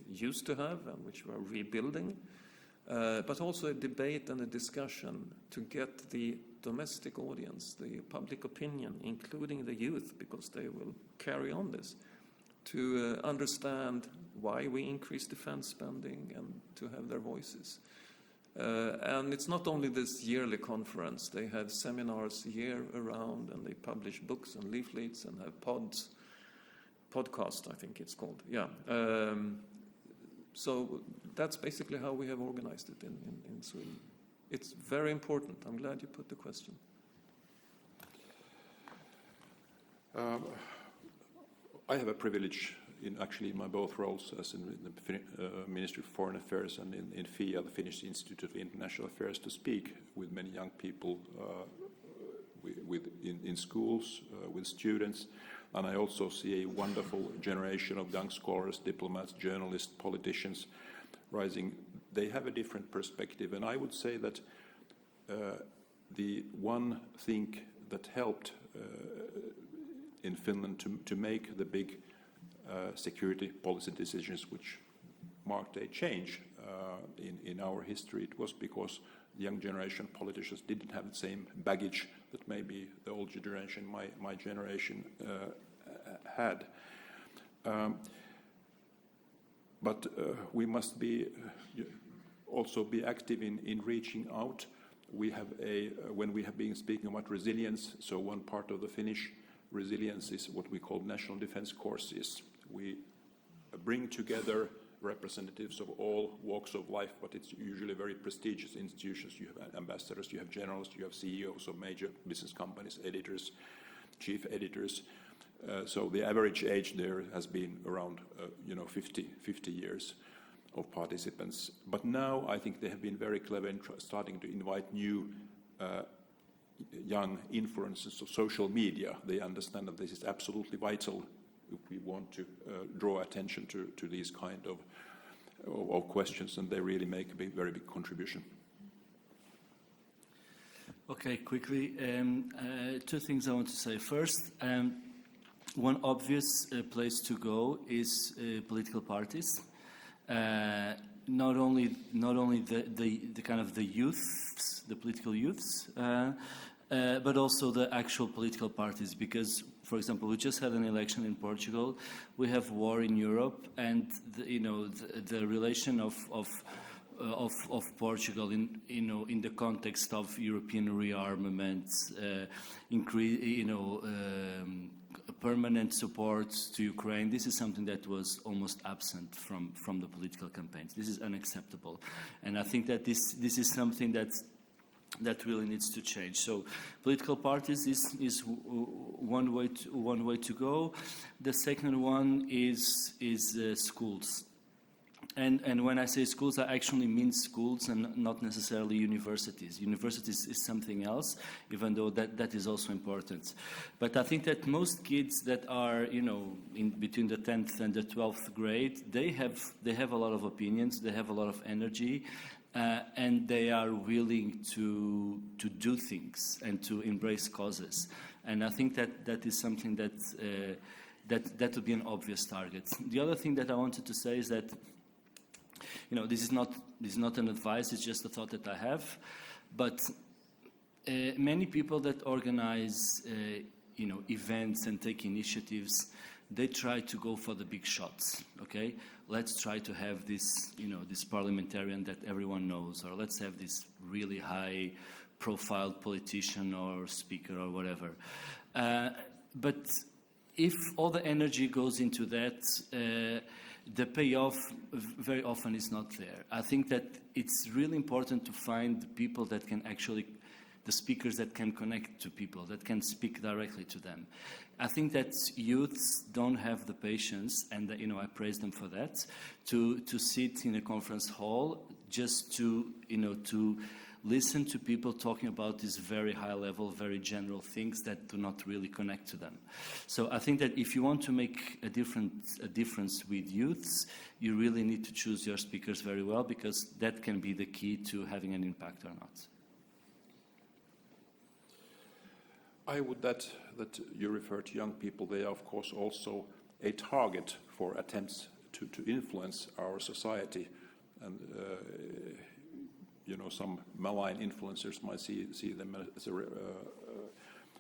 used to have and which we are rebuilding, but also a debate and a discussion to get the domestic audience, the public opinion, including the youth, because they will carry on this, to understand why we increase defense spending and to have their voices. And it's not only this yearly conference. They have seminars year around, and they publish books and leaflets and have podcast, I think it's called. Yeah. So that's basically how we have organized it in Sweden. It's very important. I'm glad you put the question. I have a privilege in my both roles as in the Ministry of Foreign Affairs and in FIA, the Finnish Institute of International Affairs, to speak with many young people in schools, with students. And I also see a wonderful generation of young scholars, diplomats, journalists, politicians rising. They have a different perspective. And I would say that the one thing that helped in Finland to make the big security policy decisions which marked a change in our history, it was because the young generation politicians didn't have the same baggage that maybe the old generation, my generation, had. But we must also be active in reaching out. We have when we have been speaking about resilience, so one part of the Finnish resilience is what we call national defense courses. We bring together representatives of all walks of life, but it's usually very prestigious institutions. You have ambassadors, you have generals, you have CEOs of major business companies, editors, chief editors. So the average age there has been around 50 years of participants. But now I think they have been very clever in starting to invite new young influencers of social media, they understand that this is absolutely vital if we want to draw attention to these kind of questions, and they really make a very big contribution. Okay, quickly, two things I want to say. First, one obvious place to go is political parties. Not only the kind of the youths, the political youths, but also the actual political parties. Because, for example, we just had an election in Portugal. We have war in Europe, and the relation of Portugal in the context of European rearmament, permanent support to Ukraine. This is something that was almost absent from the political campaigns. This is unacceptable, and I think that this is something that really needs to change. So, political parties is one way to go. The second one is schools. And when I say schools, I actually mean schools and not necessarily universities. Universities is something else, even though that is also important. But I think that most kids that are, in between the 10th and the 12th grade, they have a lot of opinions, they have a lot of energy, and they are willing to do things and to embrace causes. And I think that is something that would be an obvious target. The other thing that I wanted to say is that, this is not an advice, it's just a thought that I have. But many people that organize, events and take initiatives, they try to go for the big shots, okay? Let's try to have this, this parliamentarian that everyone knows, or let's have this really high-profile politician or speaker or whatever. But if all the energy goes into that, the payoff very often is not there. I think that it's really important to find people that can the speakers that can connect to people, that can speak directly to them. I think that youths don't have the patience, and I praise them for that, to sit in a conference hall just to listen to people talking about these very high level, very general things that do not really connect to them. So I think that if you want to make a difference with youths, you really need to choose your speakers very well, because that can be the key to having an impact or not. I would that you refer to young people, they are of course also a target for attempts to influence our society, and some malign influencers might see them as a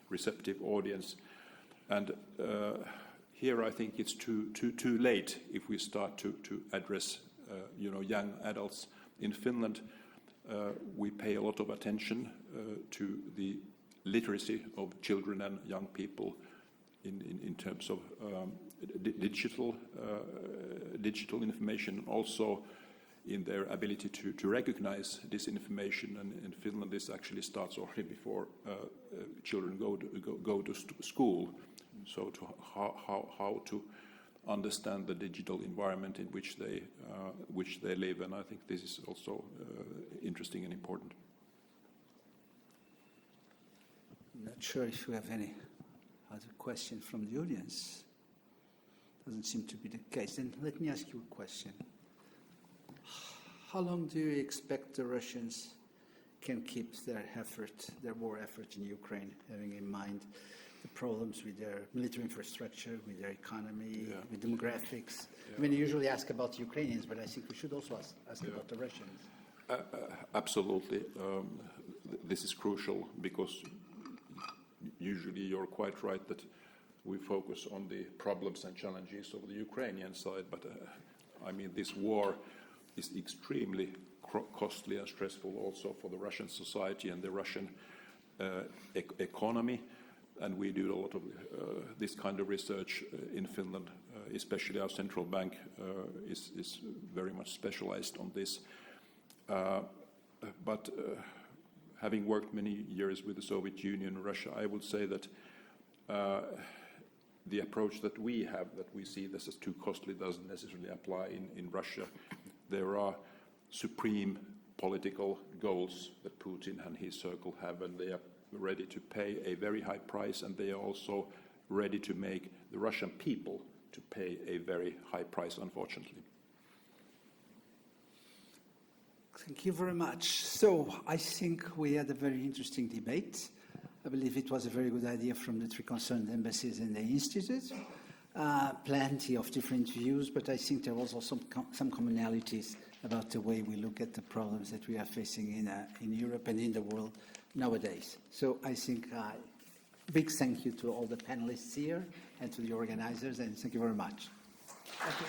receptive audience, and here I think it's too late if we start to address young adults. In Finland, we pay a lot of attention to the literacy of children and young people in terms of digital information, also in their ability to recognize disinformation. And in Finland, this actually starts already before children go to school. So how to understand the digital environment in which they live, and I think this is also interesting and important. I'm not sure if you have any other question from the audience. Doesn't seem to be the case. Then let me ask you a question. How long do you expect the Russians can keep their war effort in Ukraine, having in mind the problems with their military infrastructure, with their economy, with demographics? I mean, you usually ask about the Ukrainians, but I think we should also ask about the Russians. Absolutely. This is crucial, because usually you're quite right that we focus on the problems and challenges of the Ukrainian side, but I mean, this war is extremely costly and stressful also for the Russian society and the Russian economy, and we do a lot of this kind of research in Finland, especially our central bank is very much specialized on this. But having worked many years with the Soviet Union and Russia, I would say that the approach that we have, that we see this as too costly, doesn't necessarily apply in Russia. There are supreme political goals that Putin and his circle have, and they are ready to pay a very high price, and they are also ready to make the Russian people to pay a very high price, unfortunately. Thank you very much. So I think we had a very interesting debate. I believe it was a very good idea from the three concerned embassies and the Institute. Plenty of different views, but I think there was also some commonalities about the way we look at the problems that we are facing in Europe and in the world nowadays. So I think big thank you to all the panelists here and to the organizers, and thank you very much. Thank you.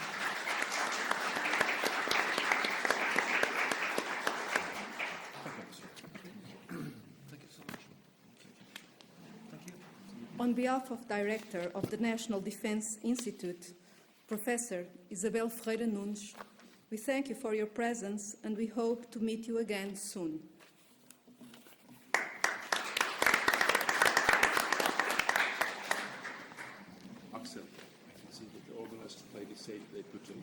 On behalf of Director of the National Defense Institute, Professor Isabel Ferreira Nunes, we thank you for your presence and we hope to meet you again soon. Axel, I can see that the organizers played it safe. They put an